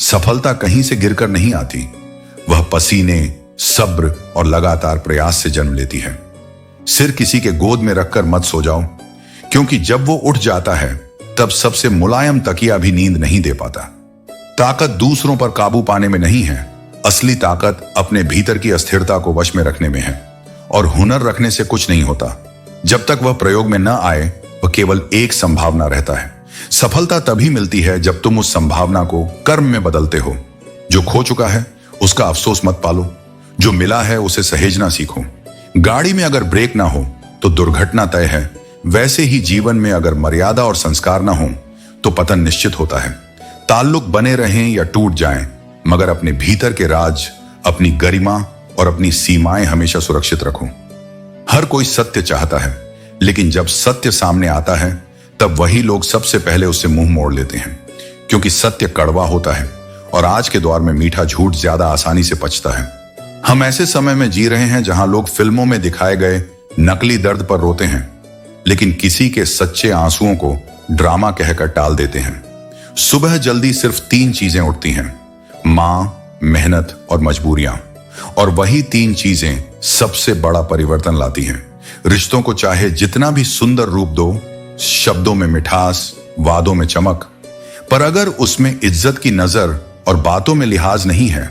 सफलता कहीं से गिरकर नहीं आती, वह पसीने, सब्र और लगातार प्रयास से जन्म लेती है। सिर किसी के गोद में रखकर मत सो जाओ, क्योंकि जब वो उठ जाता है तब सबसे मुलायम तकिया भी नींद नहीं दे पाता। ताकत दूसरों पर काबू पाने में नहीं है, असली ताकत अपने भीतर की अस्थिरता को वश में रखने में है। और हुनर रखने से कुछ नहीं होता, जब तक वह प्रयोग में न आए वह केवल एक संभावना रहता है। सफलता तभी मिलती है जब तुम उस संभावना को कर्म में बदलते हो। जो खो चुका है उसका अफसोस मत पालो, जो मिला है उसे सहेजना सीखो। गाड़ी में अगर ब्रेक ना हो तो दुर्घटना तय है, वैसे ही जीवन में अगर मर्यादा और संस्कार ना हो तो पतन निश्चित होता है। ताल्लुक बने रहें या टूट जाएं, मगर अपने भीतर के राज, अपनी गरिमा और अपनी सीमाएं हमेशा सुरक्षित रखो। हर कोई सत्य चाहता है, लेकिन जब सत्य सामने आता है तब वही लोग सबसे पहले उससे मुंह मोड़ लेते हैं, क्योंकि सत्य कड़वा होता है और आज के दौर में मीठा झूठ ज्यादा आसानी से पचता है। हम ऐसे समय में जी रहे हैं जहां लोग फिल्मों में दिखाए गए नकली दर्द पर रोते हैं, लेकिन किसी के सच्चे आंसुओं को ड्रामा कहकर टाल देते हैं। सुबह जल्दी सिर्फ 3 चीजें उठती हैं, मां, मेहनत और मजबूरियां, और वही 3 चीजें सबसे बड़ा परिवर्तन लाती हैं। रिश्तों को चाहे जितना भी सुंदर रूप दो, शब्दों में मिठास, वादों में चमक, पर अगर उसमें इज्जत की नजर और बातों में लिहाज नहीं है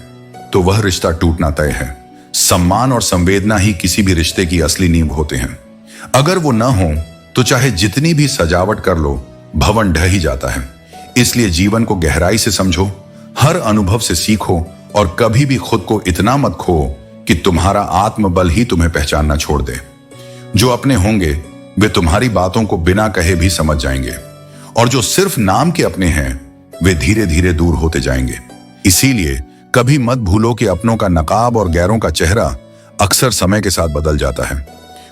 तो वह रिश्ता टूटना तय है। सम्मान और संवेदना ही किसी भी रिश्ते की असली नींव होते हैं। अगर वो न हो तो चाहे जितनी भी सजावट कर लो, भवन ढह ही जाता है। इसलिए जीवन को गहराई से समझो, हर अनुभव से सीखो और कभी भी खुद को इतना मत खो कि तुम्हारा आत्मबल ही तुम्हें पहचानना छोड़ दे। जो अपने होंगे वे तुम्हारी बातों को बिना कहे भी समझ जाएंगे, और जो सिर्फ नाम के अपने हैं वे धीरे धीरे दूर होते जाएंगे। इसीलिए कभी मत भूलो कि अपनों का नकाब और गैरों का चेहरा अक्सर समय के साथ बदल जाता है।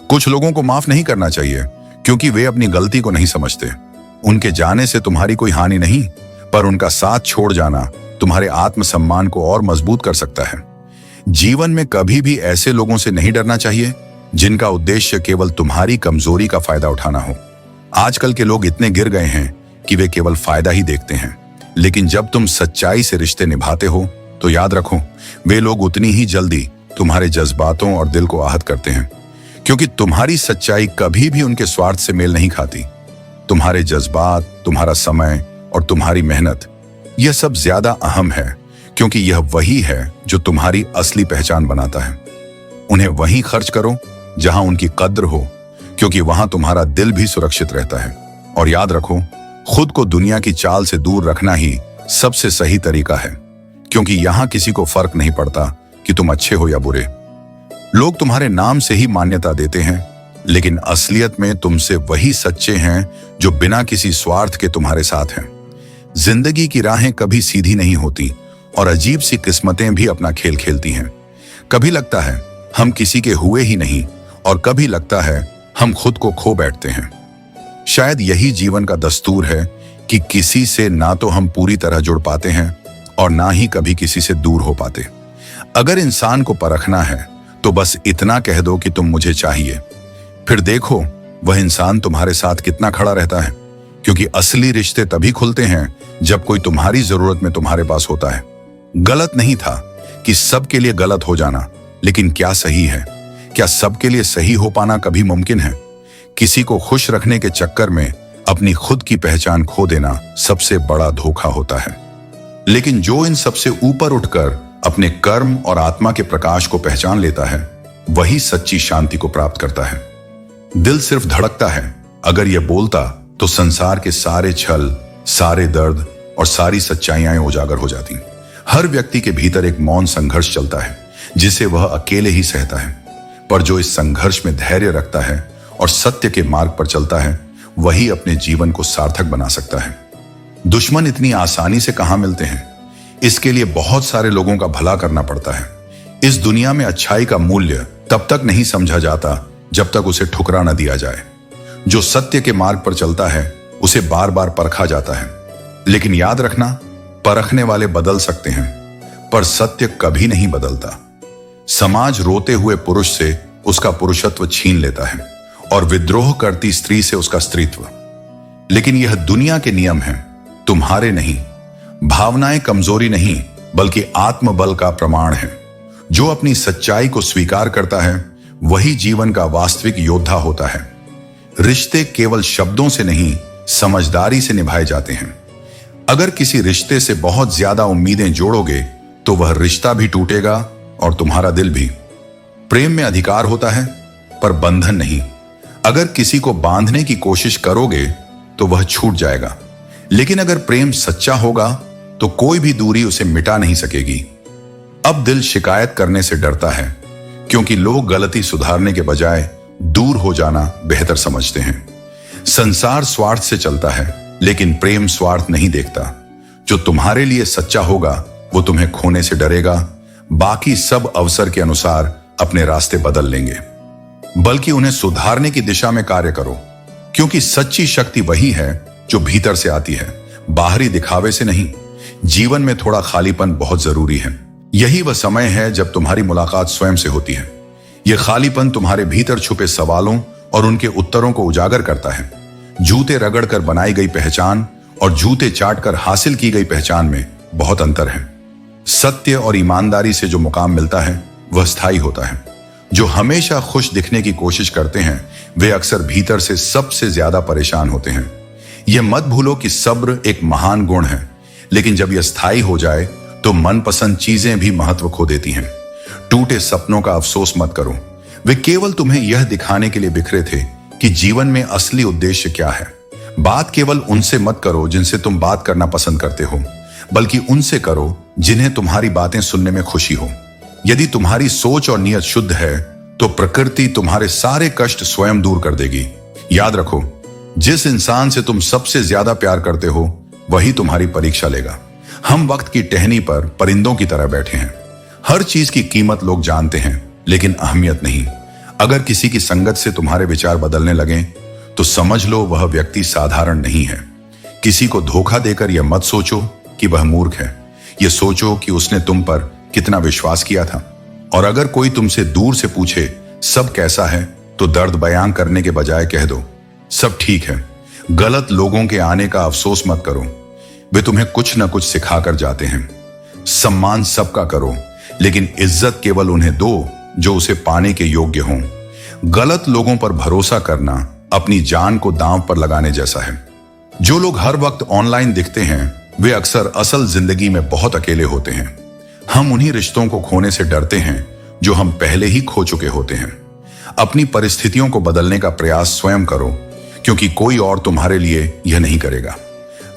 कुछ लोगों को माफ नहीं करना चाहिए क्योंकि वे अपनी गलती को नहीं समझते। उनके जाने से तुम्हारी कोई हानि नहीं, पर उनका साथ छोड़ जाना तुम्हारे आत्मसम्मान को और मजबूत कर सकता है। जीवन में कभी भी ऐसे लोगों से नहीं डरना चाहिए जिनका उद्देश्य केवल तुम्हारी कमजोरी का फायदा उठाना हो। आजकल के लोग इतने गिर गए हैं कि वे केवल फायदा ही देखते हैं, लेकिन जब तुम सच्चाई से रिश्ते निभाते हो तो याद रखो, वे लोग उतनी ही जल्दी तुम्हारे जज्बातों और दिल को आहत करते हैं, क्योंकि तुम्हारी सच्चाई कभी भी उनके स्वार्थ से मेल नहीं खाती। तुम्हारे जज्बात, तुम्हारा समय और तुम्हारी मेहनत, यह सब ज्यादा अहम है, क्योंकि यह वही है जो तुम्हारी असली पहचान बनाता है। उन्हें वहीं खर्च करो जहां उनकी कद्र हो, क्योंकि वहां तुम्हारा दिल भी सुरक्षित रहता है। और याद रखो, खुद को दुनिया की चाल से दूर रखना ही सबसे सही तरीका है, क्योंकि यहां किसी को फर्क नहीं पड़ता कि तुम अच्छे हो या बुरे। लोग तुम्हारे नाम से ही मान्यता देते हैं, लेकिन असलियत में तुमसे वही सच्चे हैं जो बिना किसी स्वार्थ के तुम्हारे साथ हैं। जिंदगी की राहें कभी सीधी नहीं होती और अजीब सी किस्मतें भी अपना खेल खेलती हैं। कभी लगता है हम किसी के हुए ही नहीं, और कभी लगता है हम खुद को खो बैठते हैं। शायद यही जीवन का दस्तूर है कि किसी से ना तो हम पूरी तरह जुड़ पाते हैं और ना ही कभी किसी से दूर हो पाते। अगर इंसान को परखना है तो बस इतना कह दो कि तुम मुझे चाहिए, फिर देखो वह इंसान तुम्हारे साथ कितना खड़ा रहता है, क्योंकि असली रिश्ते तभी खुलते हैं जब कोई तुम्हारी जरूरत में तुम्हारे पास होता है। गलत नहीं था कि सबके लिए गलत हो जाना, लेकिन क्या सही है? क्या सबके लिए सही हो पाना कभी मुमकिन है? किसी को खुश रखने के चक्कर में अपनी खुद की पहचान खो देना सबसे बड़ा धोखा होता है। लेकिन जो इन सबसे ऊपर उठकर अपने कर्म और आत्मा के प्रकाश को पहचान लेता है, वही सच्ची शांति को प्राप्त करता है। दिल सिर्फ धड़कता है, अगर यह बोलता तो संसार के सारे छल, सारे दर्द और सारी सच्चाइयां उजागर हो जाती। हर व्यक्ति के भीतर एक मौन संघर्ष चलता है जिसे वह अकेले ही सहता है, पर जो इस संघर्ष में धैर्य रखता है और सत्य के मार्ग पर चलता है, वही अपने जीवन को सार्थक बना सकता है। दुश्मन इतनी आसानी से कहां मिलते हैं? इसके लिए बहुत सारे लोगों का भला करना पड़ता है। इस दुनिया में अच्छाई का मूल्य तब तक नहीं समझा जाता जब तक उसे ठुकरा न दिया जाए। जो सत्य के मार्ग पर चलता है उसे बार बार परखा जाता है, लेकिन याद रखना, परखने वाले बदल सकते हैं पर सत्य कभी नहीं बदलता। समाज रोते हुए पुरुष से उसका पुरुषत्व छीन लेता है और विद्रोह करती स्त्री से उसका स्त्रीत्व। लेकिन यह दुनिया के नियम हैं, तुम्हारे नहीं। भावनाएं कमजोरी नहीं बल्कि आत्मबल का प्रमाण है। जो अपनी सच्चाई को स्वीकार करता है वही जीवन का वास्तविक योद्धा होता है। रिश्ते केवल शब्दों से नहीं, समझदारी से निभाए जाते हैं। अगर किसी रिश्ते से बहुत ज्यादा उम्मीदें जोड़ोगे तो वह रिश्ता भी टूटेगा और तुम्हारा दिल भी। प्रेम में अधिकार होता है पर बंधन नहीं। अगर किसी को बांधने की कोशिश करोगे तो वह छूट जाएगा, लेकिन अगर प्रेम सच्चा होगा तो कोई भी दूरी उसे मिटा नहीं सकेगी। अब दिल शिकायत करने से डरता है क्योंकि लोग गलती सुधारने के बजाय दूर हो जाना बेहतर समझते हैं। संसार स्वार्थ से चलता है लेकिन प्रेम स्वार्थ नहीं देखता। जो तुम्हारे लिए सच्चा होगा वो तुम्हें खोने से डरेगा, बाकी सब अवसर के अनुसार अपने रास्ते बदल लेंगे। बल्कि उन्हें सुधारने की दिशा में कार्य करो, क्योंकि सच्ची शक्ति वही है जो भीतर से आती है, बाहरी दिखावे से नहीं। जीवन में थोड़ा खालीपन बहुत जरूरी है। यही वह समय है जब तुम्हारी मुलाकात स्वयं से होती है। यह खालीपन तुम्हारे भीतर छुपे सवालों और उनके उत्तरों को उजागर करता है। जूते रगड़ कर बनाई गई पहचान और जूते चाट कर हासिल की गई पहचान में बहुत अंतर है। सत्य और ईमानदारी से जो मुकाम मिलता है वह स्थायी होता है। जो हमेशा खुश दिखने की कोशिश करते हैं वे अक्सर भीतर से सबसे ज्यादा परेशान होते हैं। यह मत भूलो कि सब्र एक महान गुण है, लेकिन जब यह स्थायी हो जाए तो मनपसंद चीजें भी महत्व खो देती हैं। टूटे सपनों का अफसोस मत करो, वे केवल तुम्हें यह दिखाने के लिए बिखरे थे कि जीवन में असली उद्देश्य क्या है। बात केवल उनसे मत करो जिनसे तुम बात करना पसंद करते हो, बल्कि उनसे करो जिन्हें तुम्हारी बातें सुनने में खुशी हो। यदि तुम्हारी सोच और नियत शुद्ध है तो प्रकृति तुम्हारे सारे कष्ट स्वयं दूर कर देगी। याद रखो, जिस इंसान से तुम सबसे ज्यादा प्यार करते हो वही तुम्हारी परीक्षा लेगा। हम वक्त की टहनी पर परिंदों की तरह बैठे हैं। हर चीज की कीमत लोग जानते हैं लेकिन अहमियत नहीं। अगर किसी की संगत से तुम्हारे विचार बदलने लगे तो समझ लो वह व्यक्ति साधारण नहीं है। किसी को धोखा देकर यह मत सोचो कि वह मूर्ख है, यह सोचो कि उसने तुम पर कितना विश्वास किया था। और अगर कोई तुमसे दूर से पूछे सब कैसा है तो दर्द बयां करने के बजाय कह दो सब ठीक है। गलत लोगों के आने का अफसोस मत करो, वे तुम्हें कुछ न कुछ सिखा कर जाते हैं। सम्मान सबका करो, लेकिन इज्जत केवल उन्हें दो जो उसे पाने के योग्य हों। गलत लोगों पर भरोसा करना अपनी जान को दांव पर लगाने जैसा है। जो लोग हर वक्त ऑनलाइन दिखते हैं वे अक्सर असल जिंदगी में बहुत अकेले होते हैं। हम उन्हीं रिश्तों को खोने से डरते हैं जो हम पहले ही खो चुके होते हैं। अपनी परिस्थितियों को बदलने का प्रयास स्वयं करो, क्योंकि कोई और तुम्हारे लिए यह नहीं करेगा।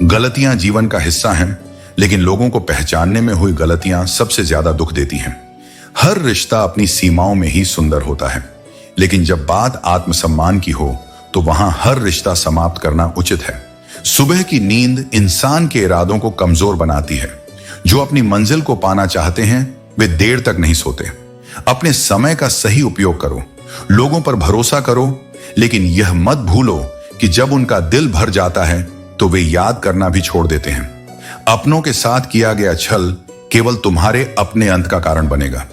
गलतियां जीवन का हिस्सा हैं, लेकिन लोगों को पहचानने में हुई गलतियां सबसे ज्यादा दुख देती हैं। हर रिश्ता अपनी सीमाओं में ही सुंदर होता है, लेकिन जब बात आत्मसम्मान की हो तो वहां हर रिश्ता समाप्त करना उचित है। सुबह की नींद इंसान के इरादों को कमजोर बनाती है। जो अपनी मंजिल को पाना चाहते हैं वे देर तक नहीं सोते। अपने समय का सही उपयोग करो, लोगों पर भरोसा करो, लेकिन यह मत भूलो कि जब उनका दिल भर जाता है तो वे याद करना भी छोड़ देते हैं। अपनों के साथ किया गया छल केवल तुम्हारे अपने अंत का कारण बनेगा।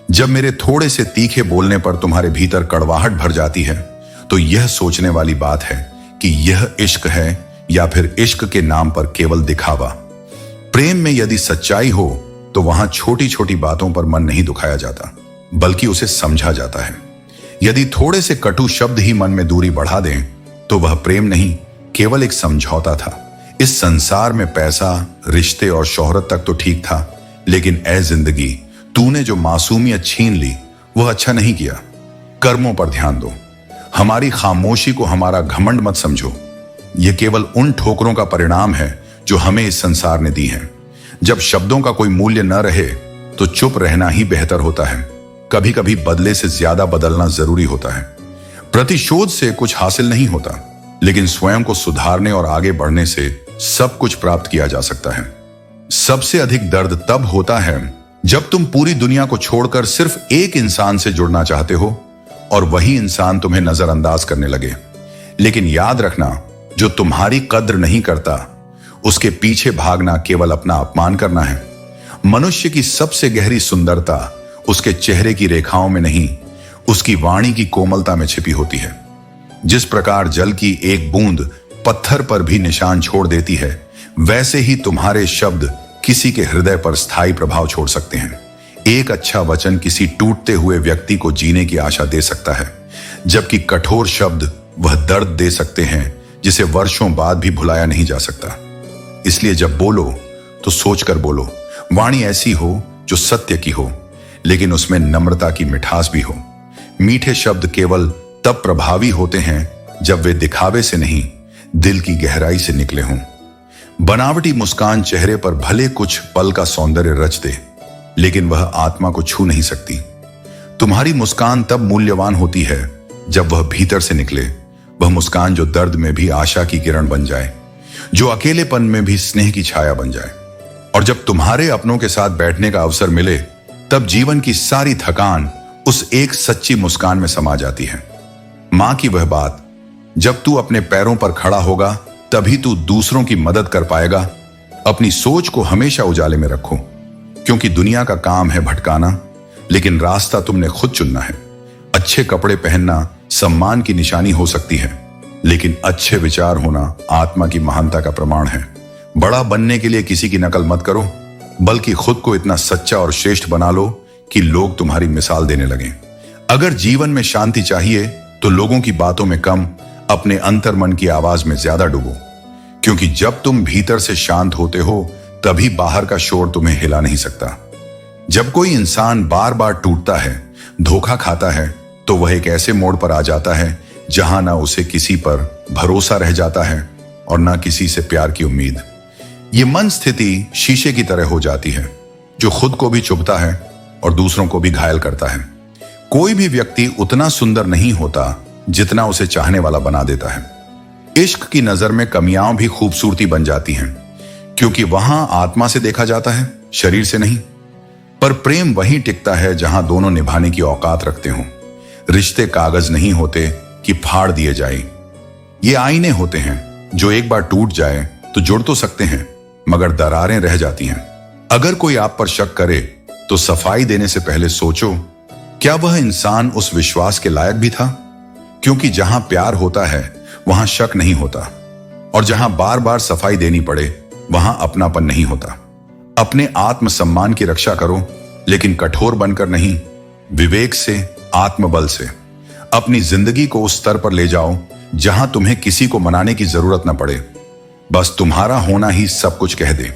जब मेरे थोड़े से तीखे बोलने पर तुम्हारे भीतर कड़वाहट भर जाती है तो यह सोचने वाली बात है कि यह इश्क है या फिर इश्क के नाम पर केवल दिखावा। प्रेम में यदि सच्चाई हो तो वहां छोटी छोटी बातों पर मन नहीं दुखाया जाता, बल्कि उसे समझा जाता है। यदि थोड़े से कटु शब्द ही मन में दूरी बढ़ा दें तो वह प्रेम नहीं, केवल एक समझौता था। इस संसार में पैसा, रिश्ते और शोहरत तक तो ठीक था, लेकिन ऐ जिंदगी, तूने जो मासूमियत छीन ली वह अच्छा नहीं किया। कर्मों पर ध्यान दो। हमारी खामोशी को हमारा घमंड मत समझो। यह केवल उन ठोकरों का परिणाम है जो हमें इस संसार ने दी हैं। जब शब्दों का कोई मूल्य न रहे तो चुप रहना ही बेहतर होता है। कभी कभी बदले से ज्यादा बदलना जरूरी होता है। प्रतिशोध से कुछ हासिल नहीं होता, लेकिन स्वयं को सुधारने और आगे बढ़ने से सब कुछ प्राप्त किया जा सकता है। सबसे अधिक दर्द तब होता है जब तुम पूरी दुनिया को छोड़कर सिर्फ एक इंसान से जुड़ना चाहते हो और वही इंसान तुम्हें नजरअंदाज करने लगे। लेकिन याद रखना, जो तुम्हारी कद्र नहीं करता उसके पीछे भागना केवल अपना अपमान करना है। मनुष्य की सबसे गहरी सुंदरता उसके चेहरे की रेखाओं में नहीं, उसकी वाणी की कोमलता में छिपी होती है। जिस प्रकार जल की एक बूंद पत्थर पर भी निशान छोड़ देती है, वैसे ही तुम्हारे शब्द किसी के हृदय पर स्थायी प्रभाव छोड़ सकते हैं। एक अच्छा वचन किसी टूटते हुए व्यक्ति को जीने की आशा दे सकता है, जबकि कठोर शब्द वह दर्द दे सकते हैं जिसे वर्षों बाद भी भुलाया नहीं जा सकता। इसलिए जब बोलो तो सोचकर बोलो। वाणी ऐसी हो जो सत्य की हो, लेकिन उसमें नम्रता की मिठास भी हो। मीठे शब्द केवल तब प्रभावी होते हैं जब वे दिखावे से नहीं, दिल की गहराई से निकले हों। बनावटी मुस्कान चेहरे पर भले कुछ पल का सौंदर्य रच दे, लेकिन वह आत्मा को छू नहीं सकती। तुम्हारी मुस्कान तब मूल्यवान होती है जब वह भीतर से निकले, वह मुस्कान जो दर्द में भी आशा की किरण बन जाए, जो अकेलेपन में भी स्नेह की छाया बन जाए। और जब तुम्हारे अपनों के साथ बैठने का अवसर मिले, तब जीवन की सारी थकान उस एक सच्ची मुस्कान में समा जाती है। मां की वह बात, जब तू अपने पैरों पर खड़ा होगा तभी तू दूसरों की मदद कर पाएगा। अपनी सोच को हमेशा उजाले में रखो, क्योंकि दुनिया का काम है भटकाना, लेकिन रास्ता तुमने खुद चुनना है। अच्छे कपड़े पहनना सम्मान की निशानी हो सकती है, लेकिन अच्छे विचार होना आत्मा की महानता का प्रमाण है। बड़ा बनने के लिए किसी की नकल मत करो, बल्कि खुद को इतना सच्चा और श्रेष्ठ बना लो कि लोग तुम्हारी मिसाल देने लगें। अगर जीवन में शांति चाहिए तो लोगों की बातों में कम, अपने अंतर्मन की आवाज में ज्यादा डूबो, क्योंकि जब तुम भीतर से शांत होते हो तभी बाहर का शोर तुम्हें हिला नहीं सकता। जब कोई इंसान बार बार टूटता है, धोखा खाता है, तो वह एक ऐसे मोड़ पर आ जाता है जहां ना उसे किसी पर भरोसा रह जाता है और ना किसी से प्यार की उम्मीद। ये मन स्थिति शीशे की तरह हो जाती है, जो खुद को भी चुभता है और दूसरों को भी घायल करता है। कोई भी व्यक्ति उतना सुंदर नहीं होता जितना उसे चाहने वाला बना देता है। इश्क की नजर में कमियां भी खूबसूरती बन जाती हैं, क्योंकि वहां आत्मा से देखा जाता है, शरीर से नहीं। पर प्रेम वहीं टिकता है जहां दोनों निभाने की औकात रखते हों। रिश्ते कागज नहीं होते कि फाड़ दिए जाए, ये आईने होते हैं जो एक बार टूट जाए तो जुड़ तो सकते हैं, मगर दरारें रह जाती हैं। अगर कोई आप पर शक करे तो सफाई देने से पहले सोचो, क्या वह इंसान उस विश्वास के लायक भी था? क्योंकि जहां प्यार होता है वहां शक नहीं होता, और जहां बार बार सफाई देनी पड़े वहां अपनापन नहीं होता। अपने आत्मसम्मान की रक्षा करो, लेकिन कठोर बनकर नहीं, विवेक से, आत्मबल से। अपनी जिंदगी को उस स्तर पर ले जाओ जहां तुम्हें किसी को मनाने की जरूरत न पड़े, बस तुम्हारा होना ही सब कुछ कह दे।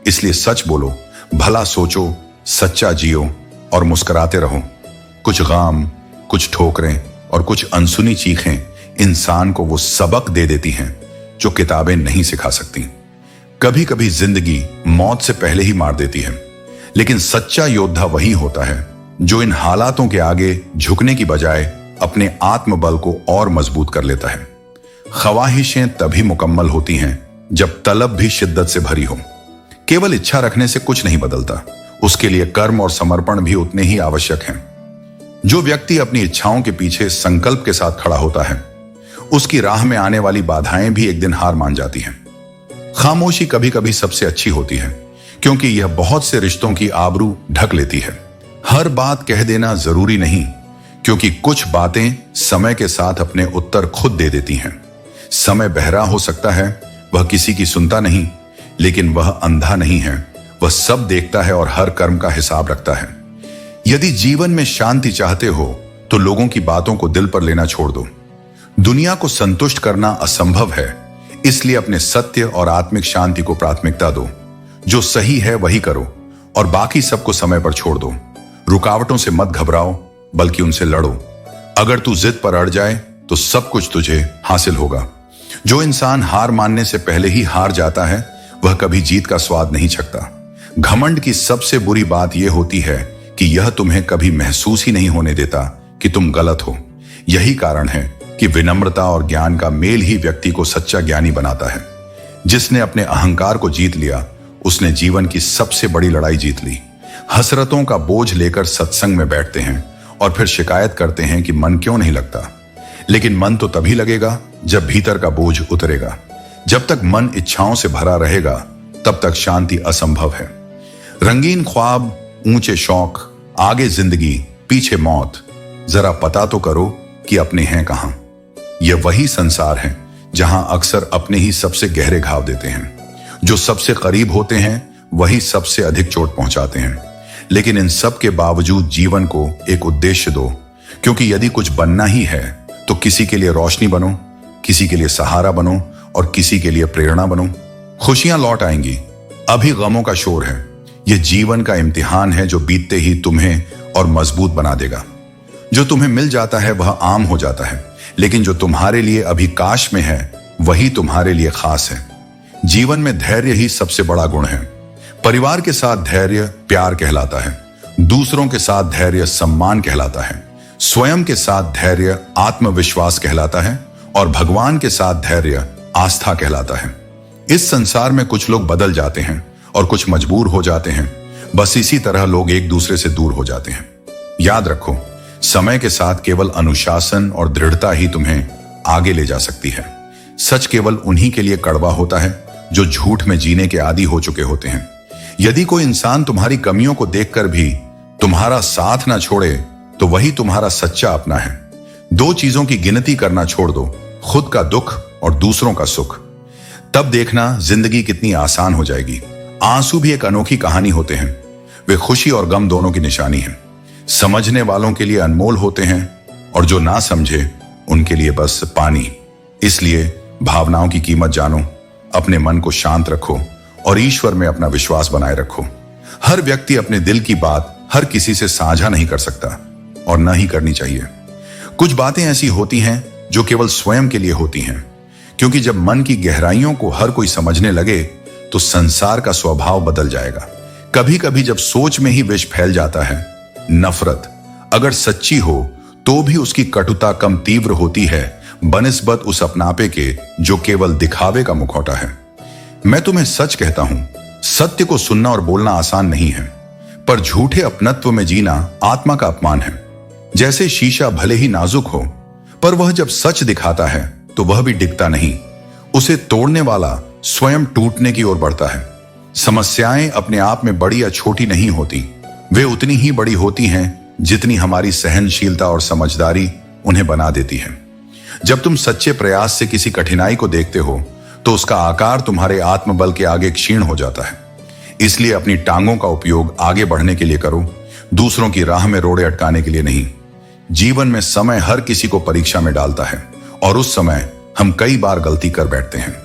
इसलिए सच बोलो, भला सोचो, सच्चा जियो और मुस्कुराते रहो। कुछ गाम, कुछ ठोकरें और कुछ अनसुनी चीखें इंसान को वो सबक दे देती हैं जो किताबें नहीं सिखा सकती। कभी कभी जिंदगी मौत से पहले ही मार देती है, लेकिन सच्चा योद्धा वही होता है जो इन हालातों के आगे झुकने की बजाय अपने आत्मबल को और मजबूत कर लेता है। ख्वाहिशें तभी मुकम्मल होती हैं जब तलब भी शिद्दत से भरी हो। केवल इच्छा रखने से कुछ नहीं बदलता, उसके लिए कर्म और समर्पण भी उतने ही आवश्यक हैं। जो व्यक्ति अपनी इच्छाओं के पीछे संकल्प के साथ खड़ा होता है, उसकी राह में आने वाली बाधाएं भी एक दिन हार मान जाती हैं। खामोशी कभी कभी सबसे अच्छी होती है, क्योंकि यह बहुत से रिश्तों की आबरू ढक लेती है। हर बात कह देना जरूरी नहीं, क्योंकि कुछ बातें समय के साथ अपने उत्तर खुद दे देती हैं। समय बहरा हो सकता है, वह किसी की सुनता नहीं, लेकिन वह अंधा नहीं है, वह सब देखता है और हर कर्म का हिसाब रखता है। यदि जीवन में शांति चाहते हो तो लोगों की बातों को दिल पर लेना छोड़ दो। दुनिया को संतुष्ट करना असंभव है, इसलिए अपने सत्य और आत्मिक शांति को प्राथमिकता दो। जो सही है वही करो और बाकी सबको समय पर छोड़ दो। रुकावटों से मत घबराओ, बल्कि उनसे लड़ो। अगर तू जिद पर अड़ जाए तो सब कुछ तुझे हासिल होगा। जो इंसान हार मानने से पहले ही हार जाता है, वह कभी जीत का स्वाद नहीं चखता। घमंड की सबसे बुरी बात यह होती है कि यह तुम्हें कभी महसूस ही नहीं होने देता कि तुम गलत हो। यही कारण है कि विनम्रता और ज्ञान का मेल ही व्यक्ति को सच्चा ज्ञानी बनाता है। जिसने अपने अहंकार को जीत लिया, उसने जीवन की सबसे बड़ी लड़ाई जीत ली। हसरतों का बोझ लेकर सत्संग में बैठते हैं और फिर शिकायत करते हैं कि मन क्यों नहीं लगता। लेकिन मन तो तभी लगेगा जब भीतर का बोझ उतरेगा। जब तक मन इच्छाओं से भरा रहेगा, तब तक शांति असंभव है। रंगीन ख्वाब, ऊंचे शौक, आगे जिंदगी, पीछे मौत। जरा पता तो करो कि अपने हैं कहां। यह वही संसार है जहां अक्सर अपने ही सबसे गहरे घाव देते हैं। जो सबसे करीब होते हैं वही सबसे अधिक चोट पहुंचाते हैं। लेकिन इन सब के बावजूद जीवन को एक उद्देश्य दो, क्योंकि यदि कुछ बनना ही है तो किसी के लिए रोशनी बनो, किसी के लिए सहारा बनो और किसी के लिए प्रेरणा बनो। खुशियां लौट आएंगी, अभी गमों का शोर है। यह जीवन का इम्तिहान है जो बीतते ही तुम्हें और मजबूत बना देगा। जो तुम्हें मिल जाता है वह आम हो जाता है, लेकिन जो तुम्हारे लिए अभी काश में है वही तुम्हारे लिए खास है। जीवन में धैर्य ही सबसे बड़ा गुण है। परिवार के साथ धैर्य प्यार कहलाता है, दूसरों के साथ धैर्य सम्मान कहलाता है, स्वयं के साथ धैर्य आत्मविश्वास कहलाता है और भगवान के साथ धैर्य आस्था कहलाता है। इस संसार में कुछ लोग बदल जाते हैं और कुछ मजबूर हो जाते हैं। बस इसी तरह लोग एक दूसरे से दूर हो जाते हैं। याद रखो, समय के साथ केवल अनुशासन और दृढ़ता ही तुम्हें आगे ले जा सकती है। सच केवल उन्हीं के लिए कड़वा होता है जो झूठ में जीने के आदी हो चुके होते हैं। यदि कोई इंसान तुम्हारी कमियों को देखकर भी तुम्हारा साथ ना छोड़े तो वही तुम्हारा सच्चा अपना है। दो चीजों की गिनती करना छोड़ दो, खुद का दुख और दूसरों का सुख। तब देखना जिंदगी कितनी आसान हो जाएगी। आंसू भी एक अनोखी कहानी होते हैं। वे खुशी और गम दोनों की निशानी है। समझने वालों के लिए अनमोल होते हैं और जो ना समझे उनके लिए बस पानी। इसलिए भावनाओं की कीमत जानो, अपने मन को शांत रखो और ईश्वर में अपना विश्वास बनाए रखो। हर व्यक्ति अपने दिल की बात हर किसी से साझा नहीं कर सकता और न ही करनी चाहिए। कुछ बातें ऐसी होती हैं जो केवल स्वयं के लिए होती हैं, क्योंकि जब मन की गहराइयों को हर कोई समझने लगे तो संसार का स्वभाव बदल जाएगा। कभी कभी जब सोच में ही विष फैल जाता है, नफरत अगर सच्ची हो तो भी उसकी कटुता कम तीव्र होती है बनिस्बत उस अपनापे के जो केवल दिखावे का मुखौटा है। मैं तुम्हें सच कहता हूं, सत्य को सुनना और बोलना आसान नहीं है, पर झूठे अपनत्व में जीना आत्मा का अपमान है। जैसे शीशा भले ही नाजुक हो, पर वह जब सच दिखाता है तो वह भी डिगता नहीं। उसे तोड़ने वाला स्वयं टूटने की ओर बढ़ता है। समस्याएं अपने आप में बड़ी या छोटी नहीं होती, वे उतनी ही बड़ी होती हैं जितनी हमारी सहनशीलता और समझदारी उन्हें बना देती है। जब तुम सच्चे प्रयास से किसी कठिनाई को देखते हो तो उसका आकार तुम्हारे आत्मबल के आगे क्षीण हो जाता है। इसलिए अपनी टांगों का उपयोग आगे बढ़ने के लिए करो, दूसरों की राह में रोड़े अटकाने के लिए नहीं। जीवन में समय हर किसी को परीक्षा में डालता है और उस समय हम कई बार गलती कर बैठते हैं,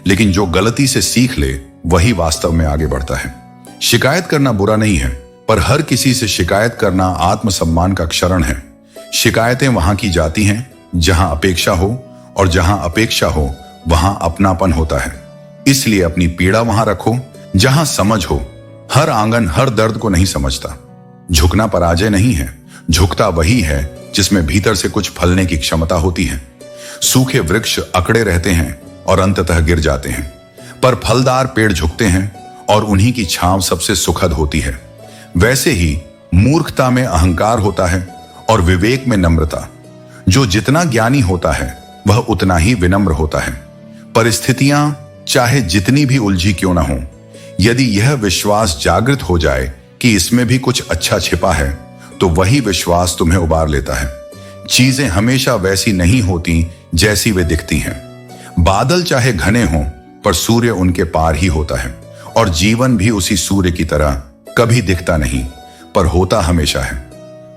लेकिन जो गलती से सीख ले वही वास्तव में आगे बढ़ता है। शिकायत करना बुरा नहीं है, पर हर किसी से शिकायत करना आत्मसम्मान का क्षरण है। शिकायतें वहां की जाती हैं जहां अपेक्षा हो, और जहां अपेक्षा हो वहां अपनापन होता है। इसलिए अपनी पीड़ा वहां रखो जहां समझ हो। हर आंगन हर दर्द को नहीं समझता। झुकना पराजय नहीं है, झुकता वही है जिसमें भीतर से कुछ फलने की क्षमता होती है। सूखे वृक्ष अकड़े रहते हैं और अंततः गिर जाते हैं, पर फलदार पेड़ झुकते हैं और उन्हीं की छांव सबसे सुखद होती है। वैसे ही मूर्खता में अहंकार होता है और विवेक में नम्रता। जो जितना ज्ञानी होता है वह उतना ही विनम्र होता है। परिस्थितियां चाहे जितनी भी उलझी क्यों ना हो, यदि यह विश्वास जागृत हो जाए कि इसमें भी कुछ अच्छा छिपा है, तो वही विश्वास तुम्हें उबार लेता है। चीजें हमेशा वैसी नहीं होती जैसी वे दिखती हैं। बादल चाहे घने हों, पर सूर्य उनके पार ही होता है, और जीवन भी उसी सूर्य की तरह कभी दिखता नहीं, पर होता हमेशा है।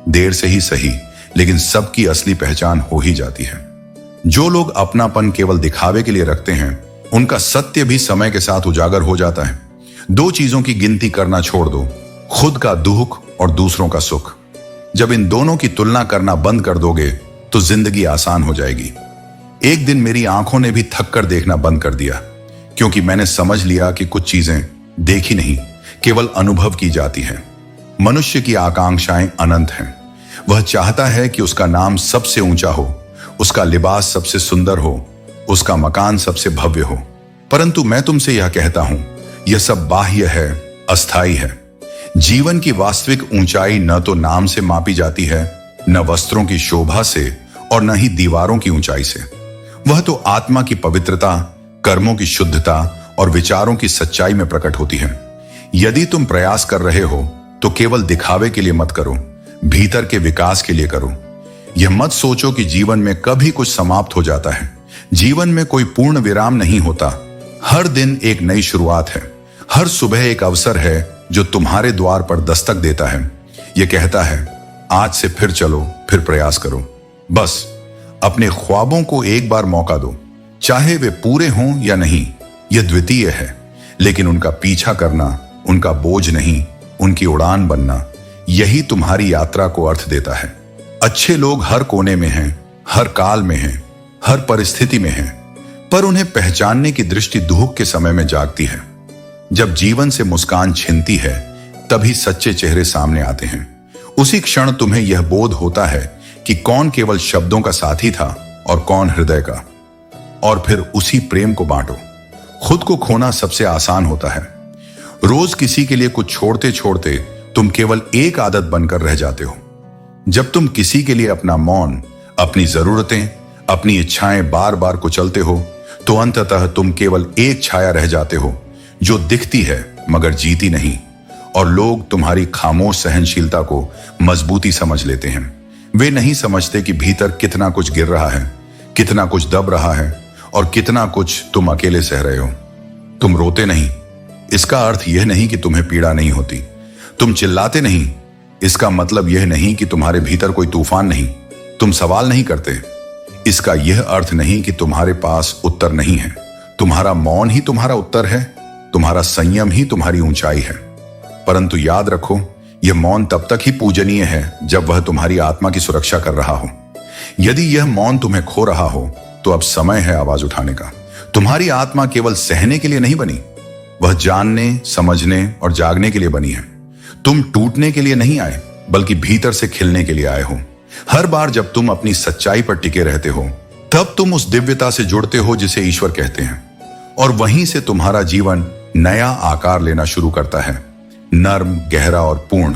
देर से ही सही, लेकिन सबकी असली पहचान हो ही जाती है। जो लोग अपनापन केवल दिखावे के लिए रखते हैं, उनका सत्य भी समय के साथ उजागर हो जाता है। दो चीजों की गिनती करना छोड़ दो, खुद का दुख और दूसरों का सुख। जब इन दोनों की तुलना करना बंद कर दोगे तो जिंदगी आसान हो जाएगी। एक दिन मेरी आंखों ने भी थक कर देखना बंद कर दिया, क्योंकि मैंने समझ लिया कि कुछ चीजें देखी नहीं, केवल अनुभव की जाती हैं। मनुष्य की आकांक्षाएं अनंत हैं। वह चाहता है कि उसका नाम सबसे ऊंचा हो, उसका लिबास सबसे सुंदर हो, उसका मकान सबसे भव्य हो। परंतु मैं तुमसे यह कहता हूं, यह सब बाह्य है, अस्थाई है। जीवन की वास्तविक ऊंचाई न तो नाम से मापी जाती है, न वस्त्रों की शोभा से, और न ही दीवारों की ऊंचाई से। वह तो आत्मा की पवित्रता, कर्मों की शुद्धता और विचारों की सच्चाई में प्रकट होती है। यदि तुम प्रयास कर रहे हो तो केवल दिखावे के लिए मत करो, भीतर के विकास के लिए करो। यह मत सोचो कि जीवन में कभी कुछ समाप्त हो जाता है। जीवन में कोई पूर्ण विराम नहीं होता। हर दिन एक नई शुरुआत है। हर सुबह एक अवसर है जो तुम्हारे द्वार पर दस्तक देता है। यह कहता है, आज से फिर चलो, फिर प्रयास करो। बस अपने ख्वाबों को एक बार मौका दो, चाहे वे पूरे हों या नहीं। यह द्वितीय है, लेकिन उनका पीछा करना, उनका बोझ नहीं, उनकी उड़ान बनना, यही तुम्हारी यात्रा को अर्थ देता है। अच्छे लोग हर कोने में हैं, हर काल में हैं, हर परिस्थिति में हैं, पर उन्हें पहचानने की दृष्टि दुख के समय में जागती है। जब जीवन से मुस्कान छिनती है, तभी सच्चे चेहरे सामने आते हैं। उसी क्षण तुम्हें यह बोध होता है कि कौन केवल शब्दों का साथी था और कौन हृदय का। और फिर उसी प्रेम को बांटो। खुद को खोना सबसे आसान होता है। रोज किसी के लिए कुछ छोड़ते छोड़ते तुम केवल एक आदत बनकर रह जाते हो। जब तुम किसी के लिए अपना मौन, अपनी जरूरतें, अपनी इच्छाएं बार बार कुचलते हो, तो अंततः तुम केवल एक छाया रह जाते हो जो दिखती है मगर जीती नहीं। और लोग तुम्हारी खामोश सहनशीलता को मजबूती समझ लेते हैं। वे नहीं समझते कि भीतर कितना कुछ गिर रहा है, कितना कुछ दब रहा है और कितना कुछ तुम अकेले सह रहे हो। तुम रोते नहीं, इसका अर्थ यह नहीं कि तुम्हें पीड़ा नहीं होती। तुम चिल्लाते नहीं, इसका मतलब यह नहीं कि तुम्हारे भीतर कोई तूफान नहीं। तुम सवाल नहीं करते, इसका यह अर्थ नहीं कि तुम्हारे पास उत्तर नहीं है। तुम्हारा मौन ही तुम्हारा उत्तर है, तुम्हारा संयम ही तुम्हारी ऊंचाई है। परंतु याद रखो, यह मौन तब तक ही पूजनीय है जब वह तुम्हारी आत्मा की सुरक्षा कर रहा हो। यदि यह मौन तुम्हें खो रहा हो, तो अब समय है आवाज उठाने का। तुम्हारी आत्मा केवल सहने के लिए नहीं बनी, वह जानने, समझने और जागने के लिए बनी है। तुम टूटने के लिए नहीं आए, बल्कि भीतर से खिलने के लिए आए हो। हर बार जब तुम अपनी सच्चाई पर टिके रहते हो, तब तुम उस दिव्यता से जुड़ते हो जिसे ईश्वर कहते हैं, और वहीं से तुम्हारा जीवन नया आकार लेना शुरू करता है। नर्म, गहरा और पूर्ण।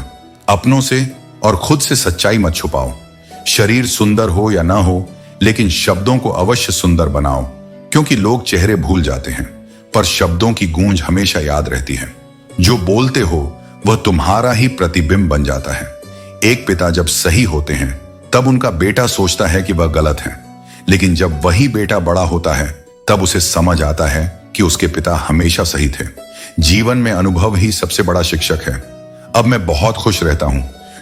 अपनों से और खुद से सच्चाई मत छुपाओ। शरीर सुंदर हो या ना हो, लेकिन शब्दों को अवश्य सुंदर बनाओ, क्योंकि लोग चेहरे भूल जाते हैं, पर शब्दों की गूंज हमेशा याद रहती है। जो बोलते हो वह तुम्हारा ही प्रतिबिंब बन जाता है। एक पिता जब सही होते हैं, तब उनका बेटा सोचता है कि वह गलत है, लेकिन जब वही बेटा बड़ा होता है, तब उसे समझ आता है कि उसके पिता हमेशा सही थे। जीवन में अनुभव ही सबसे बड़ा शिक्षक है। अब मैं बहुत खुश रहता हूं,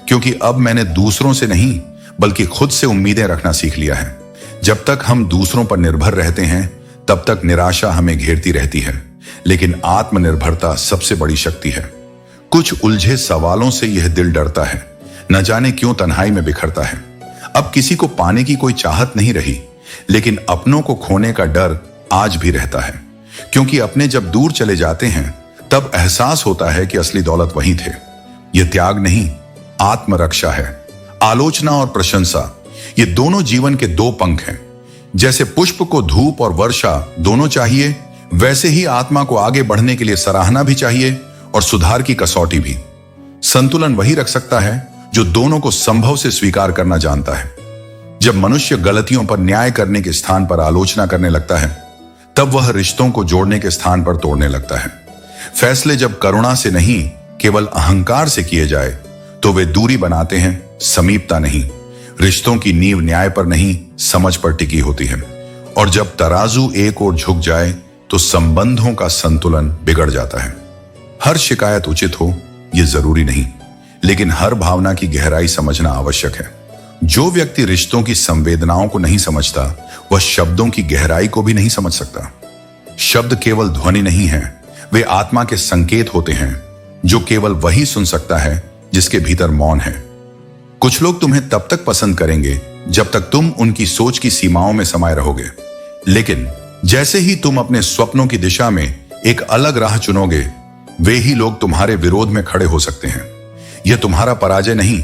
क्योंकि अब मैंने दूसरों से नहीं बल्कि खुद से उम्मीदें रखना सीख लिया है। जब तक हम दूसरों पर निर्भर रहते हैं, तब तक निराशा हमें घेरती रहती है, लेकिन आत्मनिर्भरता सबसे बड़ी शक्ति है। कुछ उलझे सवालों से यह दिल डरता है, न जाने क्यों तन्हाई में बिखरता है। अब किसी को पाने की कोई चाहत नहीं रही, लेकिन अपनों को खोने का डर आज भी रहता है, क्योंकि अपने जब दूर चले जाते हैं, तब एहसास होता है कि असली दौलत वहीं थे। यह त्याग नहीं, आत्मरक्षा है। आलोचना और प्रशंसा, ये दोनों जीवन के दो पंख हैं। जैसे पुष्प को धूप और वर्षा दोनों चाहिए, वैसे ही आत्मा को आगे बढ़ने के लिए सराहना भी चाहिए और सुधार की कसौटी भी। संतुलन वही रख सकता है जो दोनों को संभव से स्वीकार करना जानता है। जब मनुष्य गलतियों पर न्याय करने के स्थान पर आलोचना करने लगता है, तब वह रिश्तों को जोड़ने के स्थान पर तोड़ने लगता है। फैसले जब करुणा से नहीं, केवल अहंकार से किए जाए, तो वे दूरी बनाते हैं, समीपता नहीं। रिश्तों की नींव न्याय पर नहीं, समझ पर टिकी होती है। और जब तराजू एक ओर झुक जाए, तो संबंधों का संतुलन बिगड़ जाता है। हर शिकायत उचित हो, यह जरूरी नहीं, लेकिन हर भावना की गहराई समझना आवश्यक है। जो व्यक्ति रिश्तों की संवेदनाओं को नहीं समझता, वह शब्दों की गहराई को भी नहीं समझ सकता। शब्द केवल ध्वनि नहीं है, वे आत्मा के संकेत होते हैं, जो केवल वही सुन सकता है जिसके भीतर मौन है। कुछ लोग तुम्हें तब तक पसंद करेंगे जब तक तुम उनकी सोच की सीमाओं में समाये रहोगे, लेकिन जैसे ही तुम अपने स्वप्नों की दिशा में एक अलग राह चुनोगे, वे ही लोग तुम्हारे विरोध में खड़े हो सकते हैं। यह तुम्हारा पराजय नहीं,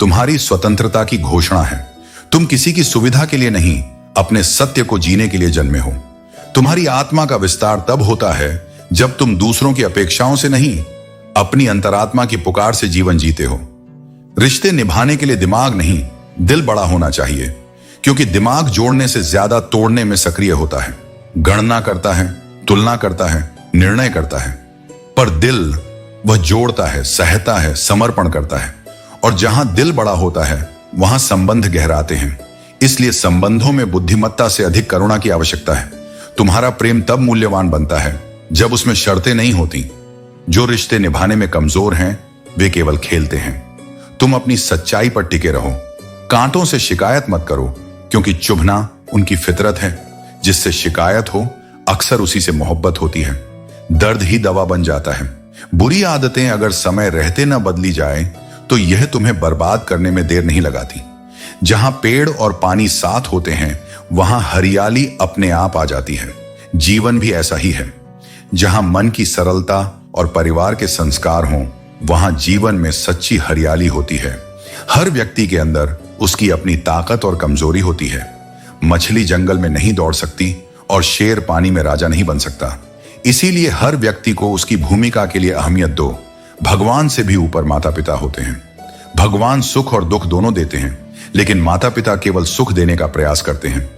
तुम्हारी स्वतंत्रता की घोषणा है। तुम किसी की सुविधा के लिए नहीं, अपने सत्य को जीने के लिए जन्मे हो। तुम्हारी आत्मा का विस्तार तब होता है जब तुम दूसरों की अपेक्षाओं से नहीं, अपनी अंतरात्मा की पुकार से जीवन जीते हो। रिश्ते निभाने के लिए दिमाग नहीं, दिल बड़ा होना चाहिए, क्योंकि दिमाग जोड़ने से ज्यादा तोड़ने में सक्रिय होता है। गणना करता है, तुलना करता है, निर्णय करता है, पर दिल वह जोड़ता है, सहता है, समर्पण करता है। और जहां दिल बड़ा होता है, वहां संबंध गहराते हैं। इसलिए संबंधों में बुद्धिमत्ता से अधिक करुणा की आवश्यकता है। तुम्हारा प्रेम तब मूल्यवान बनता है जब उसमें शर्तें नहीं होती। जो रिश्ते निभाने में कमजोर हैं वे केवल खेलते हैं। तुम अपनी सच्चाई पर टिके रहो। कांटों से शिकायत मत करो, क्योंकि चुभना उनकी फितरत है। जिससे शिकायत हो अक्सर उसी से मोहब्बत होती है। दर्द ही दवा बन जाता है। बुरी आदतें अगर समय रहते न बदली जाए तो यह तुम्हें बर्बाद करने में देर नहीं लगाती। जहां पेड़ और पानी साथ होते हैं वहां हरियाली अपने आप आ जाती है। जीवन भी ऐसा ही है। जहां मन की सरलता और परिवार के संस्कार हों वहां जीवन में सच्ची हरियाली होती है। हर व्यक्ति के अंदर उसकी अपनी ताकत और कमजोरी होती है। मछली जंगल में नहीं दौड़ सकती और शेर पानी में राजा नहीं बन सकता। इसीलिए हर व्यक्ति को उसकी भूमिका के लिए अहमियत दो। भगवान से भी ऊपर माता पिता होते हैं। भगवान सुख और दुख दोनों देते हैं, लेकिन माता पिता केवल सुख देने का प्रयास करते हैं।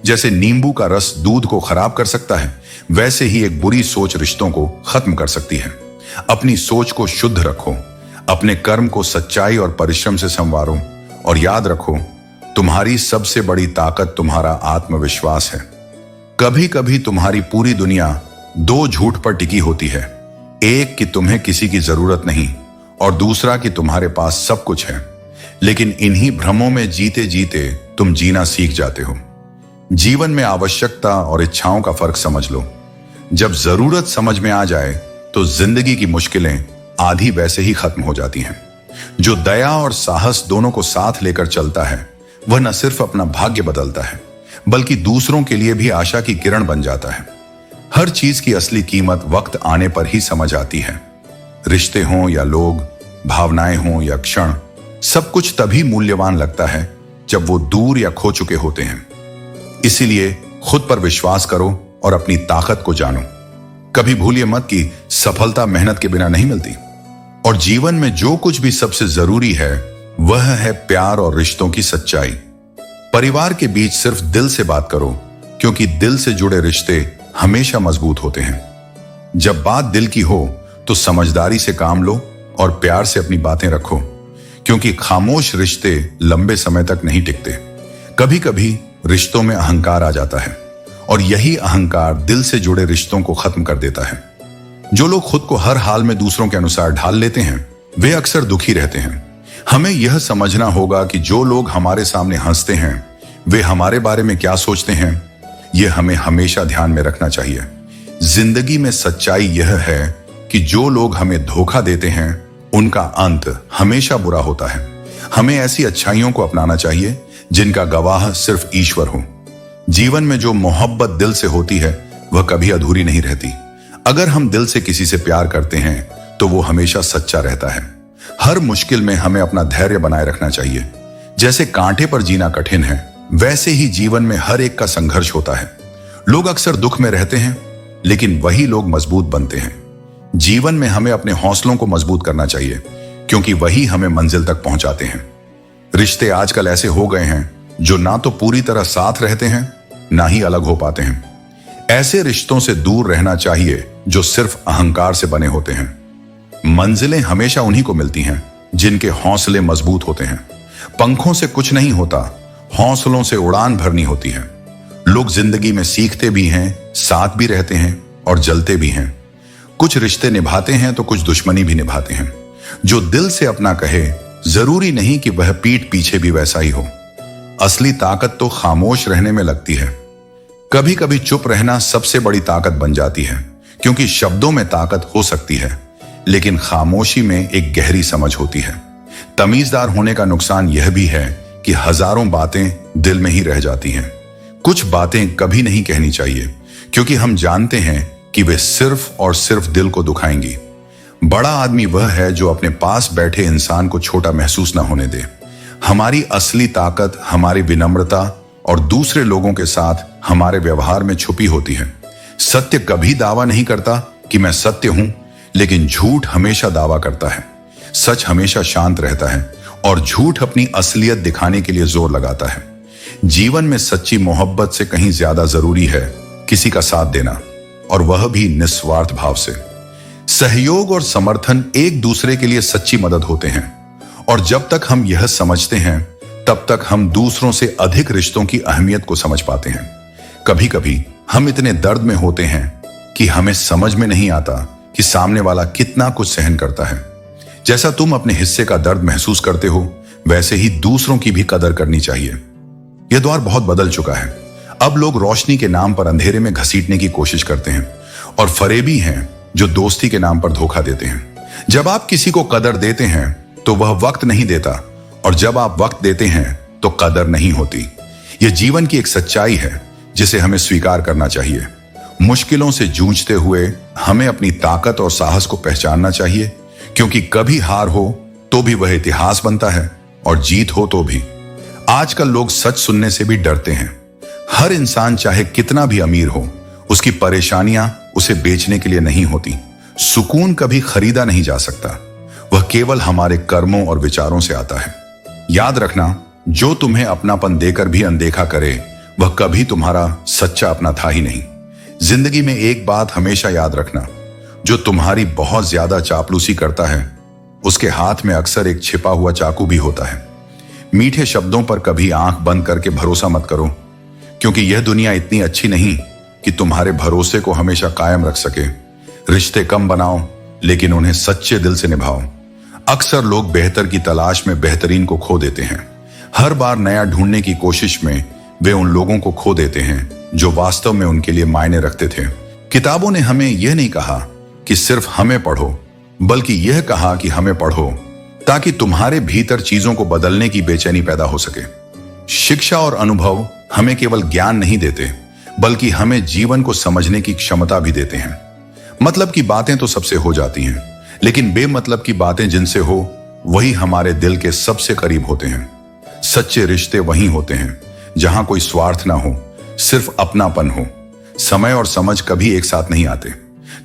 जैसे नींबू का रस दूध को खराब कर सकता है, वैसे ही एक बुरी सोच रिश्तों को खत्म कर सकती है। अपनी सोच को शुद्ध रखो, अपने कर्म को सच्चाई और परिश्रम से संवारो, और याद रखो तुम्हारी सबसे बड़ी ताकत तुम्हारा आत्मविश्वास है। कभी कभी तुम्हारी पूरी दुनिया दो झूठ पर टिकी होती है। एक कि तुम्हें किसी की जरूरत नहीं और दूसरा कि तुम्हारे पास सब कुछ है। लेकिन इन्हीं भ्रमों में जीते जीते तुम जीना सीख जाते हो। जीवन में आवश्यकता और इच्छाओं का फर्क समझ लो। जब जरूरत समझ में आ जाए तो जिंदगी की मुश्किलें आधी वैसे ही खत्म हो जाती हैं। जो दया और साहस दोनों को साथ लेकर चलता है वह न सिर्फ अपना भाग्य बदलता है, बल्कि दूसरों के लिए भी आशा की किरण बन जाता है। हर चीज की असली कीमत वक्त आने पर ही समझ आती है। रिश्ते हों या लोग, भावनाएं हों या क्षण, सब कुछ तभी मूल्यवान लगता है जब वो दूर या खो चुके होते हैं। इसीलिए खुद पर विश्वास करो और अपनी ताकत को जानो। कभी भूलिए मत कि सफलता मेहनत के बिना नहीं मिलती। और जीवन में जो कुछ भी सबसे जरूरी है वह है प्यार और रिश्तों की सच्चाई। परिवार के बीच सिर्फ दिल से बात करो, क्योंकि दिल से जुड़े रिश्ते हमेशा मजबूत होते हैं। जब बात दिल की हो तो समझदारी से काम लो और प्यार से अपनी बातें रखो, क्योंकि खामोश रिश्ते लंबे समय तक नहीं टिकते। कभी कभी रिश्तों में अहंकार आ जाता है और यही अहंकार दिल से जुड़े रिश्तों को खत्म कर देता है। जो लोग खुद को हर हाल में दूसरों के अनुसार ढाल लेते हैं वे अक्सर दुखी रहते हैं। हमें यह समझना होगा कि जो लोग हमारे सामने हंसते हैं वे हमारे बारे में क्या सोचते हैं, यह हमें हमेशा ध्यान में रखना चाहिए। जिंदगी में सच्चाई यह है कि जो लोग हमें धोखा देते हैं उनका अंत हमेशा बुरा होता है। हमें ऐसी अच्छाइयों को अपनाना चाहिए जिनका गवाह सिर्फ ईश्वर हो। जीवन में जो मोहब्बत दिल से होती है वह कभी अधूरी नहीं रहती। अगर हम दिल से किसी से प्यार करते हैं तो वो हमेशा सच्चा रहता है। हर मुश्किल में हमें अपना धैर्य बनाए रखना चाहिए। जैसे कांटे पर जीना कठिन है, वैसे ही जीवन में हर एक का संघर्ष होता है। लोग अक्सर दुख में रहते हैं, लेकिन वही लोग मजबूत बनते हैं। जीवन में हमें अपने हौसलों को मजबूत करना चाहिए, क्योंकि वही हमें मंजिल तक पहुंचाते हैं। रिश्ते आजकल ऐसे हो गए हैं जो ना तो पूरी तरह साथ रहते हैं ना ही अलग हो पाते हैं। ऐसे रिश्तों से दूर रहना चाहिए जो सिर्फ अहंकार से बने होते हैं। मंजिलें हमेशा उन्हीं को मिलती हैं जिनके हौसले मजबूत होते हैं। पंखों से कुछ नहीं होता, हौसलों से उड़ान भरनी होती है। लोग जिंदगी में सीखते भी हैं, साथ भी रहते हैं और जलते भी हैं। कुछ रिश्ते निभाते हैं तो कुछ दुश्मनी भी निभाते हैं। जो दिल से अपना कहे जरूरी नहीं कि वह पीठ पीछे भी वैसा ही हो। असली ताकत तो खामोश रहने में लगती है। कभी कभी चुप रहना सबसे बड़ी ताकत बन जाती है, क्योंकि शब्दों में ताकत हो सकती है लेकिन खामोशी में एक गहरी समझ होती है। तमीजदार होने का नुकसान यह भी है कि हजारों बातें दिल में ही रह जाती हैं। कुछ बातें कभी नहीं कहनी चाहिए, क्योंकि हम जानते हैं कि वे सिर्फ और सिर्फ दिल को दुखाएंगी। बड़ा आदमी वह है जो अपने पास बैठे इंसान को छोटा महसूस न होने दे। हमारी असली ताकत हमारी विनम्रता और दूसरे लोगों के साथ हमारे व्यवहार में छुपी होती है। सत्य कभी दावा नहीं करता कि मैं सत्य हूं, लेकिन झूठ हमेशा दावा करता है। सच हमेशा शांत रहता है और झूठ अपनी असलियत दिखाने के लिए जोर लगाता है। जीवन में सच्ची मोहब्बत से कहीं ज्यादा जरूरी है किसी का साथ देना, और वह भी निस्वार्थ भाव से। सहयोग और समर्थन एक दूसरे के लिए सच्ची मदद होते हैं, और जब तक हम यह समझते हैं तब तक हम दूसरों से अधिक रिश्तों की अहमियत को समझ पाते हैं। कभी कभी हम इतने दर्द में होते हैं कि हमें समझ में नहीं आता कि सामने वाला कितना कुछ सहन करता है। जैसा तुम अपने हिस्से का दर्द महसूस करते हो, वैसे ही दूसरों की भी कदर करनी चाहिए। यह दौर बहुत बदल चुका है। अब लोग रोशनी के नाम पर अंधेरे में घसीटने की कोशिश करते हैं और फरेबी हैं जो दोस्ती के नाम पर धोखा देते हैं। जब आप किसी को कदर देते हैं तो वह वक्त नहीं देता, और जब आप वक्त देते हैं तो कदर नहीं होती। यह जीवन की एक सच्चाई है जिसे हमें स्वीकार करना चाहिए। मुश्किलों से जूझते हुए हमें अपनी ताकत और साहस को पहचानना चाहिए, क्योंकि कभी हार हो तो भी वह इतिहास बनता है और जीत हो तो भी। आजकल लोग सच सुनने से भी डरते हैं। हर इंसान चाहे कितना भी अमीर हो, उसकी परेशानियां उसे बेचने के लिए नहीं होती। सुकून कभी खरीदा नहीं जा सकता, वह केवल हमारे कर्मों और विचारों से आता है। याद रखना, जो तुम्हें अपनापन देकर भी अनदेखा करे, वह कभी तुम्हारा सच्चा अपना था ही नहीं। जिंदगी में एक बात हमेशा याद रखना, जो तुम्हारी बहुत ज्यादा चापलूसी करता है, उसके हाथ में अक्सर एक छिपा हुआ चाकू भी होता है। मीठे शब्दों पर कभी आंख बंद करके भरोसा मत करो, क्योंकि यह दुनिया इतनी अच्छी नहीं कि तुम्हारे भरोसे को हमेशा कायम रख सके। रिश्ते कम बनाओ, लेकिन उन्हें सच्चे दिल से निभाओ। अक्सर लोग बेहतर की तलाश में बेहतरीन को खो देते हैं। हर बार नया ढूंढने की कोशिश में वे उन लोगों को खो देते हैं जो वास्तव में उनके लिए मायने रखते थे। किताबों ने हमें यह नहीं कहा कि सिर्फ हमें पढ़ो, बल्कि यह कहा कि हमें पढ़ो ताकि तुम्हारे भीतर चीजों को बदलने की बेचैनी पैदा हो सके। शिक्षा और अनुभव हमें केवल ज्ञान नहीं देते, बल्कि हमें जीवन को समझने की क्षमता भी देते हैं। मतलब की बातें तो सबसे हो जाती हैं, लेकिन बेमतलब की बातें जिनसे हो, वही हमारे दिल के सबसे करीब होते हैं। सच्चे रिश्ते वहीं होते हैं जहां कोई स्वार्थ ना हो, सिर्फ अपनापन हो। समय और समझ कभी एक साथ नहीं आते।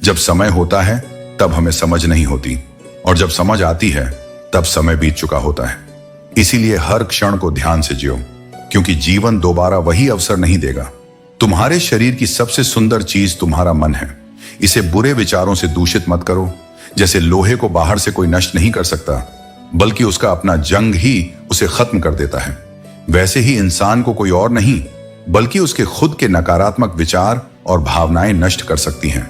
जब समय होता है तब हमें समझ नहीं होती, और जब समझ आती है तब समय बीत चुका होता है। इसीलिए हर क्षण को ध्यान से जियो, क्योंकि जीवन दोबारा वही अवसर नहीं देगा। तुम्हारे शरीर की सबसे सुंदर चीज तुम्हारा मन है। इसे बुरे विचारों से दूषित मत करो। जैसे लोहे को बाहर से कोई नष्ट नहीं कर सकता, बल्कि उसका अपना जंग ही उसे खत्म कर देता है, वैसे ही इंसान को कोई और नहीं, बल्कि उसके खुद के नकारात्मक विचार और भावनाएं नष्ट कर सकती हैं।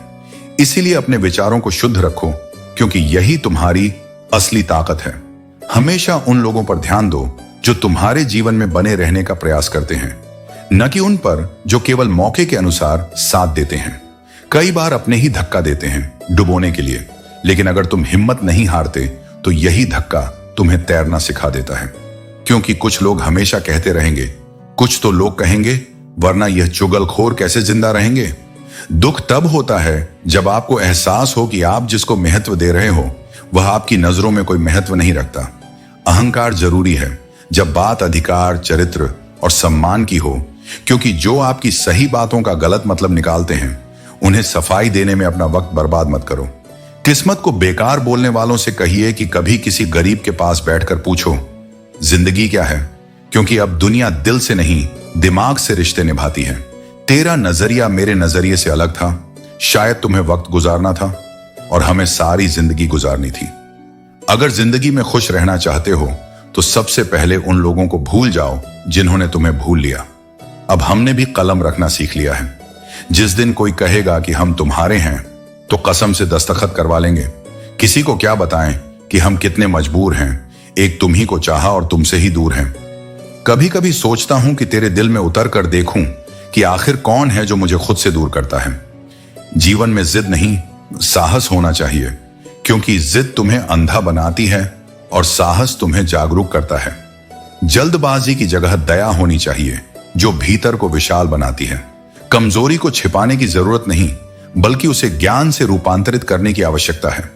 इसीलिए अपने विचारों को शुद्ध रखो, क्योंकि यही तुम्हारी असली ताकत है। हमेशा उन लोगों पर ध्यान दो जो तुम्हारे जीवन में बने रहने का प्रयास करते हैं, न कि उन पर जो केवल मौके के अनुसार साथ देते हैं। कई बार अपने ही धक्का देते हैं डुबोने के लिए, लेकिन अगर तुम हिम्मत नहीं हारते तो यही धक्का तुम्हें तैरना सिखा देता है। क्योंकि कुछ लोग हमेशा कहते रहेंगे, कुछ तो लोग कहेंगे, वरना यह चुगलखोर कैसे जिंदा रहेंगे। दुख तब होता है जब आपको एहसास हो कि आप जिसको महत्व दे रहे हो वह आपकी नजरों में कोई महत्व नहीं रखता। अहंकार जरूरी है जब बात अधिकार, चरित्र और सम्मान की हो, क्योंकि जो आपकी सही बातों का गलत मतलब निकालते हैं, उन्हें सफाई देने में अपना वक्त बर्बाद मत करो। किस्मत को बेकार बोलने वालों से कहिए कि कभी किसी गरीब के पास बैठकर पूछो, जिंदगी क्या है, क्योंकि अब दुनिया दिल से नहीं, दिमाग से रिश्ते निभाती है। तेरा नजरिया मेरे नजरिए से अलग था। शायद तुम्हें वक्त गुजारना था और हमें सारी जिंदगी गुजारनी थी। अगर जिंदगी में खुश रहना चाहते हो तो सबसे पहले उन लोगों को भूल जाओ जिन्होंने तुम्हें भूल लिया। अब हमने भी कलम रखना सीख लिया है। जिस दिन कोई कहेगा कि हम तुम्हारे हैं, तो कसम से दस्तखत करवा लेंगे। किसी को क्या बताएं कि हम कितने मजबूर हैं, एक तुम ही को चाहा और तुमसे ही दूर हैं। कभी कभी सोचता हूं कि तेरे दिल में उतर कर देखूं कि आखिर कौन है जो मुझे खुद से दूर करता है। जीवन में जिद नहीं, साहस होना चाहिए, क्योंकि जिद तुम्हें अंधा बनाती है और साहस तुम्हें जागरूक करता है। जल्दबाजी की जगह दया होनी चाहिए, जो भीतर को विशाल बनाती है। कमजोरी को छिपाने की जरूरत नहीं, बल्कि उसे ज्ञान से रूपांतरित करने की आवश्यकता है।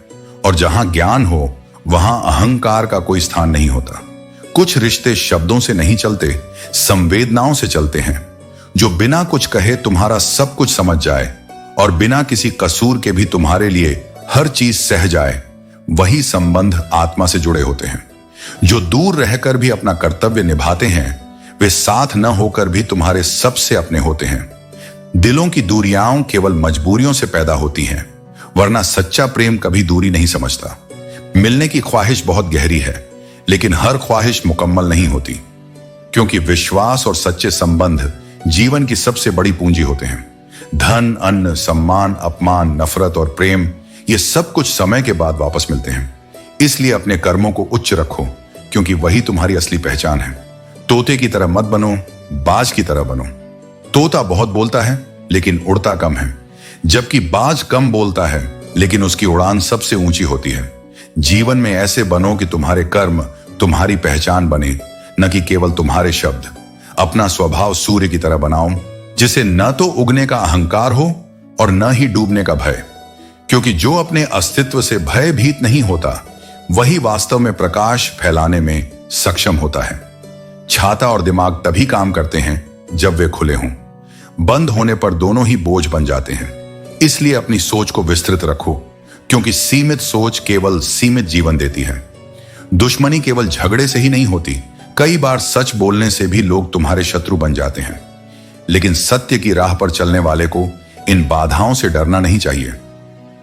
और जहां ज्ञान हो, वहां अहंकार का कोई स्थान नहीं होता। कुछ रिश्ते शब्दों से नहीं चलते, संवेदनाओं से चलते हैं। जो बिना कुछ कहे तुम्हारा सब कुछ समझ जाए और बिना किसी कसूर के भी तुम्हारे लिए हर चीज सह जाए, वही संबंध आत्मा से जुड़े होते हैं। जो दूर रहकर भी अपना कर्तव्य निभाते हैं, वे साथ न होकर भी तुम्हारे सबसे अपने होते हैं। दिलों की दूरियां केवल मजबूरियों से पैदा होती हैं, वरना सच्चा प्रेम कभी दूरी नहीं समझता। मिलने की ख्वाहिश बहुत गहरी है, लेकिन हर ख्वाहिश मुकम्मल नहीं होती, क्योंकि विश्वास और सच्चे संबंध जीवन की सबसे बड़ी पूंजी होते हैं। धन, अन्न, सम्मान, अपमान, नफरत और प्रेम, ये सब कुछ समय के बाद वापस मिलते हैं। इसलिए अपने कर्मों को उच्च रखो, क्योंकि वही तुम्हारी असली पहचान है। तोते की तरह मत बनो, बाज की तरह बनो। तोता बहुत बोलता है लेकिन उड़ता कम है, जबकि बाज कम बोलता है लेकिन उसकी उड़ान सबसे ऊंची होती है। जीवन में ऐसे बनो कि तुम्हारे कर्म तुम्हारी पहचान बने, न कि केवल तुम्हारे शब्द। अपना स्वभाव सूर्य की तरह बनाओ, जिसे न तो उगने का अहंकार हो और न ही डूबने का भय, क्योंकि जो अपने अस्तित्व से भयभीत नहीं होता वही वास्तव में प्रकाश फैलाने में सक्षम होता है। छाता और दिमाग तभी काम करते हैं जब वे खुले हों। बंद होने पर दोनों ही बोझ बन जाते हैं। इसलिए अपनी सोच को विस्तृत रखो, क्योंकि सीमित सोच केवल सीमित जीवन देती है। दुश्मनी केवल झगड़े से ही नहीं होती, कई बार सच बोलने से भी लोग तुम्हारे शत्रु बन जाते हैं। लेकिन सत्य की राह पर चलने वाले को इन बाधाओं से डरना नहीं चाहिए।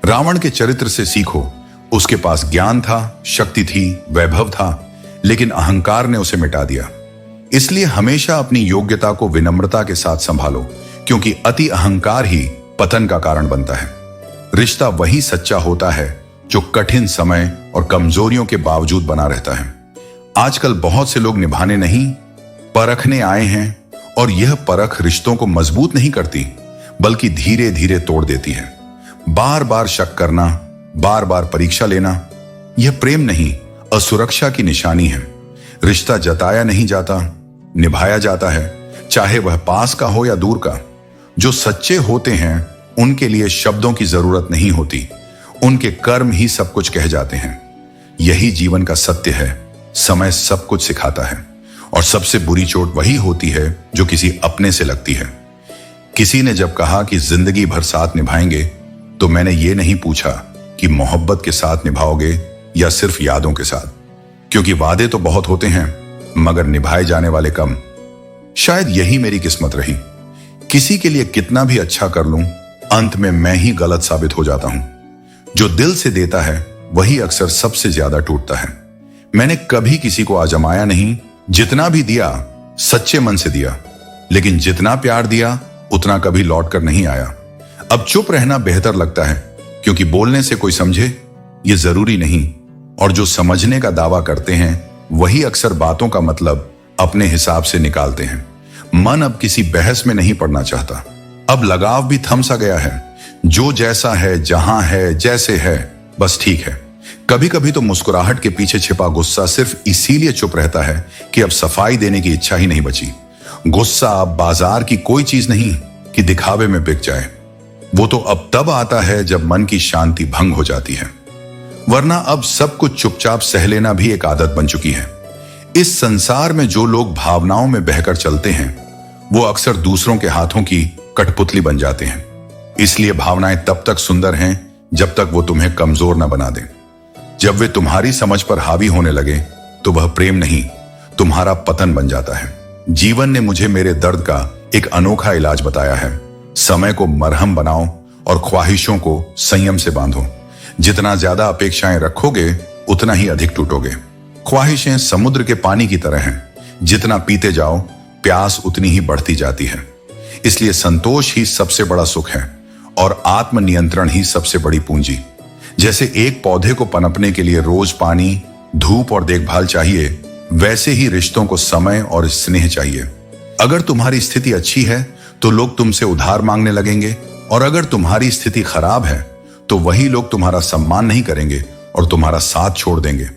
रावण के चरित्र से सीखो। उसके पास ज्ञान था, शक्ति थी, वैभव था, लेकिन अहंकार ने उसे मिटा दिया। इसलिए हमेशा अपनी योग्यता को विनम्रता के साथ संभालो, क्योंकि अति अहंकार ही पतन का कारण बनता है। रिश्ता वही सच्चा होता है जो कठिन समय और कमजोरियों के बावजूद बना रहता है। आजकल बहुत से लोग निभाने नहीं, परखने आए हैं, और यह परख रिश्तों को मजबूत नहीं करती, बल्कि धीरे धीरे तोड़ देती है। बार बार शक करना, बार बार परीक्षा लेना, यह प्रेम नहीं, असुरक्षा की निशानी है। रिश्ता जताया नहीं जाता, निभाया जाता है, चाहे वह पास का हो या दूर का। जो सच्चे होते हैं उनके लिए शब्दों की जरूरत नहीं होती, उनके कर्म ही सब कुछ कह जाते हैं। यही जीवन का सत्य है। समय सब कुछ सिखाता है, और सबसे बुरी चोट वही होती है जो किसी अपने से लगती है। किसी ने जब कहा कि जिंदगी भर साथ निभाएंगे, तो मैंने ये नहीं पूछा कि मोहब्बत के साथ निभाओगे या सिर्फ यादों के साथ, क्योंकि वादे तो बहुत होते हैं मगर निभाए जाने वाले कम। शायद यही मेरी किस्मत रही। किसी के लिए कितना भी अच्छा कर लूं, अंत में मैं ही गलत साबित हो जाता हूं। जो दिल से देता है वही अक्सर सबसे ज्यादा टूटता है। मैंने कभी किसी को आजमाया नहीं, जितना भी दिया सच्चे मन से दिया, लेकिन जितना प्यार दिया उतना कभी लौट कर नहीं आया। अब चुप रहना बेहतर लगता है, क्योंकि बोलने से कोई समझे ये जरूरी नहीं, और जो समझने का दावा करते हैं वही अक्सर बातों का मतलब अपने हिसाब से निकालते हैं। मन अब किसी बहस में नहीं पड़ना चाहता। अब लगाव भी थम सा गया है। जो जैसा है, जहां है, जैसे है, बस ठीक है। कभी कभी तो मुस्कुराहट के पीछे छिपा गुस्सा सिर्फ इसीलिए चुप रहता है कि अब सफाई देने की इच्छा ही नहीं बची। गुस्सा अब बाजार की कोई चीज नहीं कि दिखावे में बिक जाए। वो तो अब तब आता है जब मन की शांति भंग हो जाती है, वरना अब सब कुछ चुपचाप सह लेना भी एक आदत बन चुकी है। इस संसार में जो लोग भावनाओं में बहकर चलते हैं वो अक्सर दूसरों के हाथों की कठपुतली बन जाते हैं। इसलिए भावनाएं तब तक सुंदर हैं जब तक वो तुम्हें कमजोर न बना दें। जब वे तुम्हारी समझ पर हावी होने लगे तो वह प्रेम नहीं, तुम्हारा पतन बन जाता है। जीवन ने मुझे मेरे दर्द का एक अनोखा इलाज बताया है। समय को मरहम बनाओ और ख्वाहिशों को संयम से बांधो। जितना ज्यादा अपेक्षाएं रखोगे उतना ही अधिक टूटोगे। ख्वाहिशें समुद्र के पानी की तरह हैं, जितना पीते जाओ प्यास उतनी ही बढ़ती जाती है। इसलिए संतोष ही सबसे बड़ा सुख है और आत्मनियंत्रण ही सबसे बड़ी पूंजी। जैसे एक पौधे को पनपने के लिए रोज पानी, धूप और देखभाल चाहिए, वैसे ही रिश्तों को समय और स्नेह चाहिए। अगर तुम्हारी स्थिति अच्छी है तो लोग तुमसे उधार मांगने लगेंगे, और अगर तुम्हारी स्थिति खराब है तो वही लोग तुम्हारा सम्मान नहीं करेंगे और तुम्हारा साथ छोड़ देंगे।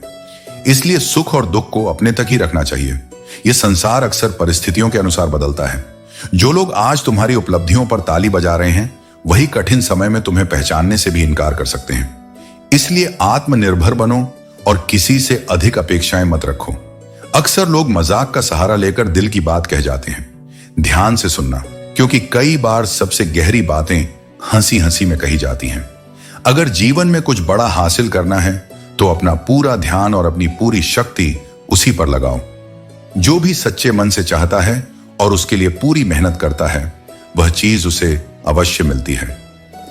इसलिए सुख और दुख को अपने तक ही रखना चाहिए। यह संसार अक्सर परिस्थितियों के अनुसार बदलता है। जो लोग आज तुम्हारी उपलब्धियों पर ताली बजा रहे हैं वही कठिन समय में तुम्हें पहचानने से भी इनकार कर सकते हैं। इसलिए आत्मनिर्भर बनो और किसी से अधिक अपेक्षाएं मत रखो। अक्सर लोग मजाक का सहारा लेकर दिल की बात कह जाते हैं। ध्यान से सुनना, क्योंकि कई बार सबसे गहरी बातें हंसी हंसी में कही जाती हैं। अगर जीवन में कुछ बड़ा हासिल करना है तो अपना पूरा ध्यान और अपनी पूरी शक्ति उसी पर लगाओ। जो भी सच्चे मन से चाहता है और उसके लिए पूरी मेहनत करता है वह चीज उसे अवश्य मिलती है।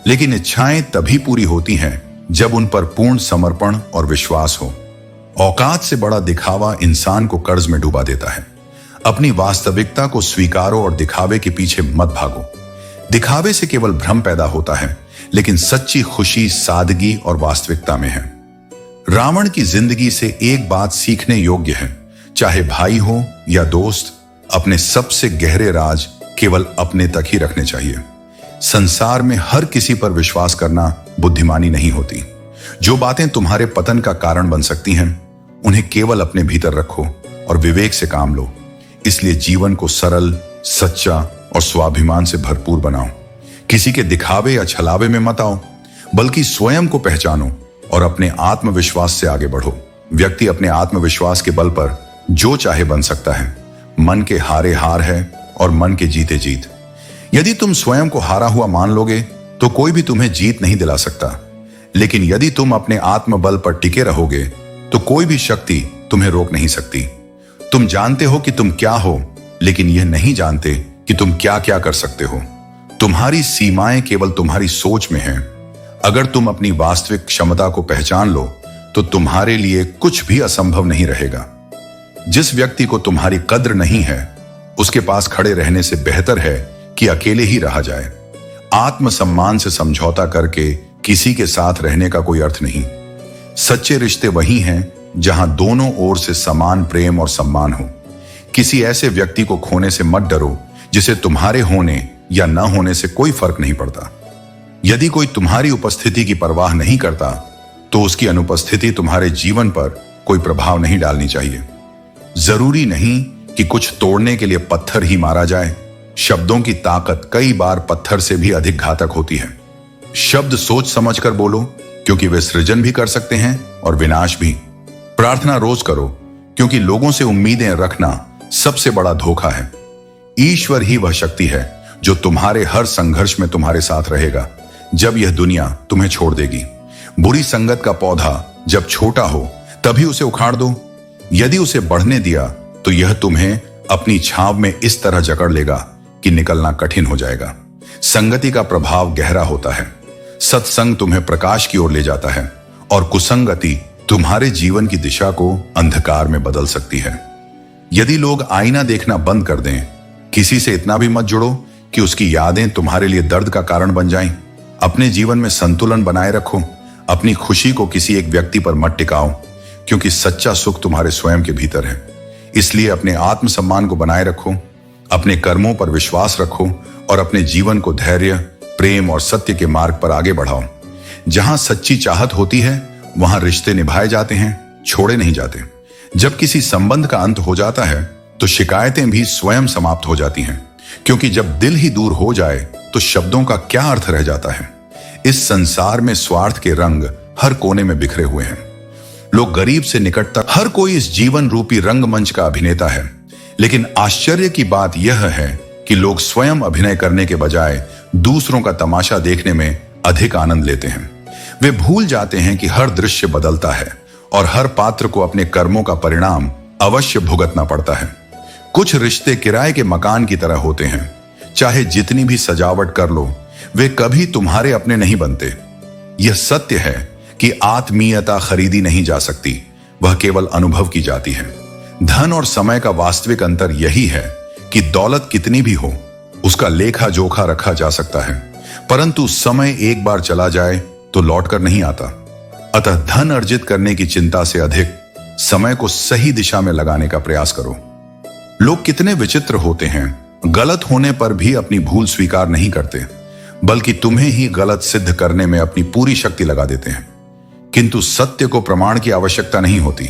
लेकिन इच्छाएं तभी पूरी होती हैं जब उन पर पूर्ण समर्पण और विश्वास हो। औकात से बड़ा दिखावा इंसान को कर्ज में डुबा देता है। अपनी वास्तविकता को स्वीकारो और दिखावे के पीछे मत भागो। दिखावे से केवल भ्रम पैदा होता है, लेकिन सच्ची खुशी सादगी और वास्तविकता में है। रावण की जिंदगी से एक बात सीखने योग्य है, चाहे भाई हो या दोस्त, अपने सबसे गहरे राज केवल अपने तक ही रखने चाहिए। संसार में हर किसी पर विश्वास करना बुद्धिमानी नहीं होती। जो बातें तुम्हारे पतन का कारण बन सकती हैं, उन्हें केवल अपने भीतर रखो और विवेक से काम लो। इसलिए जीवन को सरल, सच्चा और स्वाभिमान से भरपूर बनाओ। किसी के दिखावे या छलावे में मत आओ, बल्कि स्वयं को पहचानो और अपने आत्मविश्वास से आगे बढ़ो। व्यक्ति अपने आत्मविश्वास के बल पर जो चाहे बन सकता है। मन के हारे हार है और मन के जीते जीत। यदि तुम स्वयं को हारा हुआ मान लोगे तो कोई भी तुम्हें जीत नहीं दिला सकता, लेकिन यदि तुम अपने आत्मबल पर टिके रहोगे तो कोई भी शक्ति तुम्हें रोक नहीं सकती। तुम जानते हो कि तुम क्या हो, लेकिन यह नहीं जानते कि तुम क्या क्या कर सकते हो। तुम्हारी सीमाएं केवल तुम्हारी सोच में हैं। अगर तुम अपनी वास्तविक क्षमता को पहचान लो तो तुम्हारे लिए कुछ भी असंभव नहीं रहेगा। जिस व्यक्ति को तुम्हारी कद्र नहीं है, उसके पास खड़े रहने से बेहतर है कि अकेले ही रहा जाए। आत्मसम्मान से समझौता करके किसी के साथ रहने का कोई अर्थ नहीं। सच्चे रिश्ते वही हैं जहां दोनों ओर से समान प्रेम और सम्मान हो। किसी ऐसे व्यक्ति को खोने से मत डरो जिसे तुम्हारे होने या न होने से कोई फर्क नहीं पड़ता। यदि कोई तुम्हारी उपस्थिति की परवाह नहीं करता तो उसकी अनुपस्थिति तुम्हारे जीवन पर कोई प्रभाव नहीं डालनी चाहिए। जरूरी नहीं कि कुछ तोड़ने के लिए पत्थर ही मारा जाए। शब्दों की ताकत कई बार पत्थर से भी अधिक घातक होती है। शब्द सोच समझकर बोलो, क्योंकि वे सृजन भी कर सकते हैं और विनाश भी। प्रार्थना रोज करो, क्योंकि लोगों से उम्मीदें रखना सबसे बड़ा धोखा है। ईश्वर ही वह शक्ति है जो तुम्हारे हर संघर्ष में तुम्हारे साथ रहेगा जब यह दुनिया तुम्हें छोड़ देगी। बुरी संगत का पौधा जब छोटा हो तभी उसे उखाड़ दो। यदि उसे बढ़ने दिया तो यह तुम्हें अपनी छाव में इस तरह जकड़ लेगा कि निकलना कठिन हो जाएगा। संगति का प्रभाव गहरा होता है। सत्संग तुम्हें प्रकाश की ओर ले जाता है और कुसंगति तुम्हारे जीवन की दिशा को अंधकार में बदल सकती है। यदि लोग आईना देखना बंद कर दें, किसी से इतना भी मत जुड़ो कि उसकी यादें तुम्हारे लिए दर्द का कारण बन जाएं। अपने जीवन में संतुलन बनाए रखो। अपनी खुशी को किसी एक व्यक्ति पर मत टिकाओ, क्योंकि सच्चा सुख तुम्हारे स्वयं के भीतर है। इसलिए अपने आत्मसम्मान को बनाए रखो, अपने कर्मों पर विश्वास रखो और अपने जीवन को धैर्य, प्रेम और सत्य के मार्ग पर आगे बढ़ाओ। जहां सच्ची चाहत होती है वहां रिश्ते निभाए जाते हैं, छोड़े नहीं जाते। जब किसी संबंध का अंत हो जाता है तो शिकायतें भी स्वयं समाप्त हो जाती हैं, क्योंकि जब दिल ही दूर हो जाए तो शब्दों का क्या अर्थ रह जाता है। इस संसार में स्वार्थ के रंग हर कोने में बिखरे हुए हैं। लोग गरीब से निकट तक, हर कोई इस जीवन रूपी रंगमंच का अभिनेता है। लेकिन आश्चर्य की बात यह है कि लोग स्वयं अभिनय करने के बजाय दूसरों का तमाशा देखने में अधिक आनंद लेते हैं। वे भूल जाते हैं कि हर दृश्य बदलता है और हर पात्र को अपने कर्मों का परिणाम अवश्य भुगतना पड़ता है। कुछ रिश्ते किराए के मकान की तरह होते हैं। चाहे जितनी भी सजावट कर लो, वे कभी तुम्हारे अपने नहीं बनते। यह सत्य है कि आत्मीयता खरीदी नहीं जा सकती, वह केवल अनुभव की जाती है। धन और समय का वास्तविक अंतर यही है कि दौलत कितनी भी हो, उसका लेखा जोखा रखा जा सकता है, परंतु समय एक बार चला जाए तो लौटकर नहीं आता। अतः धन अर्जित करने की चिंता से अधिक समय को सही दिशा में लगाने का प्रयास करो। लोग कितने विचित्र होते हैं, गलत होने पर भी अपनी भूल स्वीकार नहीं करते, बल्कि तुम्हें ही गलत सिद्ध करने में अपनी पूरी शक्ति लगा देते हैं। किंतु सत्य को प्रमाण की आवश्यकता नहीं होती,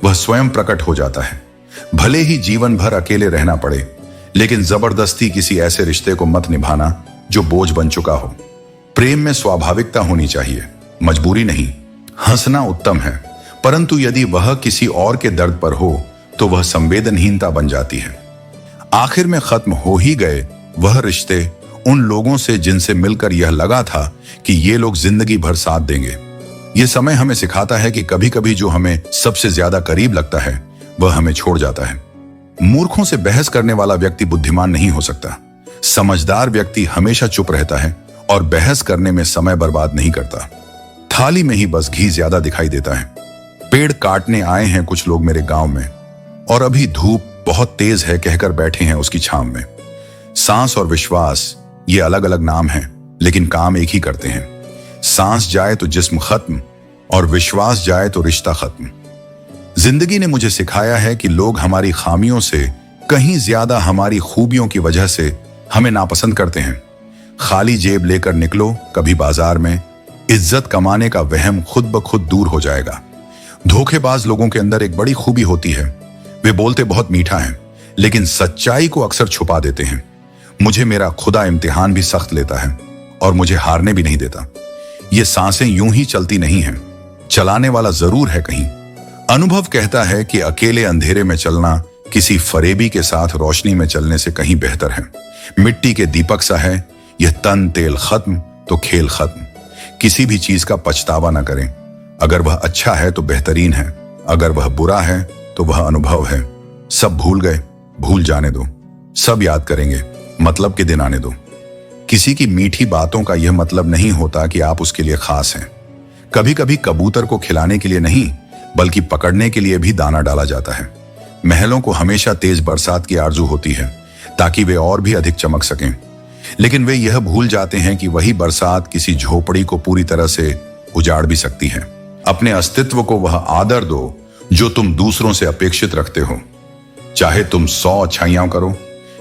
वह स्वयं प्रकट हो जाता है। भले ही जीवन भर अकेले रहना पड़े, लेकिन जबरदस्ती किसी ऐसे रिश्ते को मत निभाना जो बोझ बन चुका हो। प्रेम में स्वाभाविकता होनी चाहिए, मजबूरी नहीं। हंसना उत्तम है, परंतु यदि वह किसी और के दर्द पर हो तो वह संवेदनहीनता बन जाती है। आखिर में खत्म हो ही गए वह रिश्ते उन लोगों से जिनसे मिलकर यह लगा था कि ये लोग जिंदगी भर साथ देंगे। यह समय हमें सिखाता है कि कभी कभी जो हमें सबसे ज्यादा करीब लगता है वह हमें छोड़ जाता है। मूर्खों से बहस करने वाला व्यक्ति बुद्धिमान नहीं हो सकता। समझदार व्यक्ति हमेशा चुप रहता है और बहस करने में समय बर्बाद नहीं करता। थाली में ही बस घी ज्यादा दिखाई देता है। पेड़ काटने आए हैं कुछ लोग मेरे गांव में, और अभी धूप बहुत तेज है कहकर बैठे हैं उसकी छांव में। सांस और विश्वास ये अलग अलग नाम हैं, लेकिन काम एक ही करते हैं। सांस जाए तो जिस्म खत्म और विश्वास जाए तो रिश्ता खत्म। जिंदगी ने मुझे सिखाया है कि लोग हमारी खामियों से कहीं ज्यादा हमारी खूबियों की वजह से हमें नापसंद करते हैं। खाली जेब लेकर निकलो कभी बाजार में, इज्जत कमाने का वहम खुद ब खुद दूर हो जाएगा। धोखेबाज लोगों के अंदर एक बड़ी खूबी होती है, वे बोलते बहुत मीठा हैं, लेकिन सच्चाई को अक्सर छुपा देते हैं। मुझे मेरा खुदा इम्तिहान भी सख्त लेता है और मुझे हारने भी नहीं देता। ये सांसें यूं ही चलती नहीं हैं, चलाने वाला जरूर है कहीं। अनुभव कहता है कि अकेले अंधेरे में चलना किसी फरेबी के साथ रोशनी में चलने से कहीं बेहतर है। मिट्टी के दीपक सा है, यह तन तेल खत्म तो खेल खत्म। किसी भी चीज का पछतावा ना करें। अगर वह अच्छा है तो बेहतरीन है, अगर वह बुरा है तो वह अनुभव है। सब भूल गए, भूल जाने दो। सब याद करेंगे, मतलब के दिन आने दो। किसी की मीठी बातों का यह मतलब नहीं होता कि आप उसके लिए खास हैं। कभी कभी कबूतर को खिलाने के लिए नहीं, बल्कि पकड़ने के लिए भी दाना डाला जाता है। महलों को हमेशा तेज बरसात की आरजू होती है ताकि वे और भी अधिक चमक सकें, लेकिन वे यह भूल जाते हैं कि वही बरसात किसी झोपड़ी को पूरी तरह से उजाड़ भी सकती है। अपने अस्तित्व को वह आदर दो जो तुम दूसरों से अपेक्षित रखते हो। चाहे तुम 100 अच्छाइयां करो,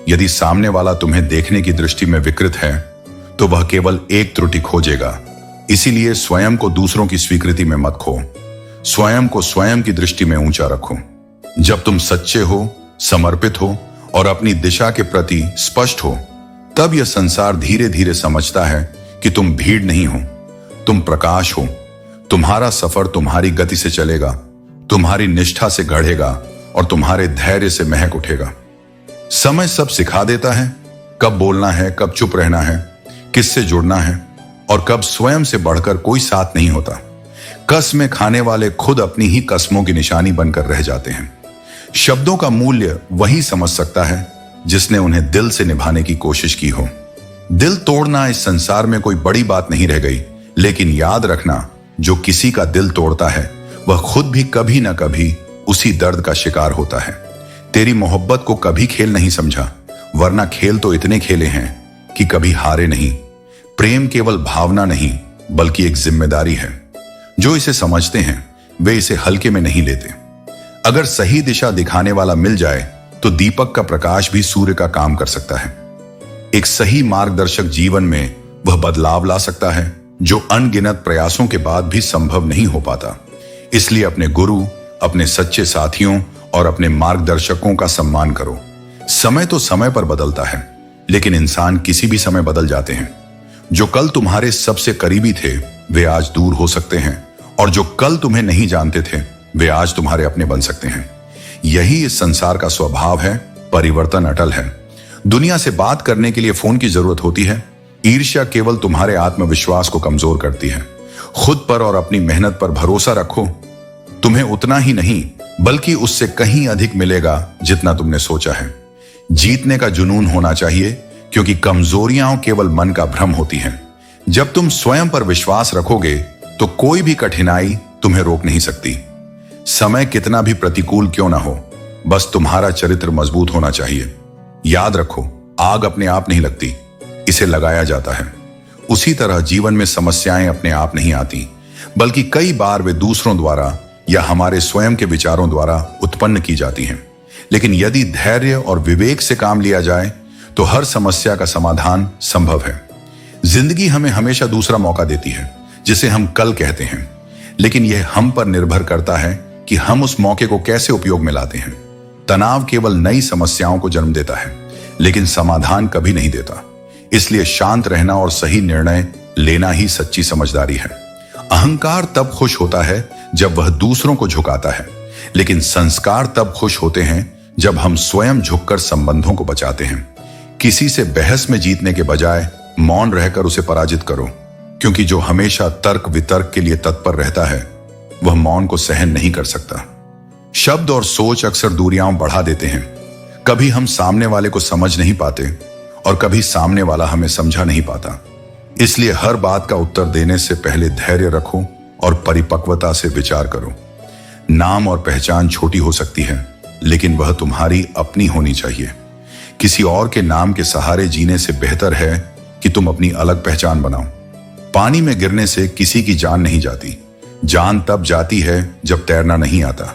यदि सामने वाला तुम्हें देखने की दृष्टि में विकृत है तो वह केवल एक त्रुटि खोजेगा। इसीलिए स्वयं को दूसरों की स्वीकृति में मत खो, स्वयं को स्वयं की दृष्टि में ऊंचा रखो। जब तुम सच्चे हो, समर्पित हो और अपनी दिशा के प्रति स्पष्ट हो, तब यह संसार धीरे धीरे समझता है कि तुम भीड़ नहीं हो, तुम प्रकाश हो। तुम्हारा सफर तुम्हारी गति से चलेगा, तुम्हारी निष्ठा से गढ़ेगा और तुम्हारे धैर्य से महक उठेगा। समय सब सिखा देता है, कब बोलना है, कब चुप रहना है, किससे जुड़ना है और कब स्वयं से बढ़कर कोई साथ नहीं होता। कसमें खाने वाले खुद अपनी ही कसमों की निशानी बनकर रह जाते हैं। शब्दों का मूल्य वही समझ सकता है जिसने उन्हें दिल से निभाने की कोशिश की हो। दिल तोड़ना इस संसार में कोई बड़ी बात नहीं रह गई, लेकिन याद रखना, जो किसी का दिल तोड़ता है वह खुद भी कभी ना कभी उसी दर्द का शिकार होता है। तेरी मोहब्बत को कभी खेल नहीं समझा, वरना खेल तो इतने खेले हैं कि कभी हारे नहीं। प्रेम केवल भावना नहीं बल्कि एक जिम्मेदारी है। जो इसे समझते हैं वे इसे हल्के में नहीं लेते। अगर सही दिशा दिखाने वाला मिल जाए तो दीपक का प्रकाश भी सूर्य का काम कर सकता है। एक सही मार्गदर्शक जीवन में वह बदलाव ला सकता है जो अनगिनत प्रयासों के बाद भी संभव नहीं हो पाता। इसलिए अपने गुरु, अपने सच्चे साथियों और अपने मार्गदर्शकों का सम्मान करो। समय तो समय पर बदलता है, लेकिन इंसान किसी भी समय बदल जाते हैं। जो कल तुम्हारे सबसे करीबी थे वे आज दूर हो सकते हैं, और जो कल तुम्हें नहीं जानते थे वे आज तुम्हारे अपने बन सकते हैं। यही इस संसार का स्वभाव है। परिवर्तन अटल है। दुनिया से बात करने के लिए फोन की जरूरत होती है। ईर्ष्या केवल तुम्हारे आत्मविश्वास को कमजोर करती है। खुद पर और अपनी मेहनत पर भरोसा रखो। तुम्हें उतना ही नहीं बल्कि उससे कहीं अधिक मिलेगा जितना तुमने सोचा है। जीतने का जुनून होना चाहिए, क्योंकि कमजोरियां केवल मन का भ्रम होती हैं। जब तुम स्वयं पर विश्वास रखोगे तो कोई भी कठिनाई तुम्हें रोक नहीं सकती। समय कितना भी प्रतिकूल क्यों ना हो, बस तुम्हारा चरित्र मजबूत होना चाहिए। याद रखो, आग अपने आप नहीं लगती, इसे लगाया जाता है। उसी तरह जीवन में समस्याएं अपने आप नहीं आती, बल्कि कई बार वे दूसरों द्वारा या हमारे स्वयं के विचारों द्वारा उत्पन्न की जाती हैं। लेकिन यदि धैर्य और विवेक से काम लिया जाए तो हर समस्या का समाधान संभव है। जिंदगी हमें हमेशा दूसरा मौका देती है, जिसे हम कल कहते हैं, लेकिन यह हम पर निर्भर करता है कि हम उस मौके को कैसे उपयोग में लाते हैं। तनाव केवल नई समस्याओं को जन्म देता है, लेकिन समाधान कभी नहीं देता। इसलिए शांत रहना और सही निर्णय लेना ही सच्ची समझदारी है। अहंकार तब खुश होता है जब वह दूसरों को झुकाता है, लेकिन संस्कार तब खुश होते हैं जब हम स्वयं झुककर संबंधों को बचाते हैं। किसी से बहस में जीतने के बजाय मौन रहकर उसे पराजित करो, क्योंकि जो हमेशा तर्क वितर्क के लिए तत्पर रहता है वह मौन को सहन नहीं कर सकता। शब्द और सोच अक्सर दूरियां बढ़ा देते हैं। कभी हम सामने वाले को समझ नहीं पाते और कभी सामने वाला हमें समझा नहीं पाता। इसलिए हर बात का उत्तर देने से पहले धैर्य रखो और परिपक्वता से विचार करो। नाम और पहचान छोटी हो सकती है, लेकिन वह तुम्हारी अपनी होनी चाहिए। किसी और के नाम के सहारे जीने से बेहतर है कि तुम अपनी अलग पहचान बनाओ। पानी में गिरने से किसी की जान नहीं जाती, जान तब जाती है जब तैरना नहीं आता।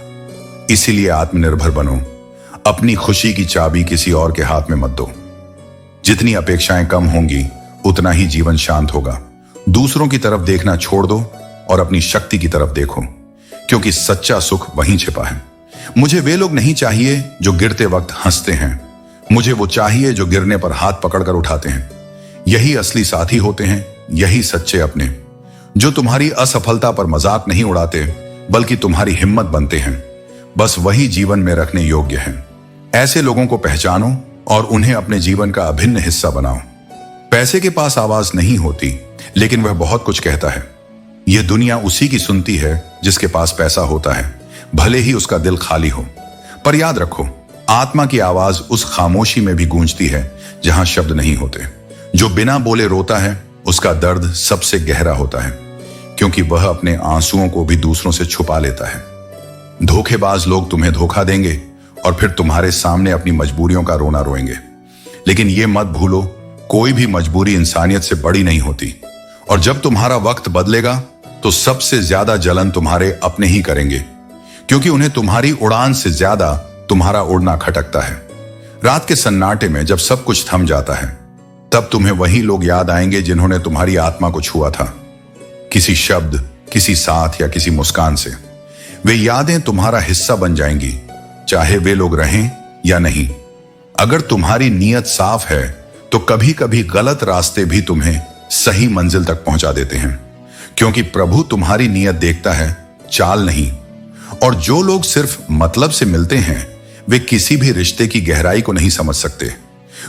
इसीलिए आत्मनिर्भर बनो। अपनी खुशी की चाबी किसी और के हाथ में मत दो। जितनी अपेक्षाएं कम होंगी उतना ही जीवन शांत होगा। दूसरों की तरफ देखना छोड़ दो और अपनी शक्ति की तरफ देखो, क्योंकि सच्चा सुख वहीं छिपा है। मुझे वे लोग नहीं चाहिए जो गिरते वक्त हंसते हैं, मुझे वो चाहिए जो गिरने पर हाथ पकड़कर उठाते हैं। यही असली साथी होते हैं, यही सच्चे अपने, जो तुम्हारी असफलता पर मजाक नहीं उड़ाते बल्कि तुम्हारी हिम्मत बनते हैं। बस वही जीवन में रखने योग्य हैं। ऐसे लोगों को पहचानो और उन्हें अपने जीवन का अभिन्न हिस्सा बनाओ। पैसे के पास आवाज नहीं होती, लेकिन वह बहुत कुछ कहता है। यह दुनिया उसी की सुनती है जिसके पास पैसा होता है, भले ही उसका दिल खाली हो। पर याद रखो, आत्मा की आवाज उस खामोशी में भी गूंजती है जहां शब्द नहीं होते। जो बिना बोले रोता है उसका दर्द सबसे गहरा होता है, क्योंकि वह अपने आंसुओं को भी दूसरों से छुपा लेता है। धोखेबाज लोग तुम्हें धोखा देंगे और फिर तुम्हारे सामने अपनी मजबूरियों का रोना रोएंगे। लेकिन यह मत भूलो, कोई भी मजबूरी इंसानियत से बड़ी नहीं होती। और जब तुम्हारा वक्त बदलेगा तो सबसे ज्यादा जलन तुम्हारे अपने ही करेंगे, क्योंकि उन्हें तुम्हारी उड़ान से ज्यादा तुम्हारा उड़ना खटकता है। रात के सन्नाटे में जब सब कुछ थम जाता है, तब तुम्हें वही लोग याद आएंगे जिन्होंने तुम्हारी आत्मा को छुआ था, किसी शब्द, किसी साथ या किसी मुस्कान से। वे यादें तुम्हारा हिस्सा बन जाएंगी, चाहे वे लोग रहें या नहीं। अगर तुम्हारी नीयत साफ है तो कभी कभी गलत रास्ते भी तुम्हें सही मंजिल तक पहुंचा देते हैं, क्योंकि प्रभु तुम्हारी नीयत देखता है, चाल नहीं। और जो लोग सिर्फ मतलब से मिलते हैं वे किसी भी रिश्ते की गहराई को नहीं समझ सकते,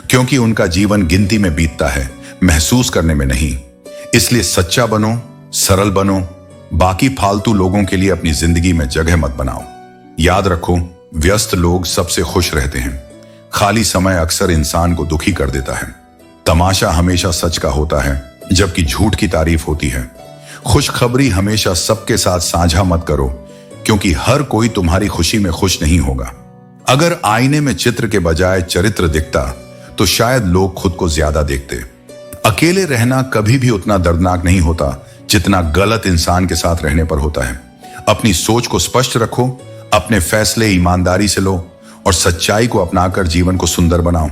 क्योंकि उनका जीवन गिनती में बीतता है, महसूस करने में नहीं। इसलिए सच्चा बनो, सरल बनो, बाकी फालतू लोगों के लिए अपनी जिंदगी में जगह मत बनाओ। याद रखो, व्यस्त लोग सबसे खुश रहते हैं, खाली समय अक्सर इंसान को दुखी कर देता है। तमाशा हमेशा सच का होता है, जबकि झूठ की तारीफ होती है। खुशखबरी हमेशा सबके साथ साझा मत करो, क्योंकि हर कोई तुम्हारी खुशी में खुश नहीं होगा। अगर आईने में चित्र के बजाय चरित्र दिखता तो शायद लोग खुद को ज्यादा देखते। अकेले रहना कभी भी उतना दर्दनाक नहीं होता जितना गलत इंसान के साथ रहने पर होता है। अपनी सोच को स्पष्ट रखो, अपने फैसले ईमानदारी से लो और सच्चाई को अपनाकर जीवन को सुंदर बनाओ।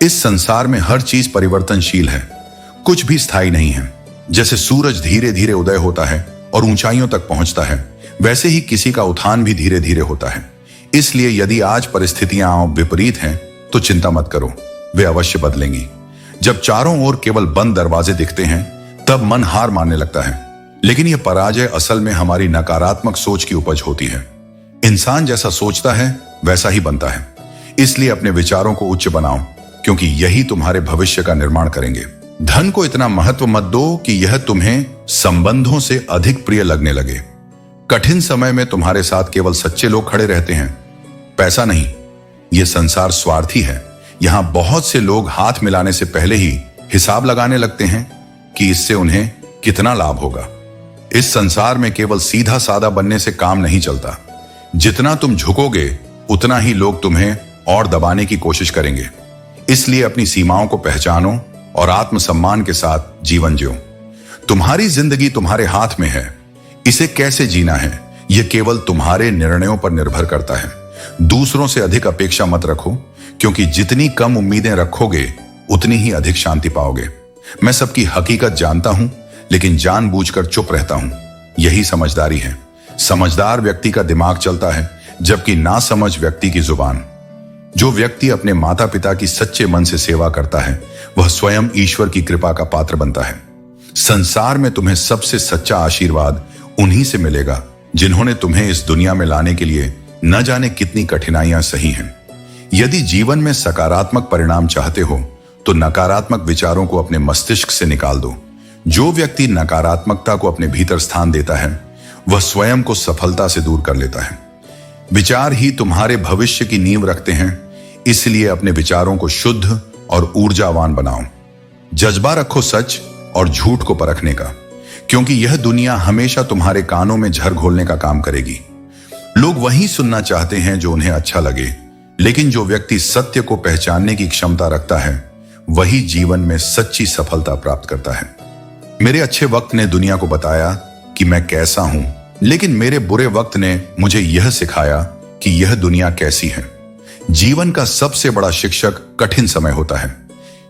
इस संसार में हर चीज परिवर्तनशील है, कुछ भी स्थायी नहीं है। जैसे सूरज धीरे धीरे उदय होता है और ऊंचाइयों तक पहुंचता है, वैसे ही किसी का उत्थान भी धीरे धीरे होता है। इसलिए यदि आज परिस्थितियां विपरीत हैं तो चिंता मत करो, वे अवश्य बदलेंगी। जब चारों ओर केवल बंद दरवाजे दिखते हैं तब मन हार मानने लगता है, लेकिन यह पराजय असल में हमारी नकारात्मक सोच की उपज होती है। इंसान जैसा सोचता है वैसा ही बनता है। इसलिए अपने विचारों को उच्च बनाओ, क्योंकि यही तुम्हारे भविष्य का निर्माण करेंगे। धन को इतना महत्व मत दो कि यह तुम्हें संबंधों से अधिक प्रिय लगने लगे। कठिन समय में तुम्हारे साथ केवल सच्चे लोग खड़े रहते हैं, पैसा नहीं। यह संसार स्वार्थी है। यहां बहुत से लोग हाथ मिलाने से पहले ही हिसाब लगाने लगते हैं कि इससे उन्हें कितना लाभ होगा। इस संसार में केवल सीधा साधा बनने से काम नहीं चलता। जितना तुम झुकोगे उतना ही लोग तुम्हें और दबाने की कोशिश करेंगे। इसलिए अपनी सीमाओं को पहचानो और आत्मसम्मान के साथ जीवन जियो। तुम्हारी जिंदगी तुम्हारे हाथ में है। इसे कैसे जीना है यह केवल तुम्हारे निर्णयों पर निर्भर करता है। दूसरों से अधिक अपेक्षा मत रखो, क्योंकि जितनी कम उम्मीदें रखोगे उतनी ही अधिक शांति पाओगे। मैं सबकी हकीकत जानता हूं, लेकिन जानबूझकर चुप रहता हूं। यही समझदारी है। समझदार व्यक्ति का दिमाग चलता है, जबकि नासमझ व्यक्ति की जुबान। जो व्यक्ति अपने माता पिता की सच्चे मन से सेवा करता है वह स्वयं ईश्वर की कृपा का पात्र बनता है। संसार में तुम्हें सबसे सच्चा आशीर्वाद उन्हीं से मिलेगा जिन्होंने तुम्हें इस दुनिया में लाने के लिए न जाने कितनी कठिनाइयां सही हैं। यदि जीवन में सकारात्मक परिणाम चाहते हो तो नकारात्मक विचारों को अपने मस्तिष्क से निकाल दो। जो व्यक्ति नकारात्मकता को अपने भीतर स्थान देता है वह स्वयं को सफलता से दूर कर लेता है। विचार ही तुम्हारे भविष्य की नींव रखते हैं, इसलिए अपने विचारों को शुद्ध और ऊर्जावान बनाओ। जज्बा रखो सच और झूठ को परखने का, क्योंकि यह दुनिया हमेशा तुम्हारे कानों में झर घोलने का काम करेगी। लोग वही सुनना चाहते हैं जो उन्हें अच्छा लगे, लेकिन जो व्यक्ति सत्य को पहचानने की क्षमता रखता है वही जीवन में सच्ची सफलता प्राप्त करता है। मेरे अच्छे वक्त ने दुनिया को बताया कि मैं कैसा हूं, लेकिन मेरे बुरे वक्त ने मुझे यह सिखाया कि यह दुनिया कैसी है। जीवन का सबसे बड़ा शिक्षक कठिन समय होता है।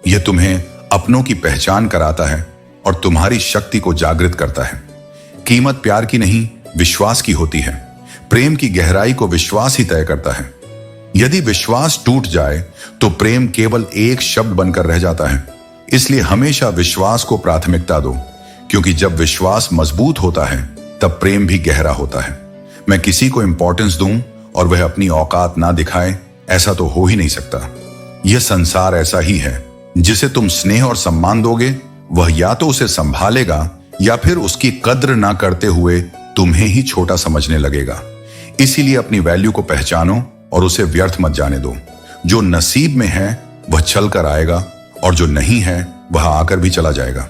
यह तुम्हें अपनों की पहचान कराता है और तुम्हारी शक्ति को जागृत करता है। कीमत प्यार की नहीं, विश्वास की होती है। प्रेम की गहराई को विश्वास ही तय करता है। यदि विश्वास टूट जाए तो प्रेम केवल एक शब्द बनकर रह जाता है। इसलिए हमेशा विश्वास को प्राथमिकता दो, क्योंकि जब विश्वास मजबूत होता है तब प्रेम भी गहरा होता है। मैं किसी को इंपॉर्टेंस दूं और वह अपनी औकात ना दिखाए, ऐसा तो हो ही नहीं सकता। यह संसार ऐसा ही है। जिसे तुम स्नेह और सम्मान दोगे, वह या तो उसे संभालेगा या फिर उसकी कद्र ना करते हुए तुम्हें ही छोटा समझने लगेगा। इसीलिए अपनी वैल्यू को पहचानो और उसे व्यर्थ मत जाने दो। जो नसीब में है वह चल कर आएगा और जो नहीं है वह आकर भी चला जाएगा।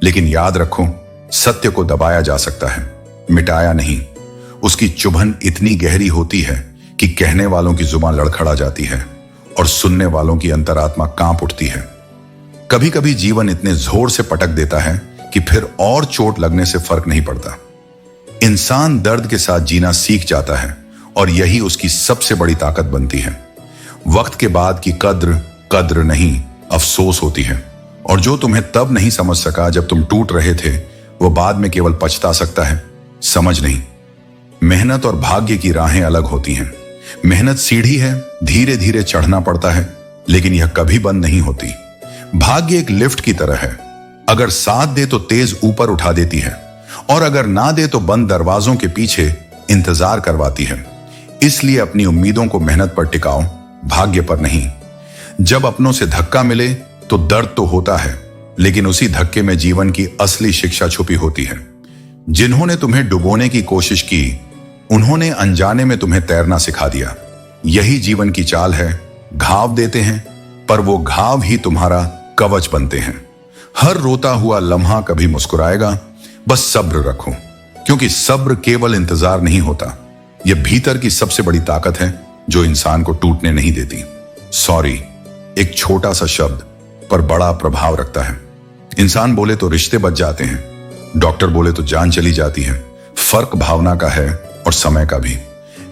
लेकिन याद रखो, सत्य को दबाया जा सकता है, मिटाया नहीं। उसकी चुभन इतनी गहरी होती है कि कहने वालों की जुबान लड़खड़ा जाती है और सुनने वालों की अंतरात्मा कांप उठती है। कभी कभी जीवन इतने जोर से पटक देता है कि फिर और चोट लगने से फर्क नहीं पड़ता। इंसान दर्द के साथ जीना सीख जाता है और यही उसकी सबसे बड़ी ताकत बनती है। वक्त के बाद की कद्र नहीं, अफसोस होती है। और जो तुम्हें तब नहीं समझ सका जब तुम टूट रहे थे, वो बाद में केवल पछता सकता है, समझ नहीं। मेहनत और भाग्य की राहें अलग होती हैं। मेहनत सीढ़ी है, धीरे धीरे चढ़ना पड़ता है, लेकिन यह कभी बंद नहीं होती। भाग्य एक लिफ्ट की तरह है, अगर साथ दे तो तेज ऊपर उठा देती है और अगर ना दे तो बंद दरवाजों के पीछे इंतजार करवाती है। इसलिए अपनी उम्मीदों को मेहनत पर टिकाओ, भाग्य पर नहीं। जब अपनों से धक्का मिले तो दर्द तो होता है, लेकिन उसी धक्के में जीवन की असली शिक्षा छुपी होती है। जिन्होंने तुम्हें डुबोने की कोशिश की, उन्होंने अनजाने में तुम्हें तैरना सिखा दिया। यही जीवन की चाल है। घाव देते हैं, पर वो घाव ही तुम्हारा कवच बनते हैं। हर रोता हुआ लम्हा कभी मुस्कुराएगा। बस सब्र रखो, क्योंकि सब्र केवल इंतजार नहीं होता, यह भीतर की सबसे बड़ी ताकत है जो इंसान को टूटने नहीं देती। सॉरी एक छोटा सा शब्द पर बड़ा प्रभाव रखता है। इंसान बोले तो रिश्ते बच जाते हैं, डॉक्टर बोले तो जान चली जाती है। फर्क भावना का है और समय का भी।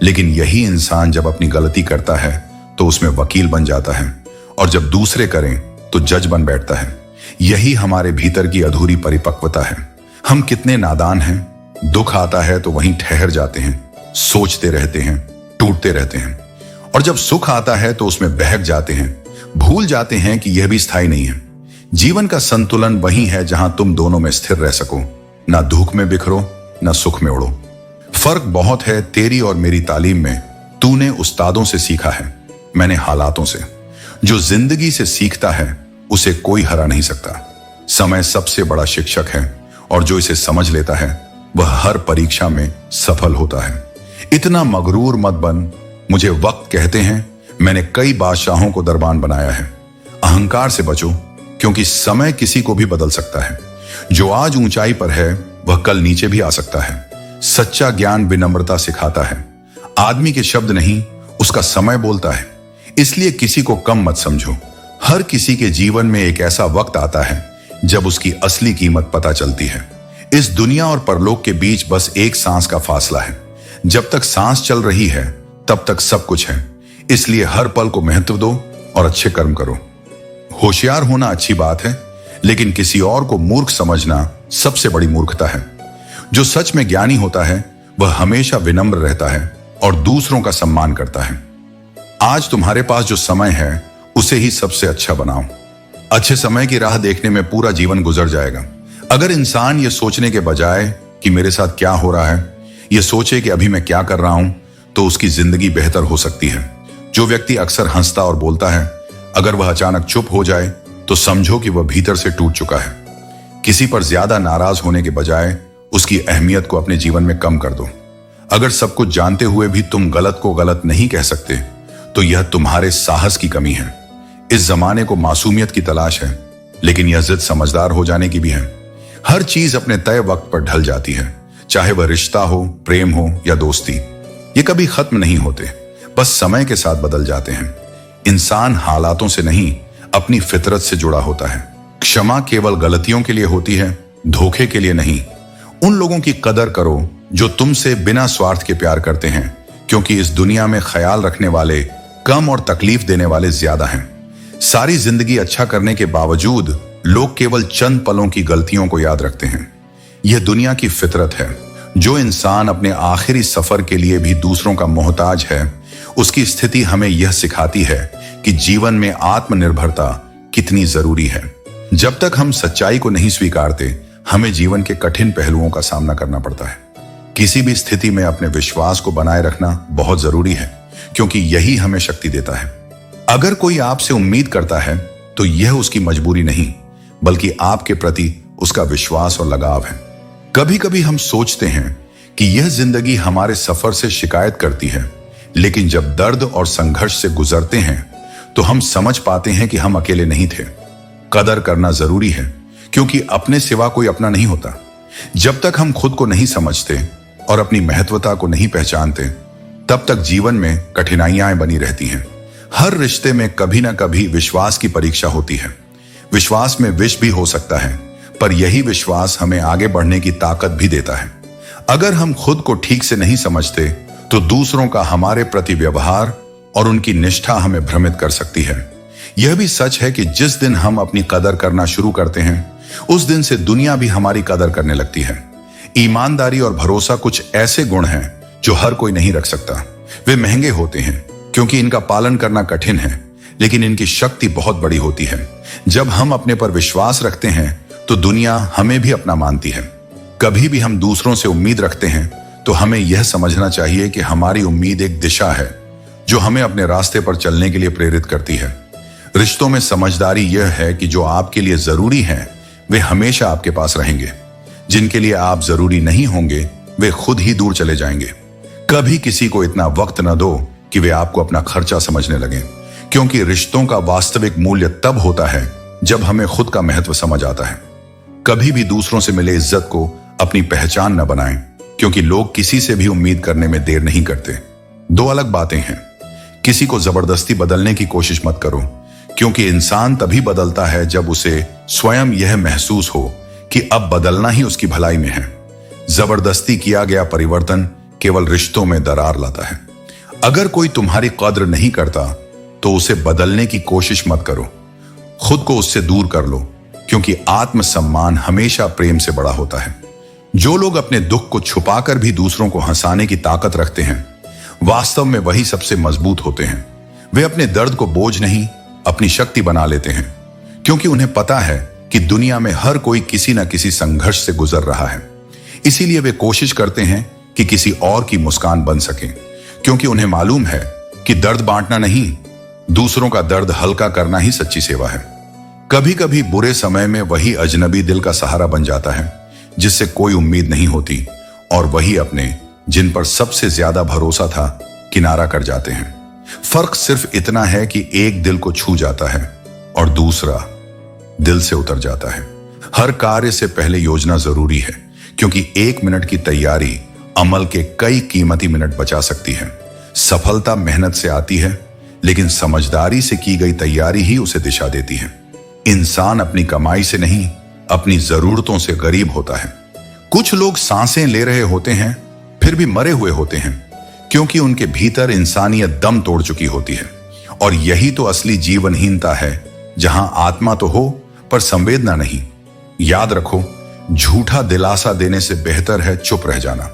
लेकिन यही इंसान जब अपनी गलती करता है तो उसमें वकील बन जाता है, और जब दूसरे करें तो जज बन बैठता है। यही हमारे भीतर की अधूरी परिपक्वता है। हम कितने नादान हैं। दुख आता है तो वहीं ठहर जाते हैं, सोचते रहते हैं, टूटते रहते हैं। और जब सुख आता है तो उसमें बहक जाते हैं, भूल जाते हैं कि यह भी स्थायी नहीं है। जीवन का संतुलन वही है जहां तुम दोनों में स्थिर रह सको, ना दुख में बिखरो ना सुख में उड़ो। फर्क बहुत है तेरी और मेरी तालीम में। तूने उस्तादों से सीखा है, मैंने हालातों से। जो जिंदगी से सीखता है उसे कोई हरा नहीं सकता। समय सबसे बड़ा शिक्षक है और जो इसे समझ लेता है वह हर परीक्षा में सफल होता है। इतना मगरूर मत बन। मुझे वक्त कहते हैं, मैंने कई बादशाहों को दरबान बनाया है। अहंकार से बचो, क्योंकि समय किसी को भी बदल सकता है। जो आज ऊंचाई पर है वह कल नीचे भी आ सकता है। सच्चा ज्ञान विनम्रता सिखाता है। आदमी के शब्द नहीं, उसका समय बोलता है। इसलिए किसी को कम मत समझो। हर किसी के जीवन में एक ऐसा वक्त आता है जब उसकी असली कीमत पता चलती है। इस दुनिया और परलोक के बीच बस एक सांस का फासला है। जब तक सांस चल रही है तब तक सब कुछ है। इसलिए हर पल को महत्व दो और अच्छे कर्म करो। होशियार होना अच्छी बात है, लेकिन किसी और को मूर्ख समझना सबसे बड़ी मूर्खता है। जो सच में ज्ञानी होता है वह हमेशा विनम्र रहता है और दूसरों का सम्मान करता है। आज तुम्हारे पास जो समय है उसे ही सबसे अच्छा बनाओ। अच्छे समय की राह देखने में पूरा जीवन गुजर जाएगा। अगर इंसान ये सोचने के बजाय कि मेरे साथ क्या हो रहा है, ये सोचे कि अभी मैं क्या कर रहा हूं, तो उसकी जिंदगी बेहतर हो सकती है। जो व्यक्ति अक्सर हंसता और बोलता है, अगर वह अचानक चुप हो जाए तो समझो कि वह भीतर से टूट चुका है। किसी पर ज्यादा नाराज होने के बजाय उसकी अहमियत को अपने जीवन में कम कर दो। अगर सब कुछ जानते हुए भी तुम गलत को गलत नहीं कह सकते, तो यह तुम्हारे साहस की कमी है। इस जमाने को मासूमियत की तलाश है, लेकिन यह जिद समझदार हो जाने की भी है। हर चीज अपने तय वक्त पर ढल जाती है, चाहे वह रिश्ता हो, प्रेम हो या दोस्ती। ये कभी खत्म नहीं होते, बस समय के साथ बदल जाते हैं। इंसान हालातों से नहीं, अपनी फितरत से जुड़ा होता है। क्षमा केवल गलतियों के लिए होती है, धोखे के लिए नहीं। उन लोगों की कदर करो जो तुमसे बिना स्वार्थ के प्यार करते हैं, क्योंकि इस दुनिया में ख्याल रखने वाले कम और तकलीफ देने वाले ज्यादा हैं। सारी जिंदगी अच्छा करने के बावजूद लोग केवल चंद पलों की गलतियों को याद रखते हैं। यह दुनिया की फितरत है। जो इंसान अपने आखिरी सफर के लिए भी दूसरों का मोहताज है, उसकी स्थिति हमें यह सिखाती है कि जीवन में आत्मनिर्भरता कितनी जरूरी है। जब तक हम सच्चाई को नहीं स्वीकारते, हमें जीवन के कठिन पहलुओं का सामना करना पड़ता है। किसी भी स्थिति में अपने विश्वास को बनाए रखना बहुत जरूरी है, क्योंकि यही हमें शक्ति देता है। अगर कोई आपसे उम्मीद करता है तो यह उसकी मजबूरी नहीं, बल्कि आपके प्रति उसका विश्वास और लगाव है। कभी कभी हम सोचते हैं कि यह जिंदगी हमारे सफर से शिकायत करती है, लेकिन जब दर्द और संघर्ष से गुजरते हैं तो हम समझ पाते हैं कि हम अकेले नहीं थे। कदर करना जरूरी है, क्योंकि अपने सिवा कोई अपना नहीं होता। जब तक हम खुद को नहीं समझते और अपनी महत्वता को नहीं पहचानते, तब तक जीवन में कठिनाइयां बनी रहती हैं। हर रिश्ते में कभी ना कभी विश्वास की परीक्षा होती है। विश्वास में विष भी हो सकता है, पर यही विश्वास हमें आगे बढ़ने की ताकत भी देता है। अगर हम खुद को ठीक से नहीं समझते, तो दूसरों का हमारे प्रति व्यवहार और उनकी निष्ठा हमें भ्रमित कर सकती है। यह भी सच है कि जिस दिन हम अपनी कदर करना शुरू करते हैं, उस दिन से दुनिया भी हमारी कदर करने लगती है। ईमानदारी और भरोसा कुछ ऐसे गुण हैं जो हर कोई नहीं रख सकता। वे महंगे होते हैं क्योंकि इनका पालन करना कठिन है, लेकिन इनकी शक्ति बहुत बड़ी होती है। जब हम अपने पर विश्वास रखते हैं तो दुनिया हमें भी अपना मानती है। कभी भी हम दूसरों से उम्मीद रखते हैं तो हमें यह समझना चाहिए कि हमारी उम्मीद एक दिशा है जो हमें अपने रास्ते पर चलने के लिए प्रेरित करती है। रिश्तों में समझदारी यह है कि जो आपके लिए जरूरी हैं, वे हमेशा आपके पास रहेंगे। जिनके लिए आप जरूरी नहीं होंगे, वे खुद ही दूर चले जाएंगे। कभी किसी को इतना वक्त न दो कि वे आपको अपना खर्चा समझने लगें, क्योंकि रिश्तों का वास्तविक मूल्य तब होता है जब हमें खुद का महत्व समझ आता है। कभी भी दूसरों से मिले इज्जत को अपनी पहचान न बनाएं, क्योंकि लोग किसी से भी उम्मीद करने में देर नहीं करते। दो अलग बातें हैं। किसी को जबरदस्ती बदलने की कोशिश मत करो, क्योंकि इंसान तभी बदलता है जब उसे स्वयं यह महसूस हो कि अब बदलना ही उसकी भलाई में है। जबरदस्ती किया गया परिवर्तन केवल रिश्तों में दरार लाता है। अगर कोई तुम्हारी कद्र नहीं करता तो उसे बदलने की कोशिश मत करो। खुद को उससे दूर कर लो, क्योंकि आत्मसम्मान हमेशा प्रेम से बड़ा होता है। जो लोग अपने दुख को छुपाकर भी दूसरों को हंसाने की ताकत रखते हैं, वास्तव में वही सबसे मजबूत होते हैं। वे अपने दर्द को बोझ नहीं, अपनी शक्ति बना लेते हैं, क्योंकि उन्हें पता है कि दुनिया में हर कोई किसी न किसी संघर्ष से गुजर रहा है। इसीलिए वे कोशिश करते हैं कि किसी और की मुस्कान बन सके, क्योंकि उन्हें मालूम है कि दर्द बांटना नहीं, दूसरों का दर्द हल्का करना ही सच्ची सेवा है। कभी कभी बुरे समय में वही अजनबी दिल का सहारा बन जाता है जिससे कोई उम्मीद नहीं होती, और वही अपने जिन पर सबसे ज्यादा भरोसा था किनारा कर जाते हैं। फर्क सिर्फ इतना है कि एक दिल को छू जाता है और दूसरा दिल से उतर जाता है। हर कार्य से पहले योजना जरूरी है, क्योंकि 1 मिनट की तैयारी अमल के कई कीमती मिनट बचा सकती है। सफलता मेहनत से आती है, लेकिन समझदारी से की गई तैयारी ही उसे दिशा देती है। इंसान अपनी कमाई से नहीं, अपनी जरूरतों से गरीब होता है। कुछ लोग सांसें ले रहे होते हैं फिर भी मरे हुए होते हैं, क्योंकि उनके भीतर इंसानियत दम तोड़ चुकी होती है। और यही तो असली जीवनहीनता है, जहां आत्मा तो हो पर संवेदना नहीं। याद रखो, झूठा दिलासा देने से बेहतर है चुप रह जाना।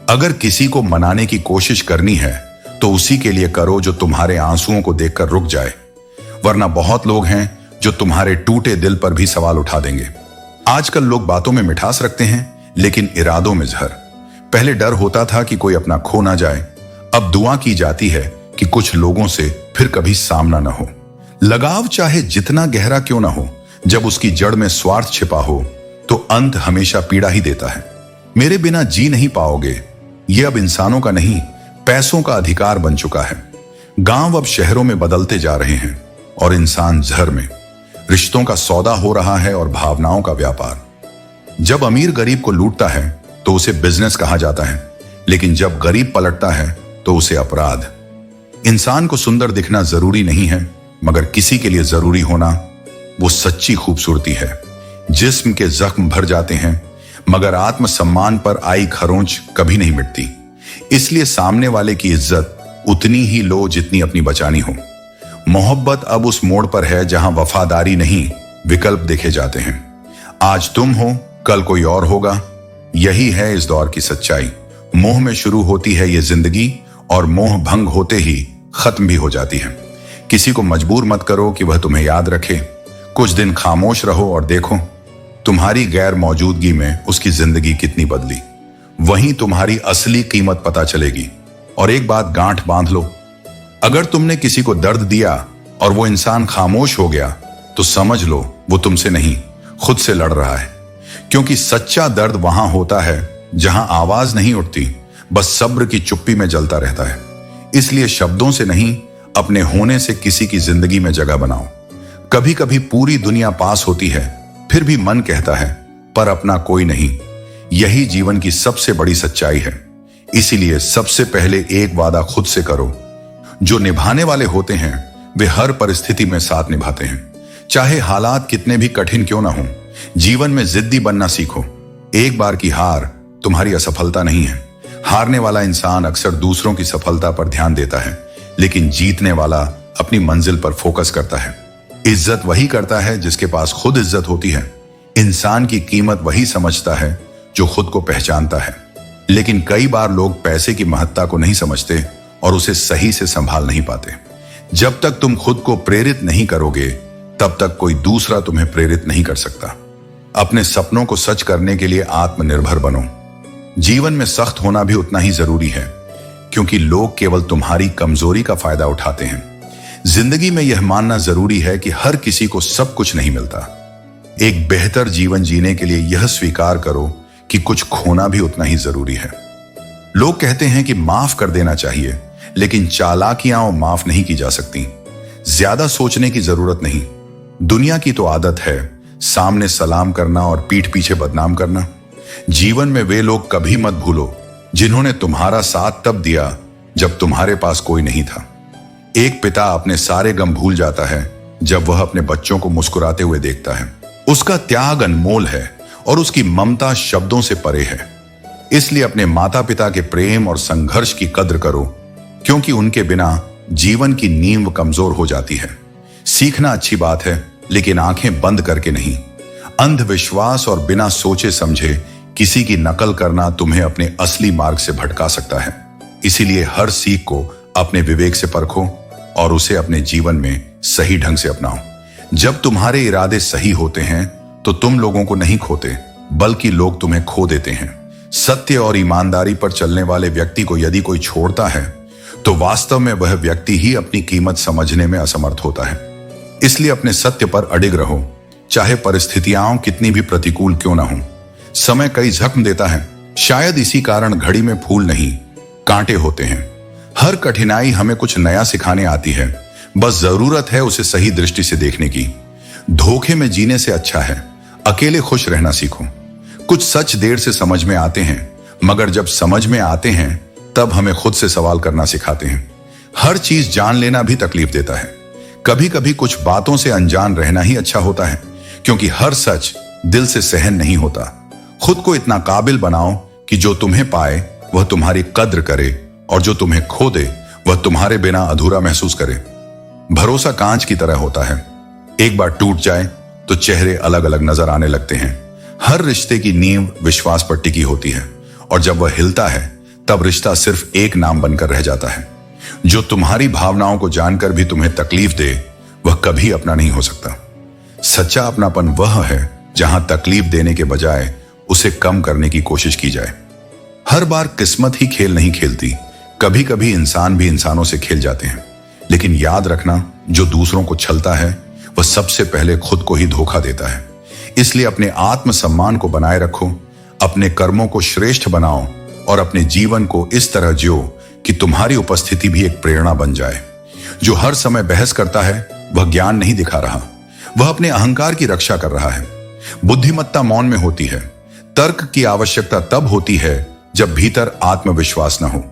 अगर किसी को मनाने की कोशिश करनी है तो उसी के लिए करो जो तुम्हारे आंसुओं को देखकर रुक जाए, वरना बहुत लोग हैं जो तुम्हारे टूटे दिल पर भी सवाल उठा देंगे। आजकल लोग बातों में मिठास रखते हैं, लेकिन इरादों में जहर। पहले डर होता था कि कोई अपना खो ना जाए, अब दुआ की जाती है कि कुछ लोगों से फिर कभी सामना न हो। लगाव चाहे जितना गहरा क्यों ना हो, जब उसकी जड़ में स्वार्थ छिपा हो तो अंत हमेशा पीड़ा ही देता है। मेरे बिना जी नहीं पाओगे, यह अब इंसानों का नहीं, पैसों का अधिकार बन चुका है। गांव अब शहरों में बदलते जा रहे हैं और इंसान जहर में। रिश्तों का सौदा हो रहा है और भावनाओं का व्यापार। जब अमीर गरीब को लूटता है तो उसे बिजनेस कहा जाता है, लेकिन जब गरीब पलटता है तो उसे अपराध। इंसान को सुंदर दिखना जरूरी नहीं है, मगर किसी के लिए जरूरी होना वो सच्ची खूबसूरती है। जिस्म के जख्म भर जाते हैं मगर आत्मसम्मान पर आई खरोंच कभी नहीं मिटती। इसलिए सामने वाले की इज्जत उतनी ही लो जितनी अपनी बचानी हो। मोहब्बत अब उस मोड़ पर है जहां वफादारी नहीं विकल्प देखे जाते हैं। आज तुम हो, कल कोई और होगा। यही है इस दौर की सच्चाई। मोह में शुरू होती है ये जिंदगी और मोह भंग होते ही खत्म भी हो जाती है। किसी को मजबूर मत करो कि वह तुम्हें याद रखे। कुछ दिन खामोश रहो और देखो तुम्हारी गैर मौजूदगी में उसकी जिंदगी कितनी बदली। वहीं तुम्हारी असली कीमत पता चलेगी। और एक बात गांठ बांध लो, अगर तुमने किसी को दर्द दिया और वो इंसान खामोश हो गया तो समझ लो वो तुमसे नहीं खुद से लड़ रहा है। क्योंकि सच्चा दर्द वहां होता है जहां आवाज नहीं उठती, बस सब्र की चुप्पी में जलता रहता है। इसलिए शब्दों से नहीं, अपने होने से किसी की जिंदगी में जगह बनाओ। कभी कभी पूरी दुनिया पास होती है फिर भी मन कहता है पर अपना कोई नहीं। यही जीवन की सबसे बड़ी सच्चाई है। इसीलिए सबसे पहले एक वादा खुद से करो। जो निभाने वाले होते हैं वे हर परिस्थिति में साथ निभाते हैं, चाहे हालात कितने भी कठिन क्यों ना हो। जीवन में जिद्दी बनना सीखो। एक बार की हार तुम्हारी असफलता नहीं है। हारने वाला इंसान अक्सर दूसरों की सफलता पर ध्यान देता है, लेकिन जीतने वाला अपनी मंजिल पर फोकस करता है। इज्जत वही करता है जिसके पास खुद इज्जत होती है। इंसान की कीमत वही समझता है जो खुद को पहचानता है। लेकिन कई बार लोग पैसे की महत्ता को नहीं समझते और उसे सही से संभाल नहीं पाते। जब तक तुम खुद को प्रेरित नहीं करोगे तब तक कोई दूसरा तुम्हें प्रेरित नहीं कर सकता। अपने सपनों को सच करने के लिए आत्मनिर्भर बनो। जीवन में सख्त होना भी उतना ही जरूरी है, क्योंकि लोग केवल तुम्हारी कमजोरी का फायदा उठाते हैं। जिंदगी में यह मानना जरूरी है कि हर किसी को सब कुछ नहीं मिलता। एक बेहतर जीवन जीने के लिए यह स्वीकार करो कि कुछ खोना भी उतना ही जरूरी है। लोग कहते हैं कि माफ कर देना चाहिए, लेकिन चालाकियां माफ नहीं की जा सकती। ज्यादा सोचने की जरूरत नहीं। दुनिया की तो आदत है सामने सलाम करना और पीठ पीछे बदनाम करना। जीवन में वे लोग कभी मत भूलो जिन्होंने तुम्हारा साथ तब दिया जब तुम्हारे पास कोई नहीं था। एक पिता अपने सारे गम भूल जाता है जब वह अपने बच्चों को मुस्कुराते हुए देखता है। उसका त्याग अनमोल है और उसकी ममता शब्दों से परे है। इसलिए अपने माता पिता के प्रेम और संघर्ष की कद्र करो, क्योंकि उनके बिना जीवन की नींव कमजोर हो जाती है। सीखना अच्छी बात है, लेकिन आंखें बंद करके नहीं। अंधविश्वास और बिना सोचे समझे किसी की नकल करना तुम्हें अपने असली मार्ग से भटका सकता है। इसीलिए हर सीख को अपने विवेक से परखो और उसे अपने जीवन में सही ढंग से अपनाओ। जब तुम्हारे इरादे सही होते हैं तो तुम लोगों को नहीं खोते, बल्कि लोग तुम्हें खो देते हैं। सत्य और ईमानदारी पर चलने वाले व्यक्ति को यदि कोई छोड़ता है तो वास्तव में वह व्यक्ति ही अपनी कीमत समझने में असमर्थ होता है। इसलिए अपने सत्य पर अडिग रहो, चाहे परिस्थितियां कितनी भी प्रतिकूल क्यों ना हो। समय कई जख्म देता है, शायद इसी कारण घड़ी में फूल नहीं कांटे होते हैं। हर कठिनाई हमें कुछ नया सिखाने आती है, बस जरूरत है उसे सही दृष्टि से देखने की। धोखे में जीने से अच्छा है अकेले खुश रहना सीखो। कुछ सच देर से समझ में आते हैं, मगर जब समझ में आते हैं तब हमें खुद से सवाल करना सिखाते हैं। हर चीज जान लेना भी तकलीफ देता है। कभी कभी कुछ बातों से अनजान रहना ही अच्छा होता है, क्योंकि हर सच दिल से सहन नहीं होता। खुद को इतना काबिल बनाओ कि जो तुम्हें पाए वह तुम्हारी कद्र करे और जो तुम्हें खो दे वह तुम्हारे बिना अधूरा महसूस करे। भरोसा कांच की तरह होता है, एक बार टूट जाए तो चेहरे अलग अलग नजर आने लगते हैं। हर रिश्ते की नींव विश्वास पर टिकी होती है, और जब वह हिलता है तब रिश्ता सिर्फ एक नाम बनकर रह जाता है। जो तुम्हारी भावनाओं को जानकर भी तुम्हें तकलीफ दे वह कभी अपना नहीं हो सकता। सच्चा अपनापन वह है जहां तकलीफ देने के बजाय उसे कम करने की कोशिश की जाए। हर बार किस्मत ही खेल नहीं खेलती, कभी कभी इंसान भी इंसानों से खेल जाते हैं। लेकिन याद रखना, जो दूसरों को छलता है वह सबसे पहले खुद को ही धोखा देता है। इसलिए अपने आत्मसम्मान को बनाए रखो, अपने कर्मों को श्रेष्ठ बनाओ और अपने जीवन को इस तरह जियो कि तुम्हारी उपस्थिति भी एक प्रेरणा बन जाए। जो हर समय बहस करता है वह ज्ञान नहीं दिखा रहा, वह अपने अहंकार की रक्षा कर रहा है। बुद्धिमत्ता मौन में होती है। तर्क की आवश्यकता तब होती है जब भीतर आत्मविश्वास न हो।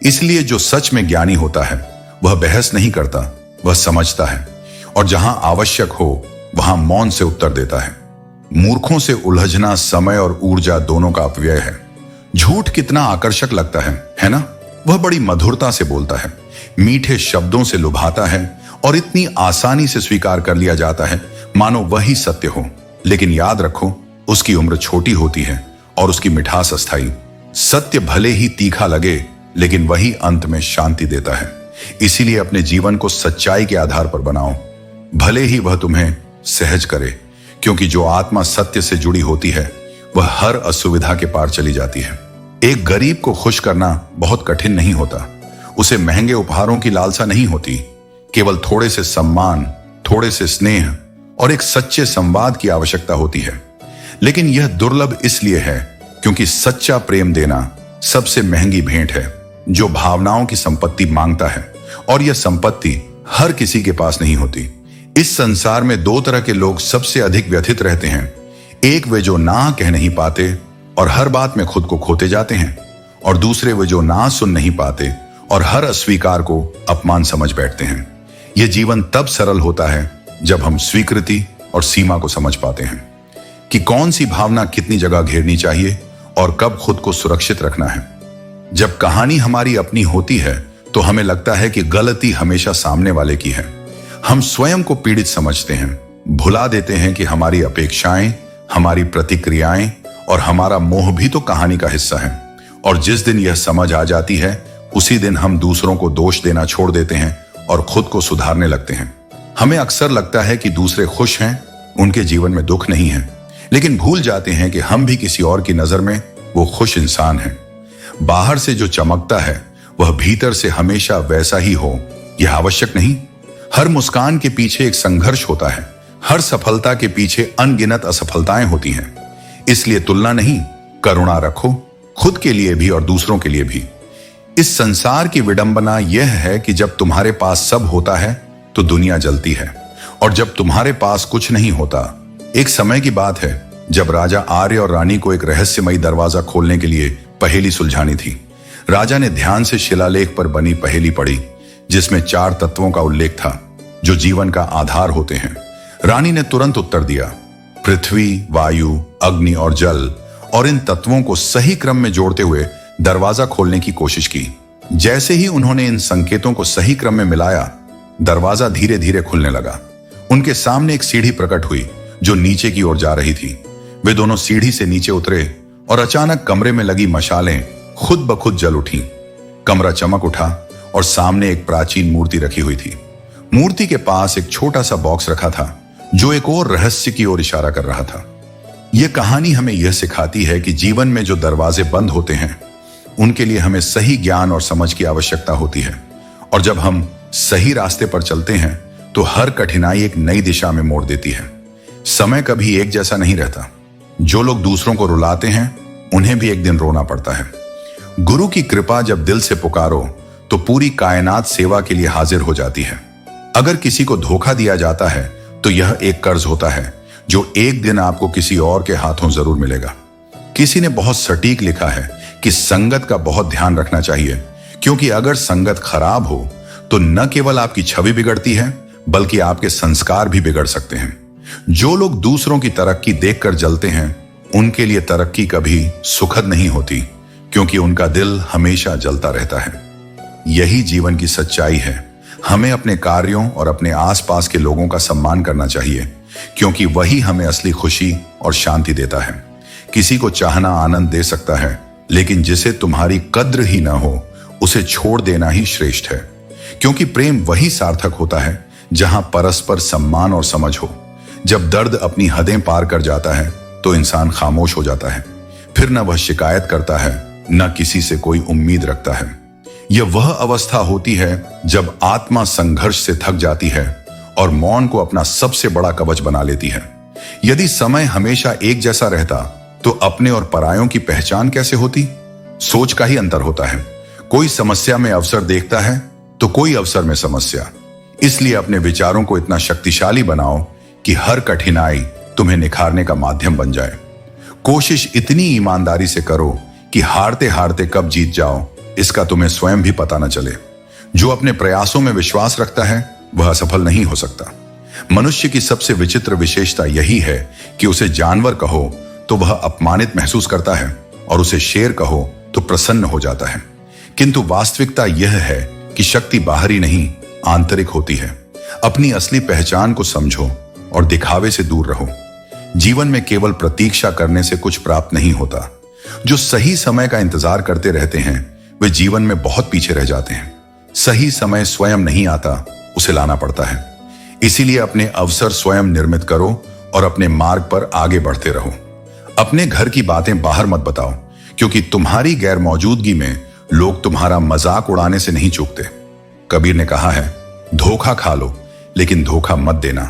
इसलिए जो सच में ज्ञानी होता है वह बहस नहीं करता, वह समझता है। और जहां आवश्यक हो वहां मौन से उत्तर देता है। मूर्खों से उलझना समय और ऊर्जा दोनों का अपव्यय है। झूठ कितना आकर्षक लगता है ना? वह बड़ी मधुरता से बोलता है, मीठे शब्दों से लुभाता है और इतनी आसानी से स्वीकार कर लिया जाता है मानो वही सत्य हो। लेकिन याद रखो, उसकी उम्र छोटी होती है और उसकी मिठास अस्थायी। सत्य भले ही तीखा लगे, लेकिन वही अंत में शांति देता है। इसीलिए अपने जीवन को सच्चाई के आधार पर बनाओ, भले ही वह तुम्हें सहज करे, क्योंकि जो आत्मा सत्य से जुड़ी होती है वह हर असुविधा के पार चली जाती है। एक गरीब को खुश करना बहुत कठिन नहीं होता। उसे महंगे उपहारों की लालसा नहीं होती, केवल थोड़े से सम्मान, थोड़े से स्नेह और एक सच्चे संवाद की आवश्यकता होती है। लेकिन यह दुर्लभ इसलिए है क्योंकि सच्चा प्रेम देना सबसे महंगी भेंट है जो भावनाओं की संपत्ति मांगता है, और यह संपत्ति हर किसी के पास नहीं होती। इस संसार में दो तरह के लोग सबसे अधिक व्यथित रहते हैं। एक वे जो ना कह नहीं पाते और हर बात में खुद को खोते जाते हैं, और दूसरे वे जो ना सुन नहीं पाते और हर अस्वीकार को अपमान समझ बैठते हैं। यह जीवन तब सरल होता है जब हम स्वीकृति और सीमा को समझ पाते हैं कि कौन सी भावना कितनी जगह घेरनी चाहिए और कब खुद को सुरक्षित रखना है। जब कहानी हमारी अपनी होती है तो हमें लगता है कि गलती हमेशा सामने वाले की है। हम स्वयं को पीड़ित समझते हैं, भुला देते हैं कि हमारी अपेक्षाएं, हमारी प्रतिक्रियाएं और हमारा मोह भी तो कहानी का हिस्सा है। और जिस दिन यह समझ आ जाती है, उसी दिन हम दूसरों को दोष देना छोड़ देते हैं और खुद को सुधारने लगते हैं। हमें अक्सर लगता है कि दूसरे खुश हैं, उनके जीवन में दुख नहीं है, लेकिन भूल जाते हैं कि हम भी किसी और की नजर में वो खुश इंसान हैं। बाहर से जो चमकता है वह भीतर से हमेशा वैसा ही हो, यह आवश्यक नहीं। हर मुस्कान के पीछे एक संघर्ष होता है, हर सफलता के पीछे अनगिनत असफलताएं होती हैं। इसलिए तुलना नहीं, करुणा रखो, खुद के लिए भी और दूसरों के लिए भी। इस संसार की विडंबना यह है कि जब तुम्हारे पास सब होता है तो दुनिया जलती है, और जब तुम्हारे पास कुछ नहीं होता। एक समय की बात है जब राजा आर्य और रानी को एक रहस्यमयी दरवाजा खोलने के लिए पहेली सुलझानी थी। राजा ने ध्यान से शिलालेख पर बनी पहेली पढ़ी, जिसमें 4 तत्वों का उल्लेख था जो जीवन का आधार होते हैं। रानी ने तुरंत उत्तर दिया, पृथ्वी, वायु, अग्नि और जल, और इन तत्वों को सही क्रम में जोड़ते हुए दरवाजा खोलने की कोशिश की। जैसे ही उन्होंने इन संकेतों को सही क्रम में मिलाया, दरवाजा धीरे धीरे खुलने लगा। उनके सामने एक सीढ़ी प्रकट हुई जो नीचे की ओर जा रही थी। वे दोनों सीढ़ी से नीचे उतरे और अचानक कमरे में लगी मशालें खुद ब खुद जल उठी। कमरा चमक उठा और सामने एक प्राचीन मूर्ति रखी हुई थी। मूर्ति के पास एक छोटा सा बॉक्स रखा था जो एक और रहस्य की ओर इशारा कर रहा था। यह कहानी हमें यह सिखाती है कि जीवन में जो दरवाजे बंद होते हैं उनके लिए हमें सही ज्ञान और समझ की आवश्यकता होती है, और जब हम सही रास्ते पर चलते हैं तो हर कठिनाई एक नई दिशा में मोड़ देती है। समय कभी एक जैसा नहीं रहता। जो लोग दूसरों को रुलाते हैं उन्हें भी एक दिन रोना पड़ता है। गुरु की कृपा जब दिल से पुकारो तो पूरी कायनात सेवा के लिए हाजिर हो जाती है। अगर किसी को धोखा दिया जाता है तो यह एक कर्ज होता है जो एक दिन आपको किसी और के हाथों जरूर मिलेगा। किसी ने बहुत सटीक लिखा है कि संगत का बहुत ध्यान रखना चाहिए, क्योंकि अगर संगत खराब हो तो न केवल आपकी छवि बिगड़ती है बल्कि आपके संस्कार भी बिगड़ सकते हैं। जो लोग दूसरों की तरक्की देखकर जलते हैं उनके लिए तरक्की कभी सुखद नहीं होती, क्योंकि उनका दिल हमेशा जलता रहता है। यही जीवन की सच्चाई है। हमें अपने कार्यों और अपने आसपास के लोगों का सम्मान करना चाहिए, क्योंकि वही हमें असली खुशी और शांति देता है। किसी को चाहना आनंद दे सकता है, लेकिन जिसे तुम्हारी कद्र ही ना हो उसे छोड़ देना ही श्रेष्ठ है, क्योंकि प्रेम वही सार्थक होता है जहां परस्पर सम्मान और समझ हो। जब दर्द अपनी हदें पार कर जाता है तो इंसान खामोश हो जाता है, फिर न वह शिकायत करता है न किसी से कोई उम्मीद रखता है। यह वह अवस्था होती है जब आत्मा संघर्ष से थक जाती है और मौन को अपना सबसे बड़ा कवच बना लेती है। यदि समय हमेशा एक जैसा रहता तो अपने और परायों की पहचान कैसे होती? सोच का ही अंतर होता है। कोई समस्या में अवसर देखता है तो कोई अवसर में समस्या। इसलिए अपने विचारों को इतना शक्तिशाली बनाओ कि हर कठिनाई तुम्हें निखारने का माध्यम बन जाए। कोशिश इतनी ईमानदारी से करो कि हारते हारते कब जीत जाओ इसका तुम्हें स्वयं भी पता न चले। जो अपने प्रयासों में विश्वास रखता है वह असफल नहीं हो सकता। मनुष्य की सबसे विचित्र विशेषता यही है कि उसे जानवर कहो तो वह अपमानित महसूस करता है और उसे शेर कहो तो प्रसन्न हो जाता है। किंतु वास्तविकता यह है कि शक्ति बाहरी नहीं, आंतरिक होती है। अपनी असली पहचान को समझो और दिखावे से दूर रहो। जीवन में केवल प्रतीक्षा करने से कुछ प्राप्त नहीं होता। जो सही समय का इंतजार करते रहते हैं वे जीवन में बहुत पीछे रह जाते हैं। सही समय स्वयं नहीं आता, उसे लाना पड़ता है। इसीलिए अपने अवसर स्वयं निर्मित करो और अपने मार्ग पर आगे बढ़ते रहो। अपने घर की बातें बाहर मत बताओ, क्योंकि तुम्हारी गैर मौजूदगी में लोग तुम्हारा मजाक उड़ाने से नहीं चूकते। कबीर ने कहा है, धोखा खा लो लेकिन धोखा मत देना,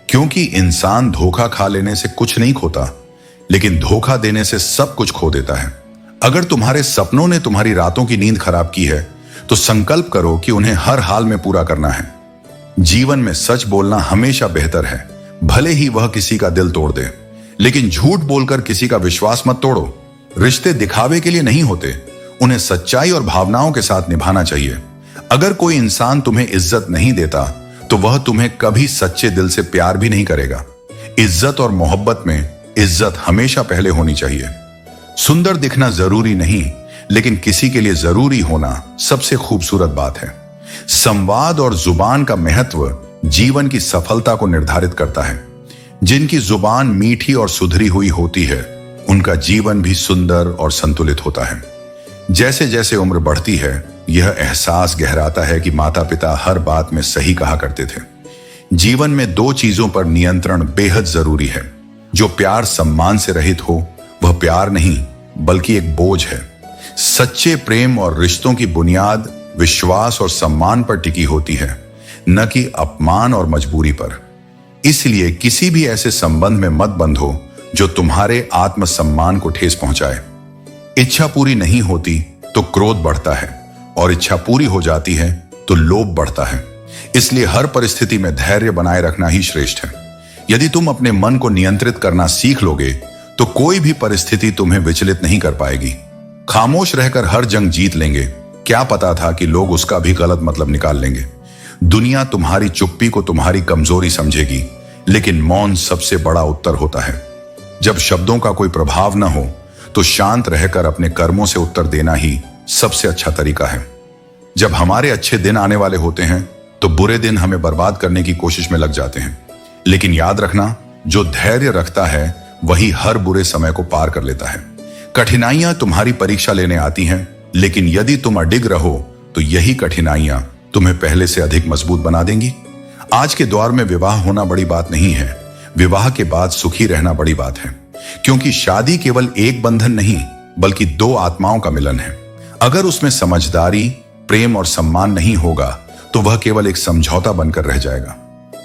क्योंकि इंसान धोखा खा लेने से कुछ नहीं खोता, लेकिन धोखा देने से सब कुछ खो देता है। अगर तुम्हारे सपनों ने तुम्हारी रातों की नींद खराब की है तो संकल्प करो कि उन्हें हर हाल में पूरा करना है। जीवन में सच बोलना हमेशा बेहतर है, भले ही वह किसी का दिल तोड़ दे। लेकिन झूठ बोलकर किसी का विश्वास मत तोड़ो। रिश्ते दिखावे के लिए नहीं होते, उन्हें सच्चाई और भावनाओं के साथ निभाना चाहिए। अगर कोई इंसान तुम्हें इज्जत नहीं देता तो वह तुम्हें कभी सच्चे दिल से प्यार भी नहीं करेगा। इज्जत और मोहब्बत में इज्जत हमेशा पहले होनी चाहिए। सुंदर दिखना जरूरी नहीं, लेकिन किसी के लिए जरूरी होना सबसे खूबसूरत बात है। संवाद और जुबान का महत्व जीवन की सफलता को निर्धारित करता है। जिनकी जुबान मीठी और सुधरी हुई होती है उनका जीवन भी सुंदर और संतुलित होता है। जैसे जैसे उम्र बढ़ती है यह एहसास गहराता है कि माता पिता हर बात में सही कहा करते थे। जीवन में दो चीजों पर नियंत्रण बेहद जरूरी है। जो प्यार सम्मान से रहित हो वह प्यार नहीं बल्कि एक बोझ है। सच्चे प्रेम और रिश्तों की बुनियाद विश्वास और सम्मान पर टिकी होती है, न कि अपमान और मजबूरी पर। इसलिए किसी भी ऐसे संबंध में मत बंधो जो तुम्हारे आत्मसम्मान को ठेस पहुंचाए। इच्छा पूरी नहीं होती तो क्रोध बढ़ता है और इच्छा पूरी हो जाती है तो लोभ बढ़ता है। इसलिए हर परिस्थिति में धैर्य बनाए रखना ही श्रेष्ठ है। यदि तुम अपने मन को नियंत्रित करना सीख लोगे तो कोई भी परिस्थिति तुम्हें विचलित नहीं कर पाएगी। खामोश रहकर हर जंग जीत लेंगे, क्या पता था कि लोग उसका भी गलत मतलब निकाल लेंगे। दुनिया तुम्हारी चुप्पी को तुम्हारी कमजोरी समझेगी, लेकिन मौन सबसे बड़ा उत्तर होता है। जब शब्दों का कोई प्रभाव न हो तो शांत रहकर अपने कर्मों से उत्तर देना ही सबसे अच्छा तरीका है। जब हमारे अच्छे दिन आने वाले होते हैं तो बुरे दिन हमें बर्बाद करने की कोशिश में लग जाते हैं। लेकिन याद रखना, जो धैर्य रखता है वही हर बुरे समय को पार कर लेता है। कठिनाइयां तुम्हारी परीक्षा लेने आती हैं, लेकिन यदि तुम अडिग रहो तो यही कठिनाइयां तुम्हें पहले से अधिक मजबूत बना देंगी। आज के दौर में विवाह होना बड़ी बात नहीं है, विवाह के बाद सुखी रहना बड़ी बात है। क्योंकि शादी केवल एक बंधन नहीं बल्कि दो आत्माओं का मिलन है। अगर उसमें समझदारी, प्रेम और सम्मान नहीं होगा तो वह केवल एक समझौता बनकर रह जाएगा।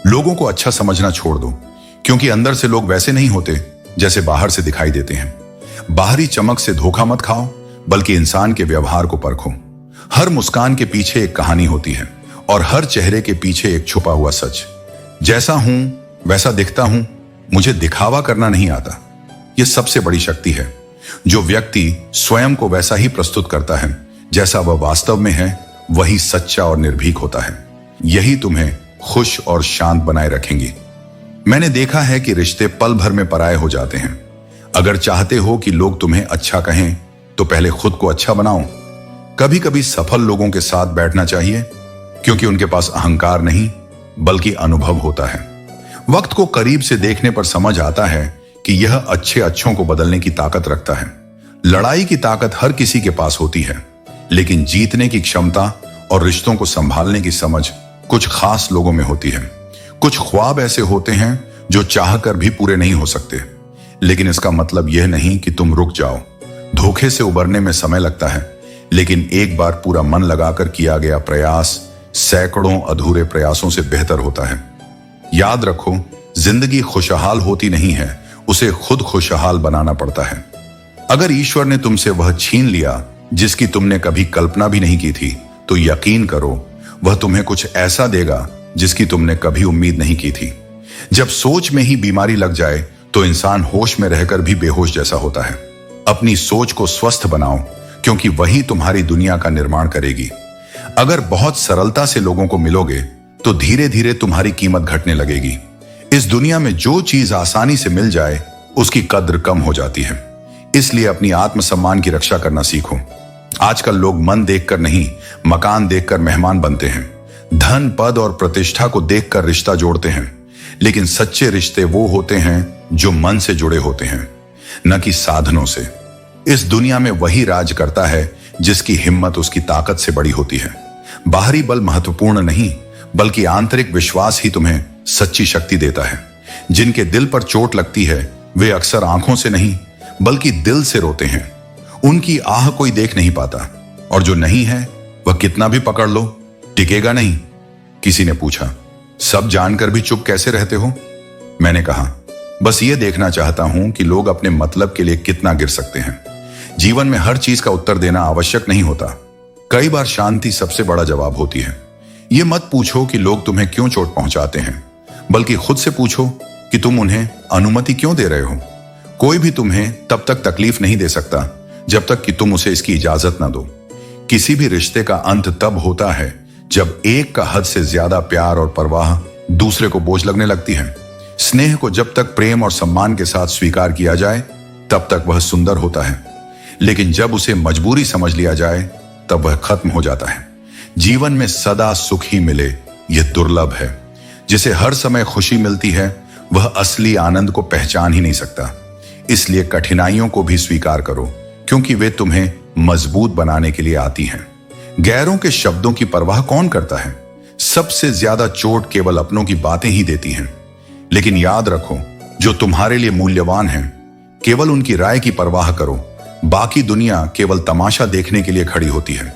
लोगों को अच्छा समझना छोड़ दो, क्योंकि अंदर से लोग वैसे नहीं होते जैसे बाहर से दिखाई देते हैं। बाहरी चमक से धोखा मत खाओ, बल्कि इंसान के व्यवहार को परखो। हर मुस्कान के पीछे एक कहानी होती है और हर चेहरे के पीछे एक छुपा हुआ सच। जैसा हूं वैसा दिखता हूं, मुझे दिखावा करना नहीं आता। यह सबसे बड़ी शक्ति है। जो व्यक्ति स्वयं को वैसा ही प्रस्तुत करता है जैसा वह वास्तव में है, वही सच्चा और निर्भीक होता है। यही तुम्हें खुश और शांत बनाए रखेंगी। मैंने देखा है कि रिश्ते पल भर में पराये हो जाते हैं। अगर चाहते हो कि लोग तुम्हें अच्छा कहें तो पहले खुद को अच्छा बनाओ। कभी कभी सफल लोगों के साथ बैठना चाहिए, क्योंकि उनके पास अहंकार नहीं बल्कि अनुभव होता है। वक्त को करीब से देखने पर समझ आता है कि यह अच्छे अच्छों को बदलने की ताकत रखता है। लड़ाई की ताकत हर किसी के पास होती है, लेकिन जीतने की क्षमता और रिश्तों को संभालने की समझ कुछ खास लोगों में होती है। कुछ ख्वाब ऐसे होते हैं जो चाहकर भी पूरे नहीं हो सकते, लेकिन इसका मतलब यह नहीं कि तुम रुक जाओ। धोखे से उबरने में समय लगता है, लेकिन एक बार पूरा मन लगाकर किया गया प्रयास सैकड़ों अधूरे प्रयासों से बेहतर होता है। याद रखो, जिंदगी खुशहाल होती नहीं है, उसे खुद खुशहाल बनाना पड़ता है। अगर ईश्वर ने तुमसे वह छीन लिया जिसकी तुमने कभी कल्पना भी नहीं की थी, तो यकीन करो वह तुम्हें कुछ ऐसा देगा जिसकी तुमने कभी उम्मीद नहीं की थी। जब सोच में ही बीमारी लग जाए तो इंसान होश में रहकर भी बेहोश जैसा होता है। अपनी सोच को स्वस्थ बनाओ, क्योंकि वही तुम्हारी दुनिया का निर्माण करेगी। अगर बहुत सरलता से लोगों को मिलोगे तो धीरे धीरे तुम्हारी कीमत घटने लगेगी। इस दुनिया में जो चीज आसानी से मिल जाए उसकी कद्र कम हो जाती है। इसलिए अपनी आत्मसम्मान की रक्षा करना सीखो। आजकल लोग मन देखकर नहीं, मकान देखकर मेहमान बनते हैं। धन, पद और प्रतिष्ठा को देखकर रिश्ता जोड़ते हैं। लेकिन सच्चे रिश्ते वो होते हैं जो मन से जुड़े होते हैं, न कि साधनों से। इस दुनिया में वही राज करता है जिसकी हिम्मत उसकी ताकत से बड़ी होती है। बाहरी बल महत्वपूर्ण नहीं, बल्कि आंतरिक विश्वास ही तुम्हें सच्ची शक्ति देता है। जिनके दिल पर चोट लगती है वे अक्सर आंखों से नहीं बल्कि दिल से रोते हैं। उनकी आह कोई देख नहीं पाता, और जो नहीं है वह कितना भी पकड़ लो टिकेगा नहीं। किसी ने पूछा, सब जानकर भी चुप कैसे रहते हो? मैंने कहा, बस ये देखना चाहता हूं कि लोग अपने मतलब के लिए कितना गिर सकते हैं। जीवन में हर चीज का उत्तर देना आवश्यक नहीं होता। कई बार शांति सबसे बड़ा जवाब होती है। ये मत पूछो कि लोग तुम्हें क्यों चोट पहुंचाते हैं, बल्कि खुद से पूछो कि तुम उन्हें अनुमति क्यों दे रहे हो। कोई भी तुम्हें तब तक तकलीफ नहीं दे सकता जब तक कि तुम उसे इसकी इजाजत ना दो। किसी भी रिश्ते का अंत तब होता है जब एक का हद से ज्यादा प्यार और परवाह दूसरे को बोझ लगने लगती है। स्नेह को जब तक प्रेम और सम्मान के साथ स्वीकार किया जाए तब तक वह सुंदर होता है, लेकिन जब उसे मजबूरी समझ लिया जाए तब वह खत्म हो जाता है। जीवन में सदा सुख ही मिले यह दुर्लभ है। जिसे हर समय खुशी मिलती है वह असली आनंद को पहचान ही नहीं सकता। इसलिए कठिनाइयों को भी स्वीकार करो, क्योंकि वे तुम्हें मजबूत बनाने के लिए आती हैं। गैरों के शब्दों की परवाह कौन करता है? सबसे ज्यादा चोट केवल अपनों की बातें ही देती हैं। लेकिन याद रखो, जो तुम्हारे लिए मूल्यवान हैं, केवल उनकी राय की परवाह करो। बाकी दुनिया केवल तमाशा देखने के लिए खड़ी होती है।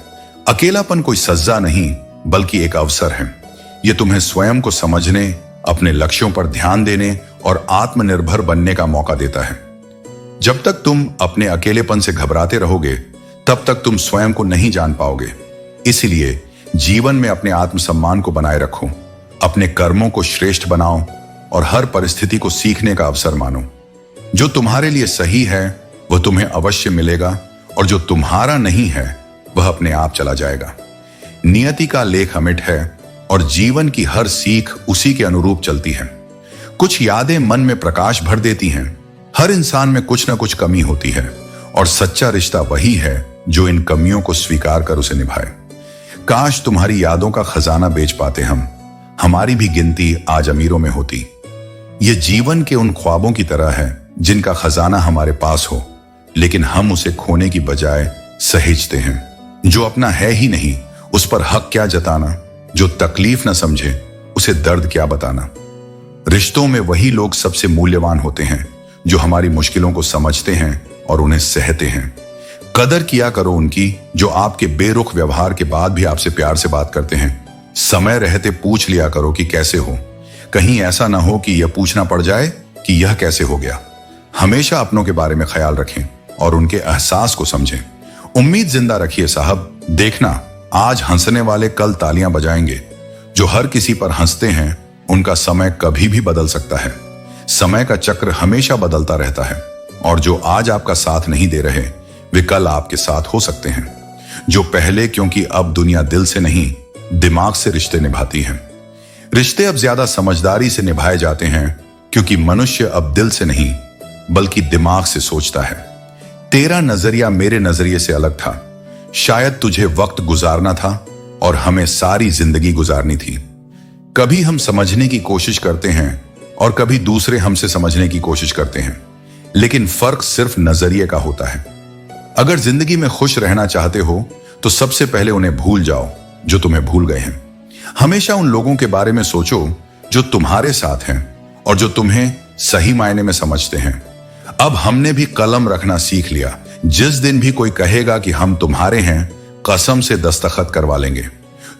अकेलापन कोई सज्जा नहीं बल्कि एक अवसर है। यह तुम्हें स्वयं को समझने, अपने लक्ष्यों पर ध्यान देने और आत्मनिर्भर बनने का मौका देता है। जब तक तुम अपने अकेलेपन से घबराते रहोगे तब तक तुम स्वयं को नहीं जान पाओगे। इसलिए जीवन में अपने आत्मसम्मान को बनाए रखो, अपने कर्मों को श्रेष्ठ बनाओ और हर परिस्थिति को सीखने का अवसर मानो। जो तुम्हारे लिए सही है वह तुम्हें अवश्य मिलेगा, और जो तुम्हारा नहीं है वह अपने आप चला जाएगा। नियति का लेख अमिट है और जीवन की हर सीख उसी के अनुरूप चलती है। कुछ यादें मन में प्रकाश भर देती हैं। हर इंसान में कुछ ना कुछ कमी होती है, और सच्चा रिश्ता वही है जो इन कमियों को स्वीकार कर उसे निभाए। काश तुम्हारी यादों का खजाना बेच पाते हम, हमारी भी गिनती आज अमीरों में होती। ये जीवन के उन ख्वाबों की तरह है जिनका खजाना हमारे पास हो, लेकिन हम उसे खोने की बजाय सहेजते हैं। जो अपना है ही नहीं उस पर हक क्या जताना, जो तकलीफ न समझे उसे दर्द क्या बताना। रिश्तों में वही लोग सबसे मूल्यवान होते हैं जो हमारी मुश्किलों को समझते हैं और उन्हें सहते हैं। कदर किया करो उनकी जो आपके बेरुख व्यवहार के बाद भी आपसे प्यार से बात करते हैं। समय रहते पूछ लिया करो कि कैसे हो, कहीं ऐसा ना हो कि यह पूछना पड़ जाए कि यह कैसे हो गया। हमेशा अपनों के बारे में ख्याल रखें और उनके एहसास को समझें। उम्मीद जिंदा रखिए साहब, देखना आज हंसने वाले कल तालियां बजाएंगे। जो हर किसी पर हंसते हैं उनका समय कभी भी बदल सकता है। समय का चक्र हमेशा बदलता रहता है, और जो आज आपका साथ नहीं दे रहे वे कल आपके साथ हो सकते हैं। जो पहले, क्योंकि अब दुनिया दिल से नहीं दिमाग से रिश्ते निभाती है। रिश्ते अब ज्यादा समझदारी से निभाए जाते हैं, क्योंकि मनुष्य अब दिल से नहीं बल्कि दिमाग से सोचता है। तेरा नजरिया मेरे नजरिए से अलग था। शायद तुझे वक्त गुजारना था और हमें सारी जिंदगी गुजारनी थी। कभी हम समझने की कोशिश करते हैं और कभी दूसरे हमसे समझने की कोशिश करते हैं, लेकिन फर्क सिर्फ नजरिए का होता है। अगर जिंदगी में खुश रहना चाहते हो तो सबसे पहले उन्हें भूल जाओ जो तुम्हें भूल गए हैं। हमेशा उन लोगों के बारे में सोचो जो तुम्हारे साथ हैं और जो तुम्हें सही मायने में समझते हैं। अब हमने भी कलम रखना सीख लिया। जिस दिन भी कोई कहेगा कि हम तुम्हारे हैं, कसम से दस्तखत करवा लेंगे।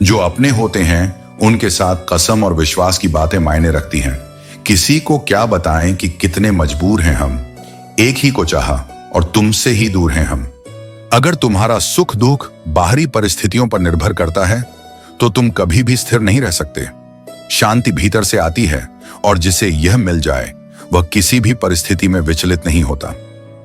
जो अपने होते हैं उनके साथ कसम और विश्वास की बातें मायने रखती हैं। किसी को क्या बताएं कि कितने मजबूर हैं हम। एक ही को चाहा और तुमसे ही दूर हैं हम। अगर तुम्हारा सुख दुख बाहरी परिस्थितियों पर निर्भर करता है तो तुम कभी भी स्थिर नहीं रह सकते। शांति भीतर से आती है, और जिसे यह मिल जाए वह किसी भी परिस्थिति में विचलित नहीं होता।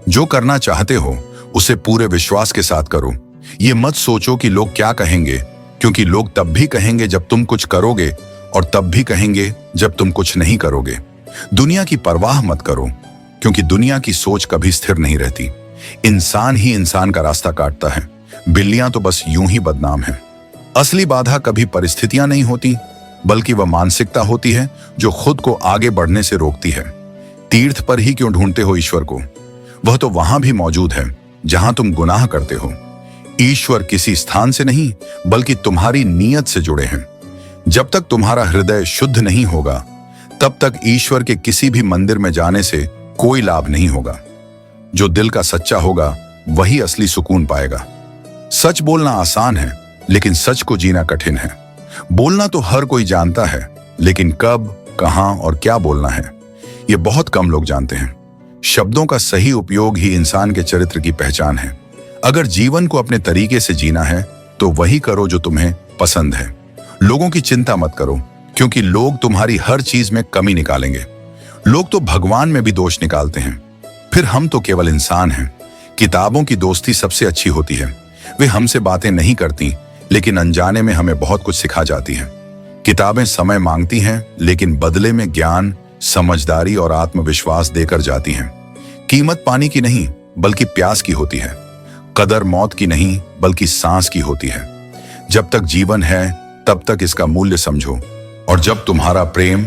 जो करना चाहते हो उसे पूरे विश्वास के साथ करो। ये मत सोचो कि लोग क्या कहेंगे, क्योंकि लोग तब भी कहेंगे जब तुम कुछ करोगे और तब भी कहेंगे जब तुम कुछ नहीं करोगे। दुनिया की परवाह मत करो, क्योंकि दुनिया की सोच कभी स्थिर नहीं रहती। इंसान ही इंसान का रास्ता काटता है, बिल्लियां तो बस यूं ही बदनाम हैं। असली बाधा कभी परिस्थितियां नहीं होती, बल्कि वह मानसिकता होती है जो खुद को आगे बढ़ने से रोकती है। तीर्थ पर ही क्यों ढूंढते हो ईश्वर को? वह तो वहां भी मौजूद है जहां तुम गुनाह करते हो। ईश्वर किसी स्थान से नहीं, बल्कि तुम्हारी नीयत से जुड़े हैं। जब तक तुम्हारा हृदय शुद्ध नहीं होगा, तब तक ईश्वर के किसी भी मंदिर में जाने से कोई लाभ नहीं होगा। जो दिल का सच्चा होगा वही असली सुकून पाएगा। सच बोलना आसान है, लेकिन सच को जीना कठिन है। बोलना तो हर कोई जानता है, लेकिन कब, कहां और क्या बोलना है, यह बहुत कम लोग जानते हैं। शब्दों का सही उपयोग ही इंसान के चरित्र की पहचान है। अगर जीवन को अपने तरीके से जीना है, तो वही करो जो तुम्हें पसंद है। लोगों की चिंता मत करो, क्योंकि लोग तुम्हारी हर चीज में कमी निकालेंगे। लोग तो भगवान में भी दोष निकालते हैं, फिर हम तो केवल इंसान हैं। किताबों की दोस्ती सबसे अच्छी होती है। वे हमसे बातें नहीं करती, लेकिन अनजाने में हमें बहुत कुछ सिखा जाती हैं। किताबें समय मांगती हैं, लेकिन बदले में ज्ञान, समझदारी और आत्मविश्वास देकर जाती हैं। कीमत पानी की नहीं, बल्कि प्यास की होती है। कदर मौत की नहीं, बल्कि सांस की होती है। जब तक जीवन है, तब तक इसका मूल्य समझो। और जब तुम्हारा प्रेम,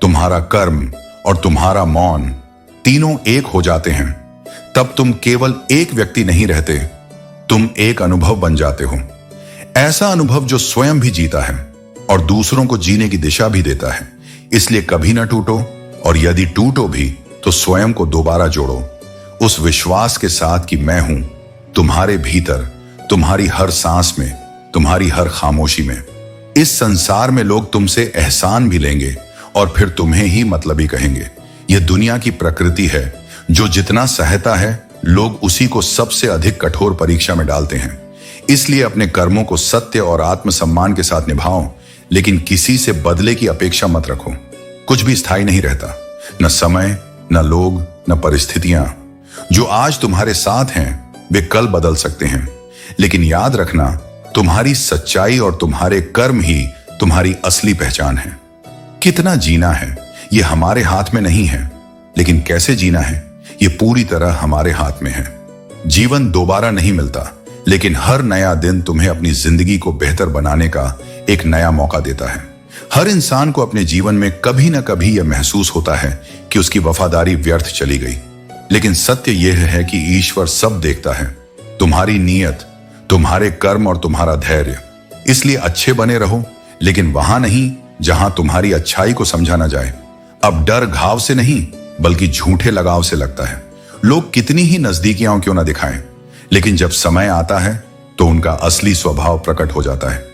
तुम्हारा कर्म और तुम्हारा मौन तीनों एक हो जाते हैं, तब तुम केवल एक व्यक्ति नहीं रहते, तुम एक अनुभव बन जाते हो। ऐसा अनुभव जो स्वयं भी जीता है और दूसरों को जीने की दिशा भी देता है। इसलिए कभी ना टूटो, और यदि टूटो भी तो स्वयं को दोबारा जोड़ो, उस विश्वास के साथ कि मैं हूं तुम्हारे भीतर, तुम्हारी हर सांस में, तुम्हारी हर खामोशी में। इस संसार में लोग तुमसे एहसान भी लेंगे और फिर तुम्हें ही मतलबी कहेंगे। यह दुनिया की प्रकृति है। जो जितना सहता है, लोग उसी को सबसे अधिक कठोर परीक्षा में डालते हैं। इसलिए अपने कर्मों को सत्य और आत्मसम्मान के साथ निभाओ, लेकिन किसी से बदले की अपेक्षा मत रखो। कुछ भी स्थायी नहीं रहता, न समय, न लोग, न परिस्थितियां। जो आज तुम्हारे साथ हैं, वे कल बदल सकते हैं। लेकिन याद रखना, तुम्हारी सच्चाई और तुम्हारे कर्म ही तुम्हारी असली पहचान है। कितना जीना है, यह हमारे हाथ में नहीं है, लेकिन कैसे जीना है, यह पूरी तरह हमारे हाथ में है। जीवन दोबारा नहीं मिलता, लेकिन हर नया दिन तुम्हें अपनी जिंदगी को बेहतर बनाने का एक नया मौका देता है। हर इंसान को अपने जीवन में कभी ना कभी यह महसूस होता है कि उसकी वफादारी व्यर्थ चली गई। लेकिन सत्य यह है कि ईश्वर सब देखता है, तुम्हारी नीयत, तुम्हारे कर्म और तुम्हारा धैर्य। इसलिए अच्छे बने रहो, लेकिन वहां नहीं जहां तुम्हारी अच्छाई को समझा ना जाए। अब डर घाव से नहीं, बल्कि झूठे लगाव से लगता है। लोग कितनी ही नजदीकियां क्यों ना दिखाएं, लेकिन जब समय आता है तो उनका असली स्वभाव प्रकट हो जाता है।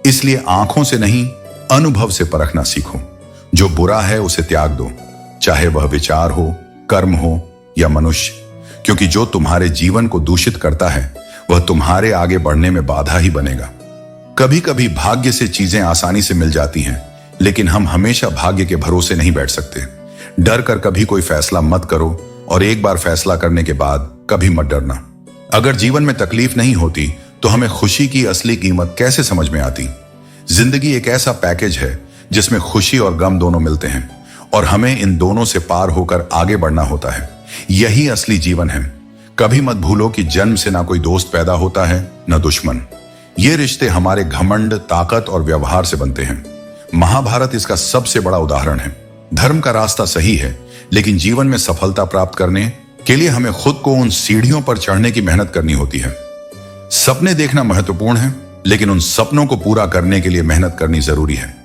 इसलिए आंखों से नहीं, अनुभव से परखना सीखो। जो बुरा है उसे त्याग दो, चाहे वह विचार हो, कर्म हो या मनुष्य, क्योंकि जो तुम्हारे जीवन को दूषित करता है, वह तुम्हारे आगे बढ़ने में बाधा ही बनेगा। कभी कभी भाग्य से चीजें आसानी से मिल जाती हैं, लेकिन हम हमेशा भाग्य के भरोसे नहीं बैठ सकते। डर कर कभी कोई फैसला मत करो, और एक बार फैसला करने के बाद कभी मत डरना। अगर जीवन में तकलीफ नहीं होती, तो हमें खुशी की असली कीमत कैसे समझ में आती? जिंदगी एक ऐसा पैकेज है जिसमें खुशी और गम दोनों मिलते हैं, और हमें इन दोनों से पार होकर आगे बढ़ना होता है। यही असली जीवन है। कभी मत भूलो कि जन्म से ना कोई दोस्त पैदा होता है, न दुश्मन। ये रिश्ते हमारे घमंड, ताकत और व्यवहार से बनते हैं। महाभारत इसका सबसे बड़ा उदाहरण है। धर्म का रास्ता सही है, लेकिन जीवन में सफलता प्राप्त करने के लिए हमें खुद को उन सीढ़ियों पर चढ़ने की मेहनत करनी होती है। सपने देखना महत्वपूर्ण है, लेकिन उन सपनों को पूरा करने के लिए मेहनत करनी जरूरी है।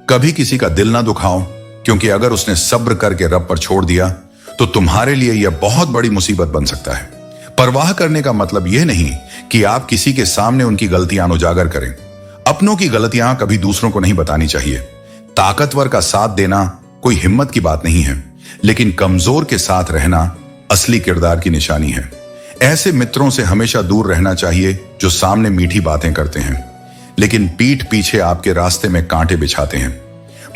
कभी किसी का दिल ना दुखाओ, क्योंकि अगर उसने सब्र करके रब पर छोड़ दिया, तो तुम्हारे लिए यह बहुत बड़ी मुसीबत बन सकता है। परवाह करने का मतलब यह नहीं कि आप किसी के सामने उनकी गलतियां उजागर करें। अपनों की गलतियां कभी दूसरों को नहीं बतानी चाहिए। ताकतवर का साथ देना कोई हिम्मत की बात नहीं है, लेकिन कमजोर के साथ रहना असली किरदार की निशानी है। ऐसे मित्रों से हमेशा दूर रहना चाहिए जो सामने मीठी बातें करते हैं, लेकिन पीठ पीछे आपके रास्ते में कांटे बिछाते हैं।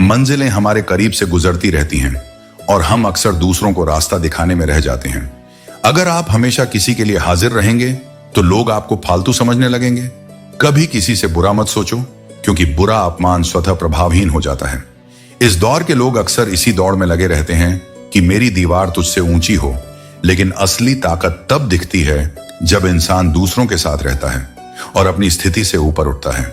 मंजिलें हमारे करीब से गुजरती रहती हैं, और हम अक्सर दूसरों को रास्ता दिखाने में रह जाते हैं। अगर आप हमेशा किसी के लिए हाजिर रहेंगे, तो लोग आपको फालतू समझने लगेंगे। कभी किसी से बुरा मत सोचो, क्योंकि बुरा अपमान स्वतः प्रभावहीन हो जाता है। इस दौर के लोग अक्सर इसी दौड़ में लगे रहते हैं कि मेरी दीवार तुझसे ऊंची हो, लेकिन असली ताकत तब दिखती है जब इंसान दूसरों के साथ रहता है और अपनी स्थिति से ऊपर उठता है।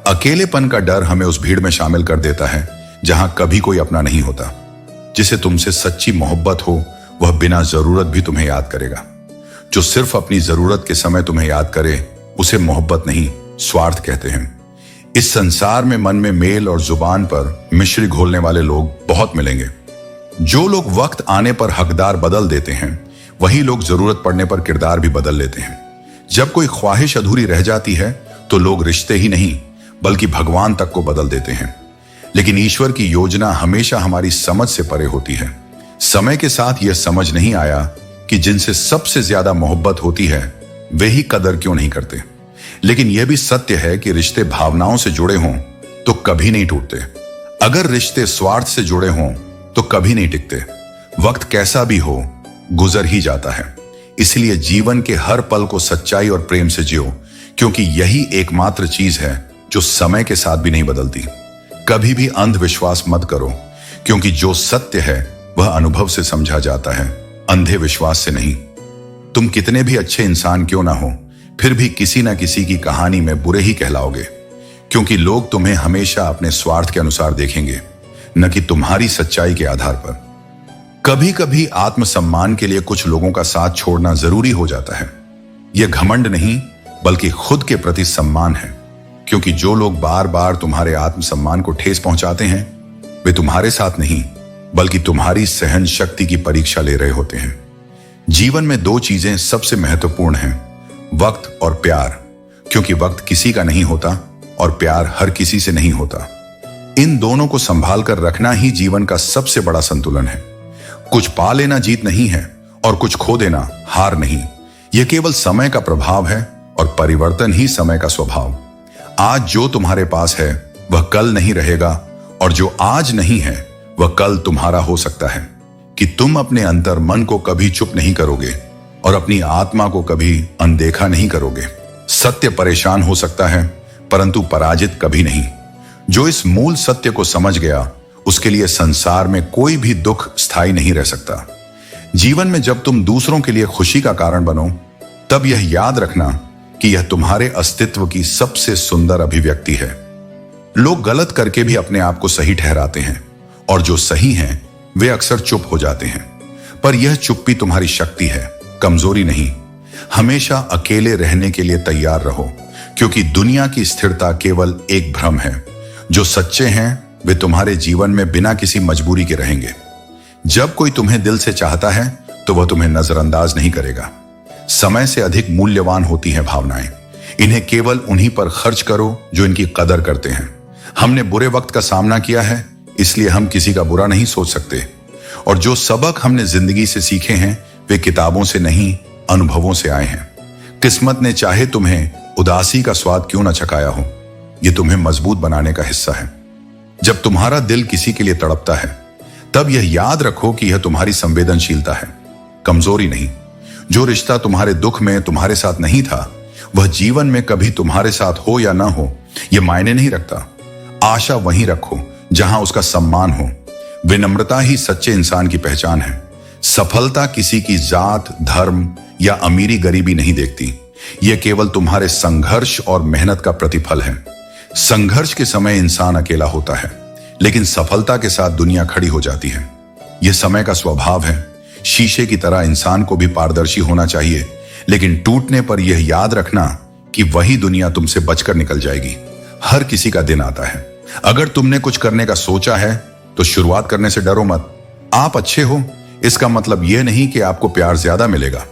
अकेलेपन का डर हमें उस भीड़ में शामिल कर देता है जहां कभी कोई अपना नहीं होता। जिसे तुमसे सच्ची मोहब्बत हो वह बिना जरूरत भी तुम्हें याद करेगा। जो सिर्फ अपनी जरूरत के समय तुम्हें याद करे उसे मोहब्बत नहीं, स्वार्थ कहते हैं। इस संसार में मन में मेल और जुबान पर मिश्री घोलने वाले लोग बहुत मिलेंगे। जो लोग वक्त आने पर हकदार बदल देते हैं वही लोग जरूरत पड़ने पर किरदार भी बदल लेते हैं। जब कोई ख्वाहिश अधूरी रह जाती है तो लोग रिश्ते ही नहीं बल्कि भगवान तक को बदल देते हैं। लेकिन ईश्वर की योजना हमेशा हमारी समझ से परे होती है। समय के साथ यह समझ नहीं आया कि जिनसे सबसे ज्यादा मोहब्बत होती है वे ही कदर क्यों नहीं करते। लेकिन यह भी सत्य है कि रिश्ते भावनाओं से जुड़े हों तो कभी नहीं टूटते। अगर रिश्ते स्वार्थ से जुड़े हों तो कभी नहीं टिकते। वक्त कैसा भी हो गुजर ही जाता है। इसलिए जीवन के हर पल को सच्चाई और प्रेम से जियो, क्योंकि यही एकमात्र चीज है जो समय के साथ भी नहीं बदलती। कभी भी अंधविश्वास मत करो, क्योंकि जो सत्य है वह अनुभव से समझा जाता है, अंधे विश्वास से नहीं। तुम कितने भी अच्छे इंसान क्यों ना हो, फिर भी किसी ना किसी की कहानी में बुरे ही कहलाओगे, क्योंकि लोग तुम्हें हमेशा अपने स्वार्थ के अनुसार देखेंगे, न कि तुम्हारी सच्चाई के आधार पर। कभी कभी आत्मसम्मान के लिए कुछ लोगों का साथ छोड़ना जरूरी हो जाता है। यह घमंड नहीं बल्कि खुद के प्रति सम्मान है, क्योंकि जो लोग बार बार तुम्हारे आत्मसम्मान को ठेस पहुंचाते हैं वे तुम्हारे साथ नहीं बल्कि तुम्हारी सहन शक्ति की परीक्षा ले रहे होते हैं। जीवन में दो चीजें सबसे महत्वपूर्ण हैं, वक्त और प्यार, क्योंकि वक्त किसी का नहीं होता और प्यार हर किसी से नहीं होता। इन दोनों को संभाल कर रखना ही जीवन का सबसे बड़ा संतुलन है। कुछ पा लेना जीत नहीं है और कुछ खो देना हार नहीं। यह केवल समय का प्रभाव है और परिवर्तन ही समय का स्वभाव। आज जो तुम्हारे पास है वह कल नहीं रहेगा और जो आज नहीं है वह कल तुम्हारा हो सकता है। कि तुम अपने अंतर मन को कभी चुप नहीं करोगे और अपनी आत्मा को कभी अनदेखा नहीं करोगे। सत्य परेशान हो सकता है परंतु पराजित कभी नहीं। जो इस मूल सत्य को समझ गया उसके लिए संसार में कोई भी दुख स्थायी नहीं रह सकता। जीवन में जब तुम दूसरों के लिए खुशी का कारण बनो तब यह याद रखना कि यह तुम्हारे अस्तित्व की सबसे सुंदर अभिव्यक्ति है। लोग गलत करके भी अपने आप को सही ठहराते हैं और जो सही हैं वे अक्सर चुप हो जाते हैं, पर यह चुप्पी तुम्हारी शक्ति है, कमजोरी नहीं। हमेशा अकेले रहने के लिए तैयार रहो, क्योंकि दुनिया की स्थिरता केवल एक भ्रम है। जो सच्चे हैं वे तुम्हारे जीवन में बिना किसी मजबूरी के रहेंगे। जब कोई तुम्हें दिल से चाहता है तो वह तुम्हें नजरअंदाज नहीं करेगा। समय से अधिक मूल्यवान होती हैं भावनाएं। इन्हें केवल उन्हीं पर खर्च करो जो इनकी कदर करते हैं। हमने बुरे वक्त का सामना किया है इसलिए हम किसी का बुरा नहीं सोच सकते, और जो सबक हमने जिंदगी से सीखे हैं वे किताबों से नहीं अनुभवों से आए हैं। किस्मत ने चाहे तुम्हें उदासी का स्वाद क्यों न चखाया हो, यह तुम्हें मजबूत बनाने का हिस्सा है। जब तुम्हारा दिल किसी के लिए तड़पता है तब यह याद रखो कि यह तुम्हारी संवेदनशीलता है, कमजोरी नहीं। जो रिश्ता तुम्हारे दुख में तुम्हारे साथ नहीं था वह जीवन में कभी तुम्हारे साथ हो या ना हो यह मायने नहीं रखता। आशा वहीं रखो जहां उसका सम्मान हो। विनम्रता ही सच्चे इंसान की पहचान है। सफलता किसी की जात, धर्म या अमीरी गरीबी नहीं देखती। यह केवल तुम्हारे संघर्ष और मेहनत का प्रतिफल है। संघर्ष के समय इंसान अकेला होता है, लेकिन सफलता के साथ दुनिया खड़ी हो जाती है। यह समय का स्वभाव है। शीशे की तरह इंसान को भी पारदर्शी होना चाहिए, लेकिन टूटने पर यह याद रखना कि वही दुनिया तुमसे बचकर निकल जाएगी। हर किसी का दिन आता है। अगर तुमने कुछ करने का सोचा है तो शुरुआत करने से डरो मत। आप अच्छे हो इसका मतलब यह नहीं कि आपको प्यार ज्यादा मिलेगा,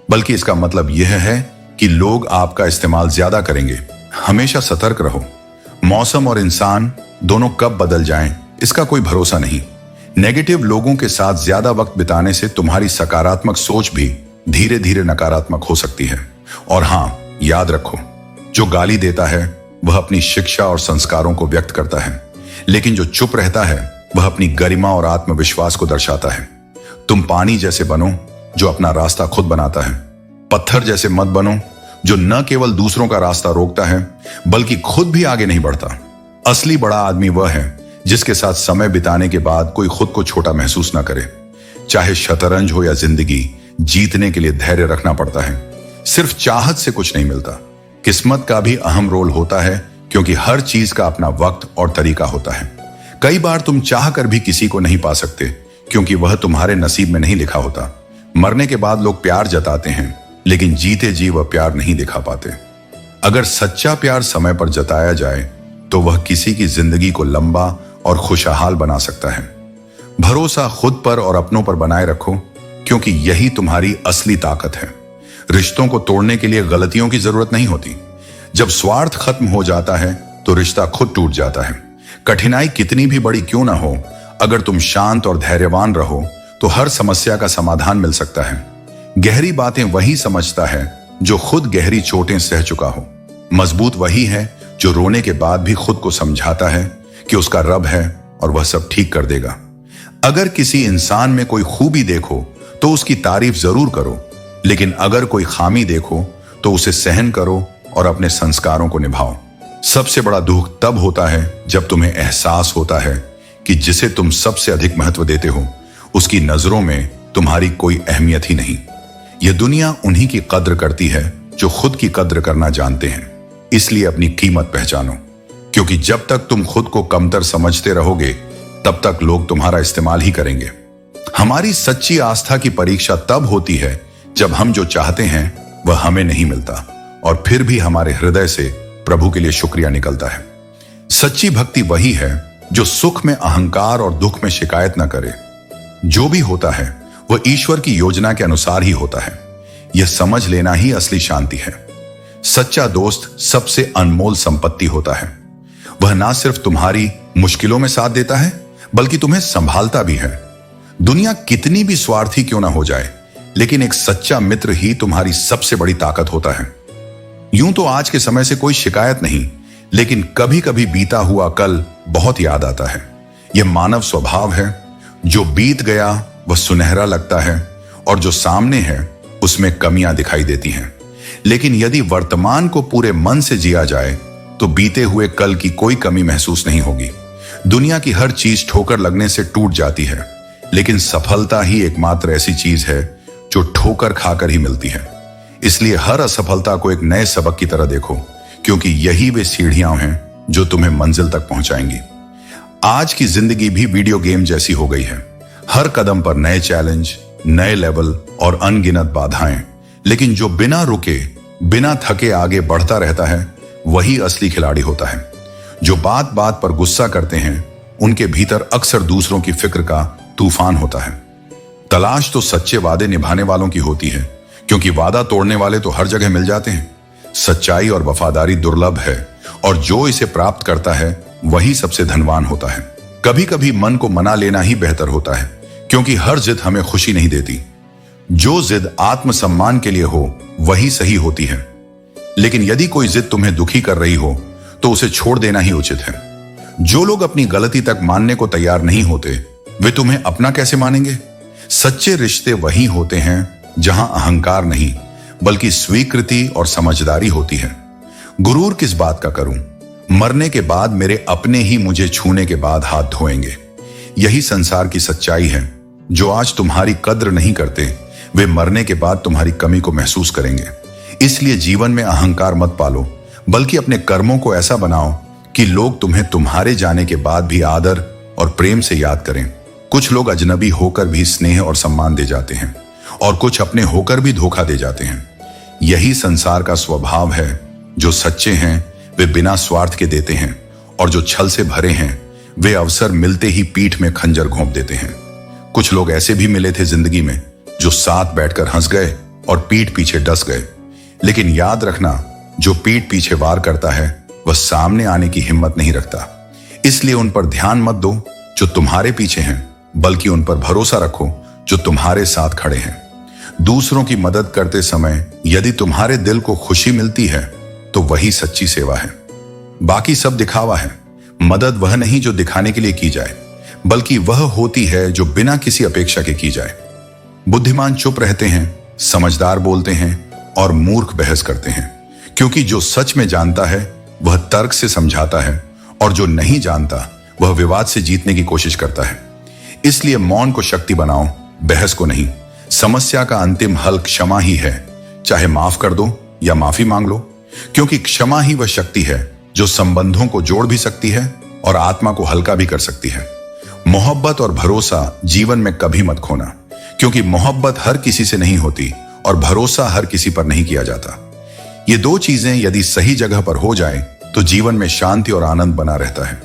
बल्कि इसका मतलब यह है कि लोग आपका इस्तेमाल ज्यादा करेंगे। हमेशा सतर्क रहो। मौसम और इंसान दोनों कब बदल जाएं इसका कोई भरोसा नहीं। नेगेटिव लोगों के साथ ज्यादा वक्त बिताने से तुम्हारी सकारात्मक सोच भी धीरे धीरे नकारात्मक हो सकती है। और हां, याद रखो, जो गाली देता है वह अपनी शिक्षा और संस्कारों को व्यक्त करता है, लेकिन जो चुप रहता है वह अपनी गरिमा और आत्मविश्वास को दर्शाता है। तुम पानी जैसे बनो जो अपना रास्ता खुद बनाता है। पत्थर जैसे मत बनो जो न केवल दूसरों का रास्ता रोकता है बल्कि खुद भी आगे नहीं बढ़ता। असली बड़ा आदमी वह है जिसके साथ समय बिताने के बाद कोई खुद को छोटा महसूस ना करे। चाहे शतरंज हो या जिंदगी, जीतने के लिए धैर्य रखना पड़ता है। सिर्फ चाहत से कुछ नहीं मिलता। किस्मत का भी अहम रोल होता है, क्योंकि हर चीज का अपना वक्त और तरीका होता है। कई बार तुम चाह कर भी किसी को नहीं पा सकते, क्योंकि वह तुम्हारे नसीब में नहीं लिखा होता। मरने के बाद लोग प्यार जताते हैं, लेकिन जीते जी वह प्यार नहीं दिखा पाते। अगर सच्चा प्यार समय पर जताया जाए तो वह किसी की जिंदगी को लंबा और खुशहाल बना सकता है। भरोसा खुद पर और अपनों पर बनाए रखो, क्योंकि यही तुम्हारी असली ताकत है। रिश्तों को तोड़ने के लिए गलतियों की जरूरत नहीं होती। जब स्वार्थ खत्म हो जाता है तो रिश्ता खुद टूट जाता है। कठिनाई कितनी भी बड़ी क्यों ना हो, अगर तुम शांत और धैर्यवान रहो तो हर समस्या का समाधान मिल सकता है। गहरी बातें वही समझता है जो खुद गहरी चोटें सह चुका हो। मजबूत वही है जो रोने के बाद भी खुद को समझाता है कि उसका रब है और वह सब ठीक कर देगा। अगर किसी इंसान में कोई खूबी देखो तो उसकी तारीफ जरूर करो, लेकिन अगर कोई खामी देखो तो उसे सहन करो और अपने संस्कारों को निभाओ। सबसे बड़ा दुख तब होता है जब तुम्हें एहसास होता है कि जिसे तुम सबसे अधिक महत्व देते हो उसकी नजरों में तुम्हारी कोई अहमियत ही नहीं। यह दुनिया उन्हीं की कद्र करती है जो खुद की कद्र करना जानते हैं। इसलिए अपनी कीमत पहचानो, क्योंकि जब तक तुम खुद को कमतर समझते रहोगे तब तक लोग तुम्हारा इस्तेमाल ही करेंगे। हमारी सच्ची आस्था की परीक्षा तब होती है जब हम जो चाहते हैं वह हमें नहीं मिलता और फिर भी हमारे हृदय से प्रभु के लिए शुक्रिया निकलता है। सच्ची भक्ति वही है जो सुख में अहंकार और दुख में शिकायत न करे। जो भी होता है वह ईश्वर की योजना के अनुसार ही होता है। यह समझ लेना ही असली शांति है। सच्चा दोस्त सबसे अनमोल संपत्ति होता है। वह ना सिर्फ तुम्हारी मुश्किलों में साथ देता है, बल्कि तुम्हें संभालता भी है। दुनिया कितनी भी स्वार्थी क्यों ना हो जाए, लेकिन एक सच्चा मित्र ही तुम्हारी सबसे बड़ी ताकत होता है। यूं तो आज के समय से कोई शिकायत नहीं, लेकिन कभी कभी बीता हुआ कल बहुत याद आता है। यह मानव स्वभाव है। जो बीत गया वह सुनहरा लगता है और जो सामने है उसमें कमियां दिखाई देती हैं। लेकिन यदि वर्तमान को पूरे मन से जिया जाए तो बीते हुए कल की कोई कमी महसूस नहीं होगी। दुनिया की हर चीज ठोकर लगने से टूट जाती है, लेकिन सफलता ही एकमात्र ऐसी चीज है जो ठोकर खाकर ही मिलती है। इसलिए हर असफलता को एक नए सबक की तरह देखो, क्योंकि यही वे सीढ़ियां हैं जो तुम्हें मंजिल तक पहुंचाएंगी। आज की जिंदगी भी वीडियो गेम जैसी हो गई है। हर कदम पर नए चैलेंज, नए लेवल और अनगिनत बाधाएं, लेकिन जो बिना रुके, बिना थके आगे बढ़ता रहता है वही असली खिलाड़ी होता है। जो बात बात पर गुस्सा करते हैं उनके भीतर अक्सर दूसरों की फिक्र का तूफान होता है। तलाश तो सच्चे वादे निभाने वालों की होती है, क्योंकि वादा तोड़ने वाले तो हर जगह मिल जाते हैं। सच्चाई और वफादारी दुर्लभ है, और जो इसे प्राप्त करता है वही सबसे धनवान होता है। कभी कभी मन को मना लेना ही बेहतर होता है, क्योंकि हर जिद हमें खुशी नहीं देती। जो जिद आत्मसम्मान के लिए हो वही सही होती है, लेकिन यदि कोई जिद तुम्हें दुखी कर रही हो तो उसे छोड़ देना ही उचित है। जो लोग अपनी गलती तक मानने को तैयार नहीं होते वे तुम्हें अपना कैसे मानेंगे। सच्चे रिश्ते वही होते हैं जहां अहंकार नहीं, बल्कि स्वीकृति और समझदारी होती है। गुरूर किस बात का करूं, मरने के बाद मेरे अपने ही मुझे छूने के बाद हाथ धोएंगे। यही संसार की सच्चाई है। जो आज तुम्हारी कद्र नहीं करते वे मरने के बाद तुम्हारी कमी को महसूस करेंगे। इसलिए जीवन में अहंकार मत पालो, बल्कि अपने कर्मों को ऐसा बनाओ कि लोग तुम्हें तुम्हारे जाने के बाद भी आदर और प्रेम से याद करें। कुछ लोग अजनबी होकर भी स्नेह और सम्मान दे जाते हैं, और कुछ अपने होकर भी धोखा दे जाते हैं। यही संसार का स्वभाव है। जो सच्चे हैं वे बिना स्वार्थ के देते हैं, और जो छल से भरे हैं वे अवसर मिलते ही पीठ में खंजर घोंप देते हैं। कुछ लोग ऐसे भी मिले थे जिंदगी में जो साथ बैठकर हंस गए और पीठ पीछे डस गए। लेकिन याद रखना, जो पीठ पीछे वार करता है वह सामने आने की हिम्मत नहीं रखता। इसलिए उन पर ध्यान मत दो जो तुम्हारे पीछे हैं, बल्कि उन पर भरोसा रखो जो तुम्हारे साथ खड़े हैं। दूसरों की मदद करते समय यदि तुम्हारे दिल को खुशी मिलती है तो वही सच्ची सेवा है। बाकी सब दिखावा है। मदद वह नहीं जो दिखाने के लिए की जाए, बल्कि वह होती है जो बिना किसी अपेक्षा के की जाए। बुद्धिमान चुप रहते हैं, समझदार बोलते हैं और मूर्ख बहस करते हैं, क्योंकि जो सच में जानता है वह तर्क से समझाता है और जो नहीं जानता वह विवाद से जीतने की कोशिश करता है। इसलिए मौन को शक्ति बनाओ, बहस को नहीं। समस्या का अंतिम हल क्षमा ही है, चाहे माफ कर दो या माफी मांग लो, क्योंकि क्षमा ही वह शक्ति है जो संबंधों को जोड़ भी सकती है और आत्मा को हल्का भी कर सकती है। मोहब्बत और भरोसा जीवन में कभी मत खोना, क्योंकि मोहब्बत हर किसी से नहीं होती और भरोसा हर किसी पर नहीं किया जाता। ये दो चीजें यदि सही जगह पर हो जाएं, तो जीवन में शांति और आनंद बना रहता है।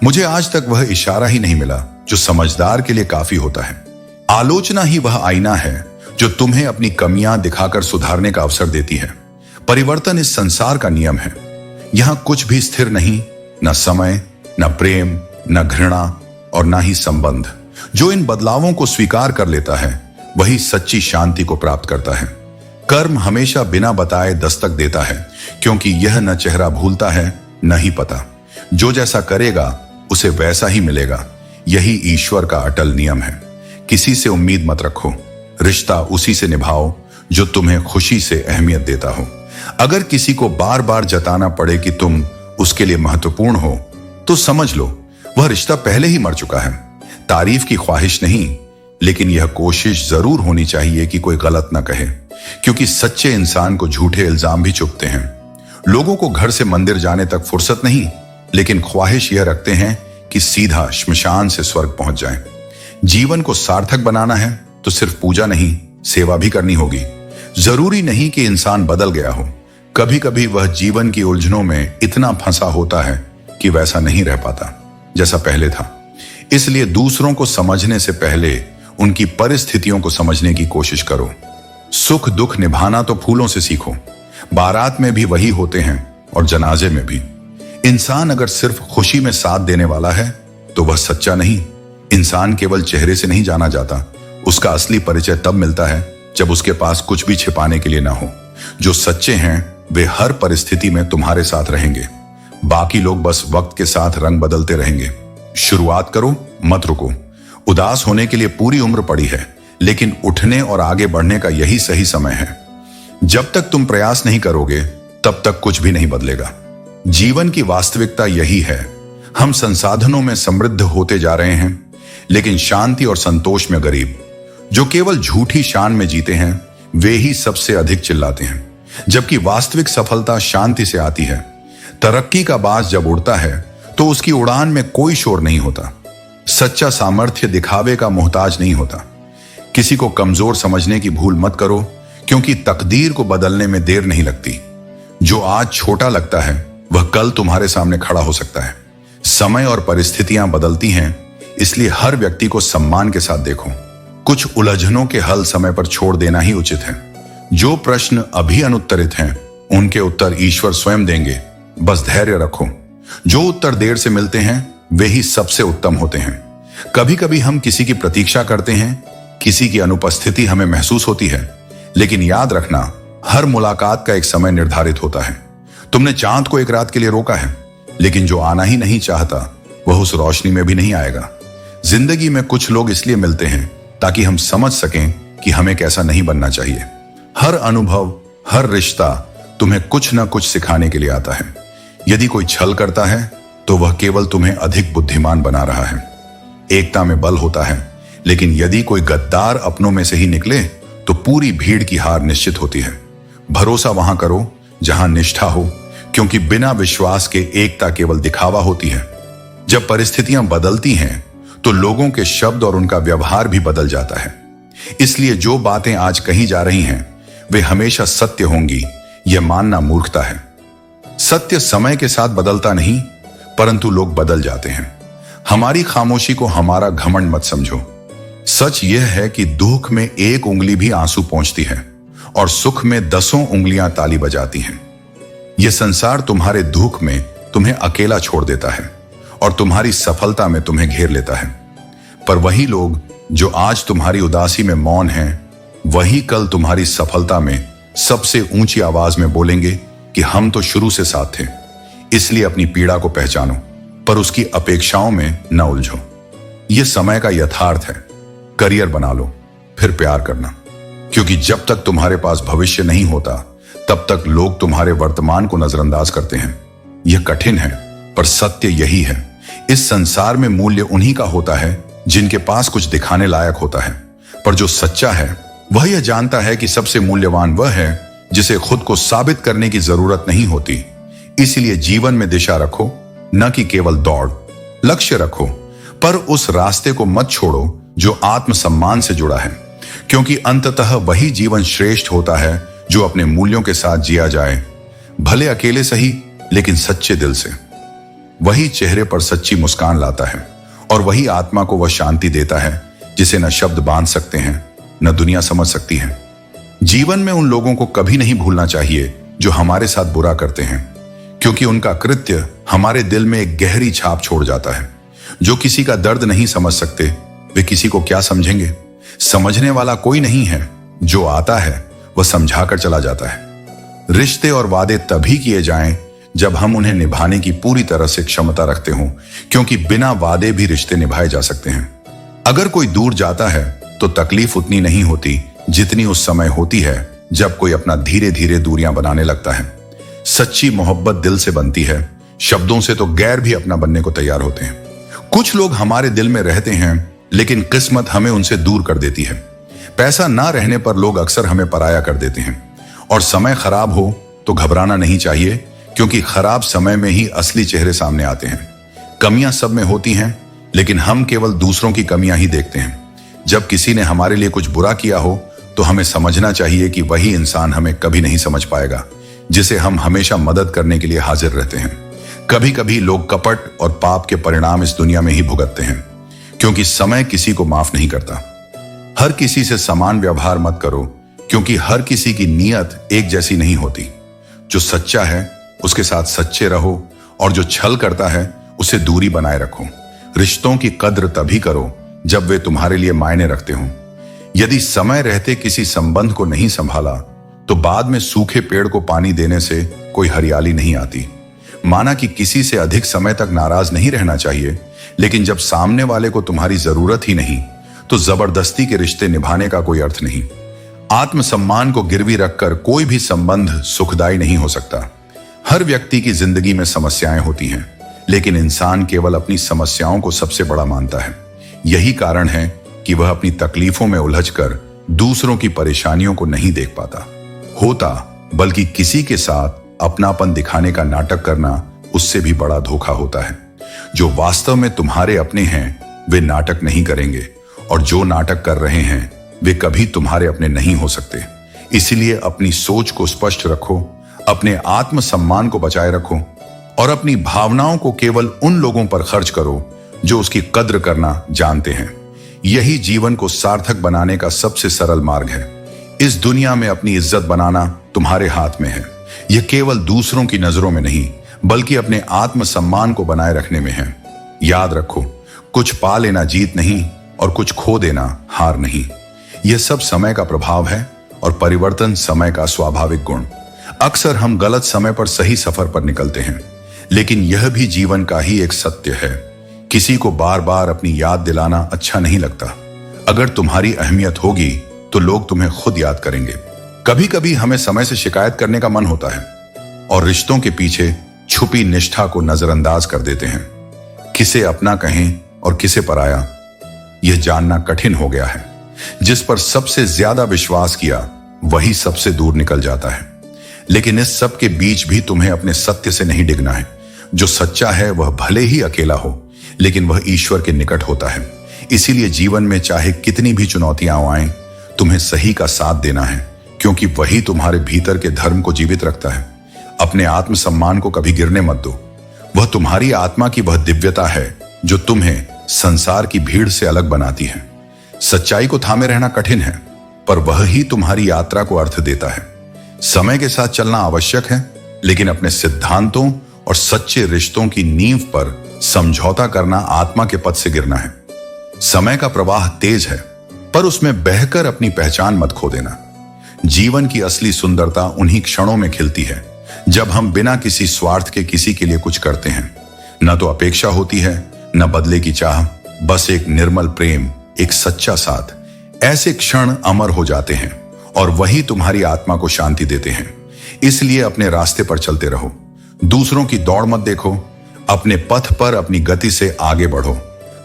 मुझे आज तक वह इशारा ही नहीं मिला जो समझदार के लिए काफी होता है। आलोचना ही वह आईना है जो तुम्हें अपनी कमियां दिखाकर सुधारने का अवसर देती है। परिवर्तन इस संसार का नियम है। यहां कुछ भी स्थिर नहीं, न समय, न प्रेम, न घृणा और न ही संबंध। जो इन बदलावों को स्वीकार कर लेता है वही सच्ची शांति को प्राप्त करता है। कर्म हमेशा बिना बताए दस्तक देता है, क्योंकि यह न चेहरा भूलता है न ही पता। जो जैसा करेगा उसे वैसा ही मिलेगा। यही ईश्वर का अटल नियम है। किसी से उम्मीद मत रखो, रिश्ता उसी से निभाओ जो तुम्हें खुशी से अहमियत देता हो। अगर किसी को बार बार जताना पड़े कि तुम उसके लिए महत्वपूर्ण हो, तो समझ लो वह रिश्ता पहले ही मर चुका है। तारीफ की ख्वाहिश नहीं, लेकिन यह कोशिश जरूर होनी चाहिए कि कोई गलत ना कहे, क्योंकि सच्चे इंसान को झूठे इल्जाम भी चुभते हैं। लोगों को घर से मंदिर जाने तक फुर्सत नहीं, लेकिन ख्वाहिश यह रखते हैं कि सीधा श्मशान से स्वर्ग पहुंच जाएं। जीवन को सार्थक बनाना है तो सिर्फ पूजा नहीं, सेवा भी करनी होगी। जरूरी नहीं कि इंसान बदल गया हो, कभी कभी वह जीवन की उलझनों में इतना फंसा होता है कि वैसा नहीं रह पाता जैसा पहले था। इसलिए दूसरों को समझने से पहले उनकी परिस्थितियों को समझने की कोशिश करो। सुख दुख निभाना तो फूलों से सीखो। बारात में भी वही होते हैं और जनाजे में भी। इंसान अगर सिर्फ खुशी में साथ देने वाला है तो वह सच्चा नहीं। इंसान केवल चेहरे से नहीं जाना जाता, उसका असली परिचय तब मिलता है जब उसके पास कुछ भी छिपाने के लिए ना हो। जो सच्चे हैं वे हर परिस्थिति में तुम्हारे साथ रहेंगे। बाकी लोग बस वक्त के साथ रंग बदलते रहेंगे। शुरुआत करो, मत रुको। उदास होने के लिए पूरी उम्र पड़ी है, लेकिन उठने और आगे बढ़ने का यही सही समय है। जब तक तुम प्रयास नहीं करोगे तब तक कुछ भी नहीं बदलेगा। जीवन की वास्तविकता यही है। हम संसाधनों में समृद्ध होते जा रहे हैं, लेकिन शांति और संतोष में गरीब। जो केवल झूठी शान में जीते हैं वे ही सबसे अधिक चिल्लाते हैं, जबकि वास्तविक सफलता शांति से आती है। तरक्की का बाज जब उड़ता है तो उसकी उड़ान में कोई शोर नहीं होता। सच्चा सामर्थ्य दिखावे का मोहताज नहीं होता। किसी को कमजोर समझने की भूल मत करो, क्योंकि तकदीर को बदलने में देर नहीं लगती। जो आज छोटा लगता है वह कल तुम्हारे सामने खड़ा हो सकता है। समय और परिस्थितियां बदलती हैं, इसलिए हर व्यक्ति को सम्मान के साथ देखो। कुछ उलझनों के हल समय पर छोड़ देना ही उचित है। जो प्रश्न अभी अनुत्तरित हैं उनके उत्तर ईश्वर स्वयं देंगे, बस धैर्य रखो। जो उत्तर देर से मिलते हैं वे ही सबसे उत्तम होते हैं। कभी कभी हम किसी की प्रतीक्षा करते हैं, किसी की अनुपस्थिति हमें महसूस होती है, लेकिन याद रखना हर मुलाकात का एक समय निर्धारित होता है। तुमने चांद को एक रात के लिए रोका है, लेकिन जो आना ही नहीं चाहता वह उस रोशनी में भी नहीं आएगा। जिंदगी में कुछ लोग इसलिए मिलते हैं ताकि हम समझ सकें कि हमें कैसा नहीं बनना चाहिए। हर अनुभव, हर रिश्ता तुम्हें कुछ न कुछ सिखाने के लिए आता है। यदि कोई छल करता है तो वह केवल तुम्हें अधिक बुद्धिमान बना रहा है। एकता में बल होता है, लेकिन यदि कोई गद्दार अपनों में से ही निकले तो पूरी भीड़ की हार निश्चित होती है। भरोसा वहां करो जहां निष्ठा हो, क्योंकि बिना विश्वास के एकता केवल दिखावा होती है। जब परिस्थितियां बदलती हैं तो लोगों के शब्द और उनका व्यवहार भी बदल जाता है। इसलिए जो बातें आज कही जा रही हैं वे हमेशा सत्य होंगी, यह मानना मूर्खता है। सत्य समय के साथ बदलता नहीं, परंतु लोग बदल जाते हैं। हमारी खामोशी को हमारा घमंड मत समझो। सच यह है कि दुख में एक उंगली भी आंसू पहुंचती है और सुख में 10 उंगलियां ताली बजाती हैं। यह संसार तुम्हारे दुख में तुम्हें अकेला छोड़ देता है और तुम्हारी सफलता में तुम्हें घेर लेता है। पर वही लोग जो आज तुम्हारी उदासी में मौन हैं, वही कल तुम्हारी सफलता में सबसे ऊंची आवाज में बोलेंगे कि हम तो शुरू से साथ थे। इसलिए अपनी पीड़ा को पहचानो, पर उसकी अपेक्षाओं में न उलझो। यह समय का यथार्थ है। करियर बना लो, फिर प्यार करना, क्योंकि जब तक तुम्हारे पास भविष्य नहीं होता तब तक लोग तुम्हारे वर्तमान को नजरअंदाज करते हैं। यह कठिन है, पर सत्य यही है, इस संसार में मूल्य उन्हीं का होता है जिनके पास कुछ दिखाने लायक होता है। पर जो सच्चा है वह यह जानता है कि सबसे मूल्यवान वह है जिसे खुद को साबित करने की जरूरत नहीं होती। इसलिए जीवन में दिशा रखो, न कि केवल दौड़। लक्ष्य रखो, पर उस रास्ते को मत छोड़ो जो आत्मसम्मान से जुड़ा है, क्योंकि अंततः वही जीवन श्रेष्ठ होता है जो अपने मूल्यों के साथ जिया जाए, भले अकेले सही लेकिन सच्चे दिल से। वही चेहरे पर सच्ची मुस्कान लाता है और वही आत्मा को वह शांति देता है जिसे न शब्द बांध सकते हैं न दुनिया समझ सकती है। जीवन में उन लोगों को कभी नहीं भूलना चाहिए जो हमारे साथ बुरा करते हैं, क्योंकि उनका कृत्य हमारे दिल में एक गहरी छाप छोड़ जाता है। जो किसी का दर्द नहीं समझ सकते वे किसी को क्या समझेंगे। समझने वाला कोई नहीं है, जो आता है वह समझाकर चला जाता है। रिश्ते और वादे तभी किए जाएं जब हम उन्हें निभाने की पूरी तरह से क्षमता रखते हों, क्योंकि बिना वादे भी रिश्ते निभाए जा सकते हैं। अगर कोई दूर जाता है तो तकलीफ उतनी नहीं होती जितनी उस समय होती है जब कोई अपना धीरे धीरे दूरियां बनाने लगता है। सच्ची मोहब्बत दिल से बनती है, शब्दों से तो गैर भी अपना बनने को तैयार होते हैं। कुछ लोग हमारे दिल में रहते हैं लेकिन किस्मत हमें उनसे दूर कर देती है। पैसा ना रहने पर लोग अक्सर हमें पराया कर देते हैं। और समय खराब हो तो घबराना नहीं चाहिए, क्योंकि खराब समय में ही असली चेहरे सामने आते हैं। कमियां सब में होती हैं, लेकिन हम केवल दूसरों की कमियां ही देखते हैं। जब किसी ने हमारे लिए कुछ बुरा किया हो तो हमें समझना चाहिए कि वही इंसान हमें कभी नहीं समझ पाएगा जिसे हम हमेशा मदद करने के लिए हाजिर रहते हैं। कभी कभी लोग कपट और पाप के परिणाम इस दुनिया में ही भुगतते हैं, क्योंकि समय किसी को माफ नहीं करता। हर किसी से समान व्यवहार मत करो, क्योंकि हर किसी की नीयत एक जैसी नहीं होती। जो सच्चा है उसके साथ सच्चे रहो, और जो छल करता है उससे दूरी बनाए रखो। रिश्तों की कद्र तभी करो जब वे तुम्हारे लिए मायने रखते हों। यदि समय रहते किसी संबंध को नहीं संभाला तो बाद में सूखे पेड़ को पानी देने से कोई हरियाली नहीं आती। माना कि किसी से अधिक समय तक नाराज नहीं रहना चाहिए, लेकिन जब सामने वाले को तुम्हारी जरूरत ही नहीं तो जबरदस्ती के रिश्ते निभाने का कोई अर्थ नहीं। आत्मसम्मान को गिरवी रखकर कोई भी संबंध सुखदायी नहीं हो सकता। हर व्यक्ति की जिंदगी में समस्याएं होती हैं, लेकिन इंसान केवल अपनी समस्याओं को सबसे बड़ा मानता है। यही कारण है कि वह अपनी तकलीफों में उलझकर दूसरों की परेशानियों को नहीं देख पाता होता, बल्कि किसी के साथ अपनापन दिखाने का नाटक करना उससे भी बड़ा धोखा होता है। जो वास्तव में तुम्हारे अपने हैं वे नाटक नहीं करेंगे, और जो नाटक कर रहे हैं वे कभी तुम्हारे अपने नहीं हो सकते। इसलिए अपनी सोच को स्पष्ट रखो, अपने आत्मसम्मान को बचाए रखो, और अपनी भावनाओं को केवल उन लोगों पर खर्च करो जो उसकी कद्र करना जानते हैं। यही जीवन को सार्थक बनाने का सबसे सरल मार्ग है। इस दुनिया में अपनी इज्जत बनाना तुम्हारे हाथ में है। यह केवल दूसरों की नजरों में नहीं, बल्कि अपने आत्मसम्मान को बनाए रखने में है। याद रखो, कुछ पा लेना जीत नहीं और कुछ खो देना हार नहीं। यह सब समय का प्रभाव है, और परिवर्तन समय का स्वाभाविक गुण। अक्सर हम गलत समय पर सही सफर पर निकलते हैं, लेकिन यह भी जीवन का ही एक सत्य है। किसी को बार बार अपनी याद दिलाना अच्छा नहीं लगता। अगर तुम्हारी अहमियत होगी तो लोग तुम्हें खुद याद करेंगे। कभी कभी हमें समय से शिकायत करने का मन होता है, और रिश्तों के पीछे छुपी निष्ठा को नजरअंदाज कर देते हैं। किसे अपना कहें और किसे पराया, यह जानना कठिन हो गया है। जिस पर सबसे ज्यादा विश्वास किया वही सबसे दूर निकल जाता है। लेकिन इस सब के बीच भी तुम्हें अपने सत्य से नहीं डिगना है। जो सच्चा है वह भले ही अकेला हो, लेकिन वह ईश्वर के निकट होता है। इसीलिए जीवन में चाहे कितनी भी चुनौतियां आएं, तुम्हें सही का साथ देना है, क्योंकि वही तुम्हारे भीतर के धर्म को जीवित रखता है। अपने आत्मसम्मान को कभी गिरने मत दो। वह तुम्हारी आत्मा की वह दिव्यता है जो तुम्हें संसार की भीड़ से अलग बनाती है। सच्चाई को थामे रहना कठिन है, पर वह ही तुम्हारी यात्रा को अर्थ देता है। समय के साथ चलना आवश्यक है, लेकिन अपने सिद्धांतों और सच्चे रिश्तों की नींव पर समझौता करना आत्मा के पथ से गिरना है। समय का प्रवाह तेज है, पर उसमें बहकर अपनी पहचान मत खो देना। जीवन की असली सुंदरता उन्हीं क्षणों में खिलती है जब हम बिना किसी स्वार्थ के किसी के लिए कुछ करते हैं। न तो अपेक्षा होती है, न बदले की चाह, बस एक निर्मल प्रेम, एक सच्चा साथ। ऐसे क्षण अमर हो जाते हैं, और वही तुम्हारी आत्मा को शांति देते हैं। इसलिए अपने रास्ते पर चलते रहो, दूसरों की दौड़ मत देखो, अपने पथ पर अपनी गति से आगे बढ़ो।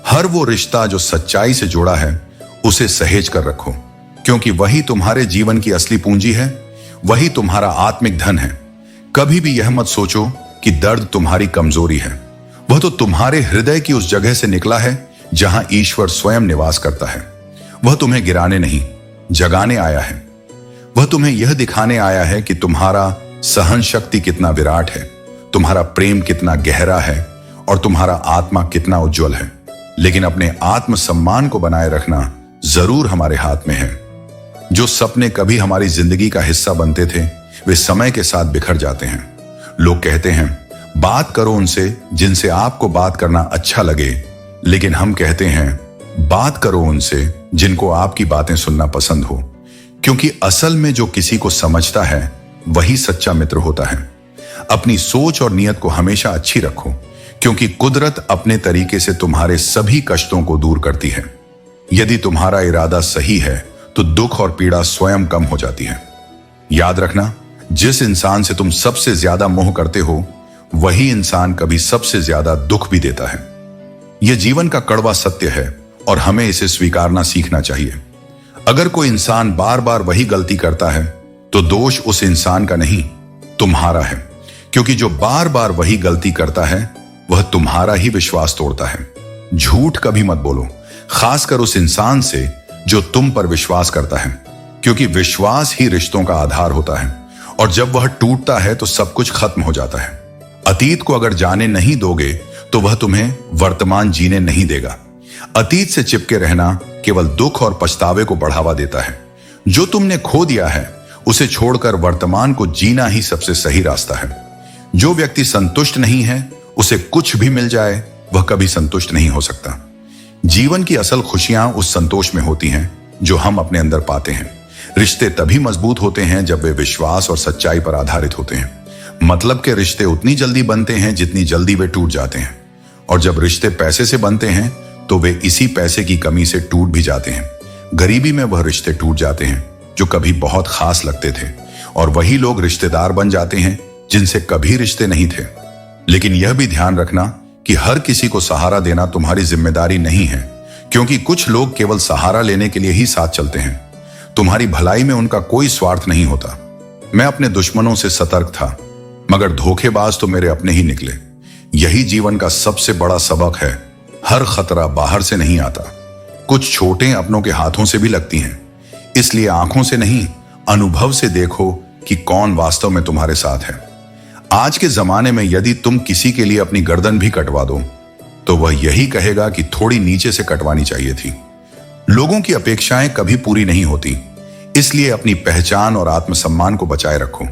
हर वो रिश्ता जो सच्चाई से जुड़ा है उसे सहेज कर रखो, क्योंकि वही तुम्हारे जीवन की असली पूंजी है, वही तुम्हारा आत्मिक धन है। कभी भी यह मत सोचो कि दर्द तुम्हारी कमजोरी है। वह तो तुम्हारे हृदय की उस जगह से निकला है जहां ईश्वर स्वयं निवास करता है। वह तुम्हें गिराने नहीं, जगाने आया है। वह तुम्हें यह दिखाने आया है कि तुम्हारा सहन शक्ति कितना विराट है, तुम्हारा प्रेम कितना गहरा है और तुम्हारा आत्मा कितना उज्जवल है। लेकिन अपने आत्मसम्मान को बनाए रखना जरूर हमारे हाथ में है। जो सपने कभी हमारी जिंदगी का हिस्सा बनते थे वे समय के साथ बिखर जाते हैं। लोग कहते हैं बात करो उनसे जिनसे आपको बात करना अच्छा लगे, लेकिन हम कहते हैं बात करो उनसे जिनको आपकी बातें सुनना पसंद हो, क्योंकि असल में जो किसी को समझता है वही सच्चा मित्र होता है। अपनी सोच और नियत को हमेशा अच्छी रखो, क्योंकि कुदरत अपने तरीके से तुम्हारे सभी कष्टों को दूर करती है। यदि तुम्हारा इरादा सही है तो दुख और पीड़ा स्वयं कम हो जाती है। याद रखना, जिस इंसान से तुम सबसे ज्यादा मोह करते हो वही इंसान कभी सबसे ज्यादा दुख भी देता है। यह जीवन का कड़वा सत्य है और हमें इसे स्वीकारना सीखना चाहिए। अगर कोई इंसान बार बार वही गलती करता है तो दोष उस इंसान का नहीं, तुम्हारा है, क्योंकि जो बार बार वही गलती करता है वह तुम्हारा ही विश्वास तोड़ता है। झूठ कभी मत बोलो, खासकर उस इंसान से जो तुम पर विश्वास करता है, क्योंकि विश्वास ही रिश्तों का आधार होता है और जब वह टूटता है तो सब कुछ खत्म हो जाता है। अतीत को अगर जाने नहीं दोगे तो वह तुम्हें वर्तमान जीने नहीं देगा। अतीत से चिपके रहना केवल दुख और पछतावे को बढ़ावा देता है। जो तुमने खो दिया है उसे छोड़कर वर्तमान को जीना ही सबसे सही रास्ता है। जो व्यक्ति संतुष्ट नहीं है उसे कुछ भी मिल जाए वह कभी संतुष्ट नहीं हो सकता। जीवन की असल खुशियां उस संतोष में होती हैं जो हम अपने अंदर पाते हैं। रिश्ते तभी मजबूत होते हैं जब वे विश्वास और सच्चाई पर आधारित होते हैं। मतलब के रिश्ते उतनी जल्दी बनते हैं जितनी जल्दी वे टूट जाते हैं, और जब रिश्ते पैसे से बनते हैं तो वे इसी पैसे की कमी से टूट भी जाते हैं। गरीबी में वह रिश्ते टूट जाते हैं जो कभी बहुत खास लगते थे, और वही लोग रिश्तेदार बन जाते हैं जिनसे कभी रिश्ते नहीं थे। लेकिन यह भी ध्यान रखना कि हर किसी को सहारा देना तुम्हारी जिम्मेदारी नहीं है, क्योंकि कुछ लोग केवल सहारा लेने के लिए ही साथ चलते हैं। तुम्हारी भलाई में उनका कोई स्वार्थ नहीं होता। मैं अपने दुश्मनों से सतर्क था, मगर धोखेबाज तो मेरे अपने ही निकले। यही जीवन का सबसे बड़ा सबक है। हर खतरा बाहर से नहीं आता, कुछ चोटें अपनों के हाथों से भी लगती हैं। इसलिए आंखों से नहीं, अनुभव से देखो कि कौन वास्तव में तुम्हारे साथ है। आज के जमाने में यदि तुम किसी के लिए अपनी गर्दन भी कटवा दो तो वह यही कहेगा कि थोड़ी नीचे से कटवानी चाहिए थी। लोगों की अपेक्षाएं कभी पूरी नहीं होती, इसलिए अपनी पहचान और आत्मसम्मान को बचाए रखो।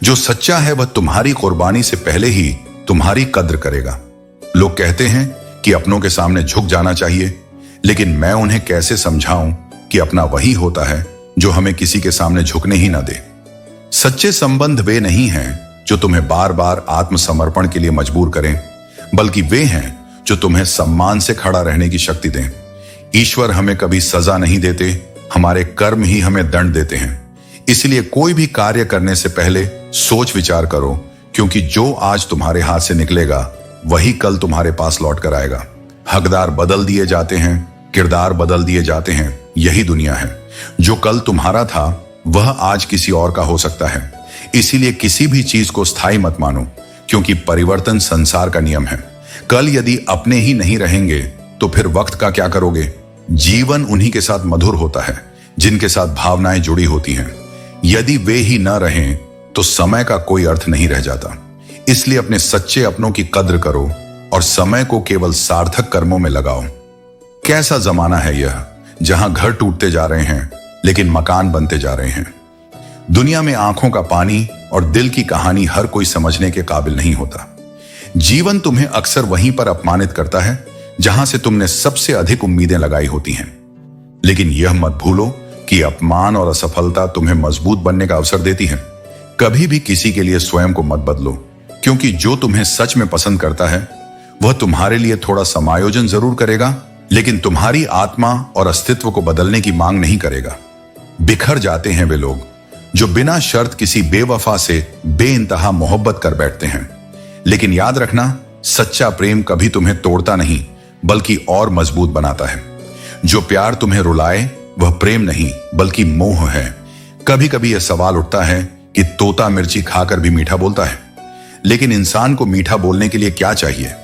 जो सच्चा है वह तुम्हारी कुर्बानी से पहले ही तुम्हारी कद्र करेगा। लोग कहते हैं कि अपनों के सामने झुक जाना चाहिए, लेकिन मैं उन्हें कैसे समझाऊं कि अपना वही होता है जो हमें किसी के सामने झुकने ही ना दे। सच्चे संबंध वे नहीं हैं जो तुम्हें बार बार आत्मसमर्पण के लिए मजबूर करें, बल्कि वे हैं जो तुम्हें सम्मान से खड़ा रहने की शक्ति दें। ईश्वर हमें कभी सजा नहीं देते, हमारे कर्म ही हमें दंड देते हैं। इसलिए कोई भी कार्य करने से पहले सोच विचार करो, क्योंकि जो आज तुम्हारे हाथ से निकलेगा वही कल तुम्हारे पास लौट कर आएगा। हकदार बदल दिए जाते हैं, किरदार बदल दिए जाते हैं, यही दुनिया है। जो कल तुम्हारा था वह आज किसी और का हो सकता है। इसीलिए किसी भी चीज को स्थायी मत मानो, क्योंकि परिवर्तन संसार का नियम है। कल यदि अपने ही नहीं रहेंगे तो फिर वक्त का क्या करोगे। जीवन उन्हीं के साथ मधुर होता है जिनके साथ भावनाएं जुड़ी होती हैं। यदि वे ही न रहें तो समय का कोई अर्थ नहीं रह जाता। इसलिए अपने सच्चे अपनों की कद्र करो और समय को केवल सार्थक कर्मों में लगाओ। कैसा जमाना है यह, जहां घर टूटते जा रहे हैं लेकिन मकान बनते जा रहे हैं। दुनिया में आंखों का पानी और दिल की कहानी हर कोई समझने के काबिल नहीं होता। जीवन तुम्हें अक्सर वहीं पर अपमानित करता है जहां से तुमने सबसे अधिक उम्मीदें लगाई होती हैं। लेकिन यह मत भूलो कि अपमान और असफलता तुम्हें मजबूत बनने का अवसर देती है। कभी भी किसी के लिए स्वयं को मत बदलो, क्योंकि जो तुम्हें सच में पसंद करता है वह तुम्हारे लिए थोड़ा समायोजन जरूर करेगा, लेकिन तुम्हारी आत्मा और अस्तित्व को बदलने की मांग नहीं करेगा। बिखर जाते हैं वे लोग जो बिना शर्त किसी बेवफा से बेइंतहा मोहब्बत कर बैठते हैं। लेकिन याद रखना, सच्चा प्रेम कभी तुम्हें तोड़ता नहीं बल्कि और मजबूत बनाता है। जो प्यार तुम्हें रुलाए वह प्रेम नहीं बल्कि मोह है। कभी कभी यह सवाल उठता है कि तोता मिर्ची खाकर भी मीठा बोलता है, लेकिन इंसान को मीठा बोलने के लिए क्या चाहिए?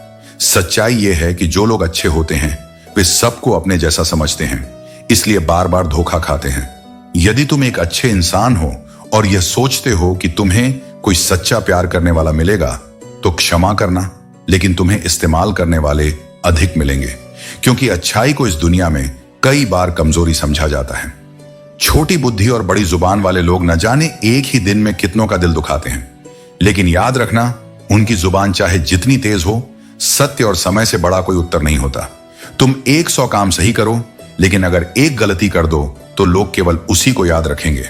सच्चाई यह है कि जो लोग अच्छे होते हैं वे सबको अपने जैसा समझते हैं, इसलिए बार बार धोखा खाते हैं। यदि तुम एक अच्छे इंसान हो और यह सोचते हो कि तुम्हें कोई सच्चा प्यार करने वाला मिलेगा तो क्षमा करना, लेकिन तुम्हें इस्तेमाल करने वाले अधिक मिलेंगे, क्योंकि अच्छाई को इस दुनिया में कई बार कमजोरी समझा जाता है। छोटी बुद्धि और बड़ी जुबान वाले लोग न जाने एक ही दिन में कितनों का दिल दुखाते हैं, लेकिन याद रखना, उनकी जुबान चाहे जितनी तेज हो, सत्य और समय से बड़ा कोई उत्तर नहीं होता। तुम 100 काम सही करो, लेकिन अगर एक गलती कर दो तो लोग केवल उसी को याद रखेंगे।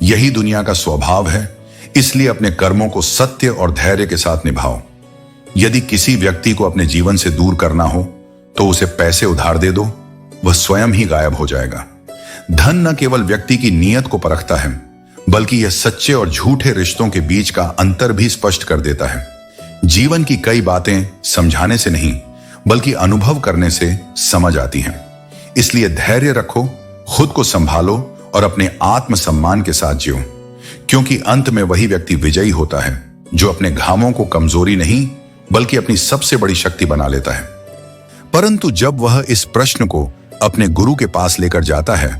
यही दुनिया का स्वभाव है, इसलिए अपने कर्मों को सत्य और धैर्य के साथ निभाओ। यदि किसी व्यक्ति को अपने जीवन से दूर करना हो तो उसे पैसे उधार दे दो, वह स्वयं ही गायब हो जाएगा। धन न केवल व्यक्ति की नीयत को परखता है, बल्कि यह सच्चे और झूठे रिश्तों के बीच का अंतर भी स्पष्ट कर देता है। जीवन की कई बातें समझाने से नहीं बल्कि अनुभव करने से समझ आती हैं। इसलिए धैर्य रखो, खुद को संभालो और अपने आत्मसम्मान के साथ जियो, क्योंकि अंत में वही व्यक्ति विजयी होता है जो अपने घावों को कमजोरी नहीं बल्कि अपनी सबसे बड़ी शक्ति बना लेता है। परंतु जब वह इस प्रश्न को अपने गुरु के पास लेकर जाता है,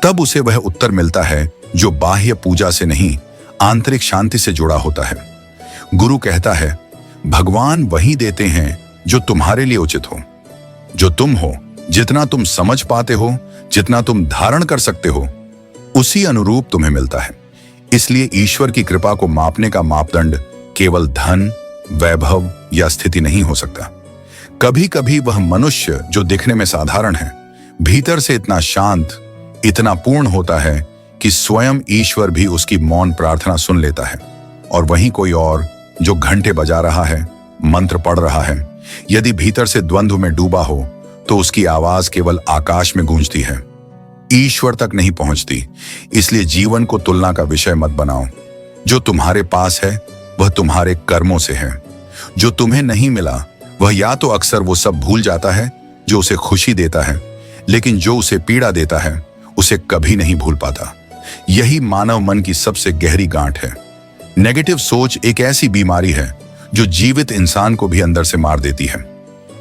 तब उसे वह उत्तर मिलता है जो बाह्य पूजा से नहीं, आंतरिक शांति से जुड़ा होता है। गुरु कहता है, भगवान वही देते हैं जो तुम्हारे लिए उचित हो। जो तुम हो, जितना तुम समझ पाते हो, जितना तुम धारण कर सकते हो, उसी अनुरूप तुम्हें मिलता है। इसलिए ईश्वर की कृपा को मापने का मापदंड केवल धन, वैभव या स्थिति नहीं हो सकता। कभी कभी वह मनुष्य जो दिखने में साधारण है, भीतर से इतना शांत, इतना पूर्ण होता है कि स्वयं ईश्वर भी उसकी मौन प्रार्थना सुन लेता है। और वहीं कोई और जो घंटे बजा रहा है, मंत्र पढ़ रहा है, यदि भीतर से द्वंद्व में डूबा हो तो उसकी आवाज केवल आकाश में गूंजती है, ईश्वर तक नहीं पहुंचती। इसलिए जीवन को तुलना का विषय मत बनाओ। जो तुम्हारे पास है वह तुम्हारे कर्मों से है। जो तुम्हें नहीं मिला वह या तो अक्सर वो सब भूल जाता है जो उसे खुशी देता है, लेकिन जो उसे पीड़ा देता है उसे कभी नहीं भूल पाता। यही मानव मन की सबसे गहरी गांठ है। नेगेटिव सोच एक ऐसी बीमारी है जो जीवित इंसान को भी अंदर से मार देती है।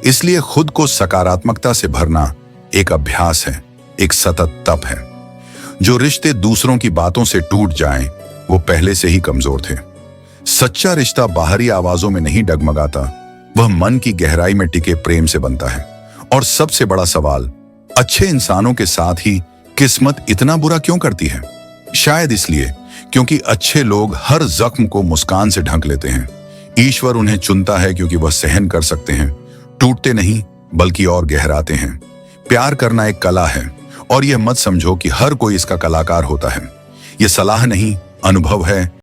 इसलिए खुद को सकारात्मकता से भरना एक अभ्यास है, एक सतत तप है। जो रिश्ते दूसरों की बातों से टूट जाएं, वो पहले से ही कमजोर थे। सच्चा रिश्ता बाहरी आवाजों में नहीं डगमगाता, वह मन की गहराई में टिके प्रेम से बनता है। और सबसे बड़ा सवाल, अच्छे इंसानों के साथ ही किस्मत इतना बुरा क्यों करती है? शायद इसलिए क्योंकि अच्छे लोग हर जख्म को मुस्कान से ढक लेते हैं। ईश्वर उन्हें चुनता है क्योंकि वह सहन कर सकते हैं, टूटते नहीं बल्कि और गहराते हैं। प्यार करना एक कला है, और यह मत समझो कि हर कोई इसका कलाकार होता है। यह सलाह नहीं, अनुभव है।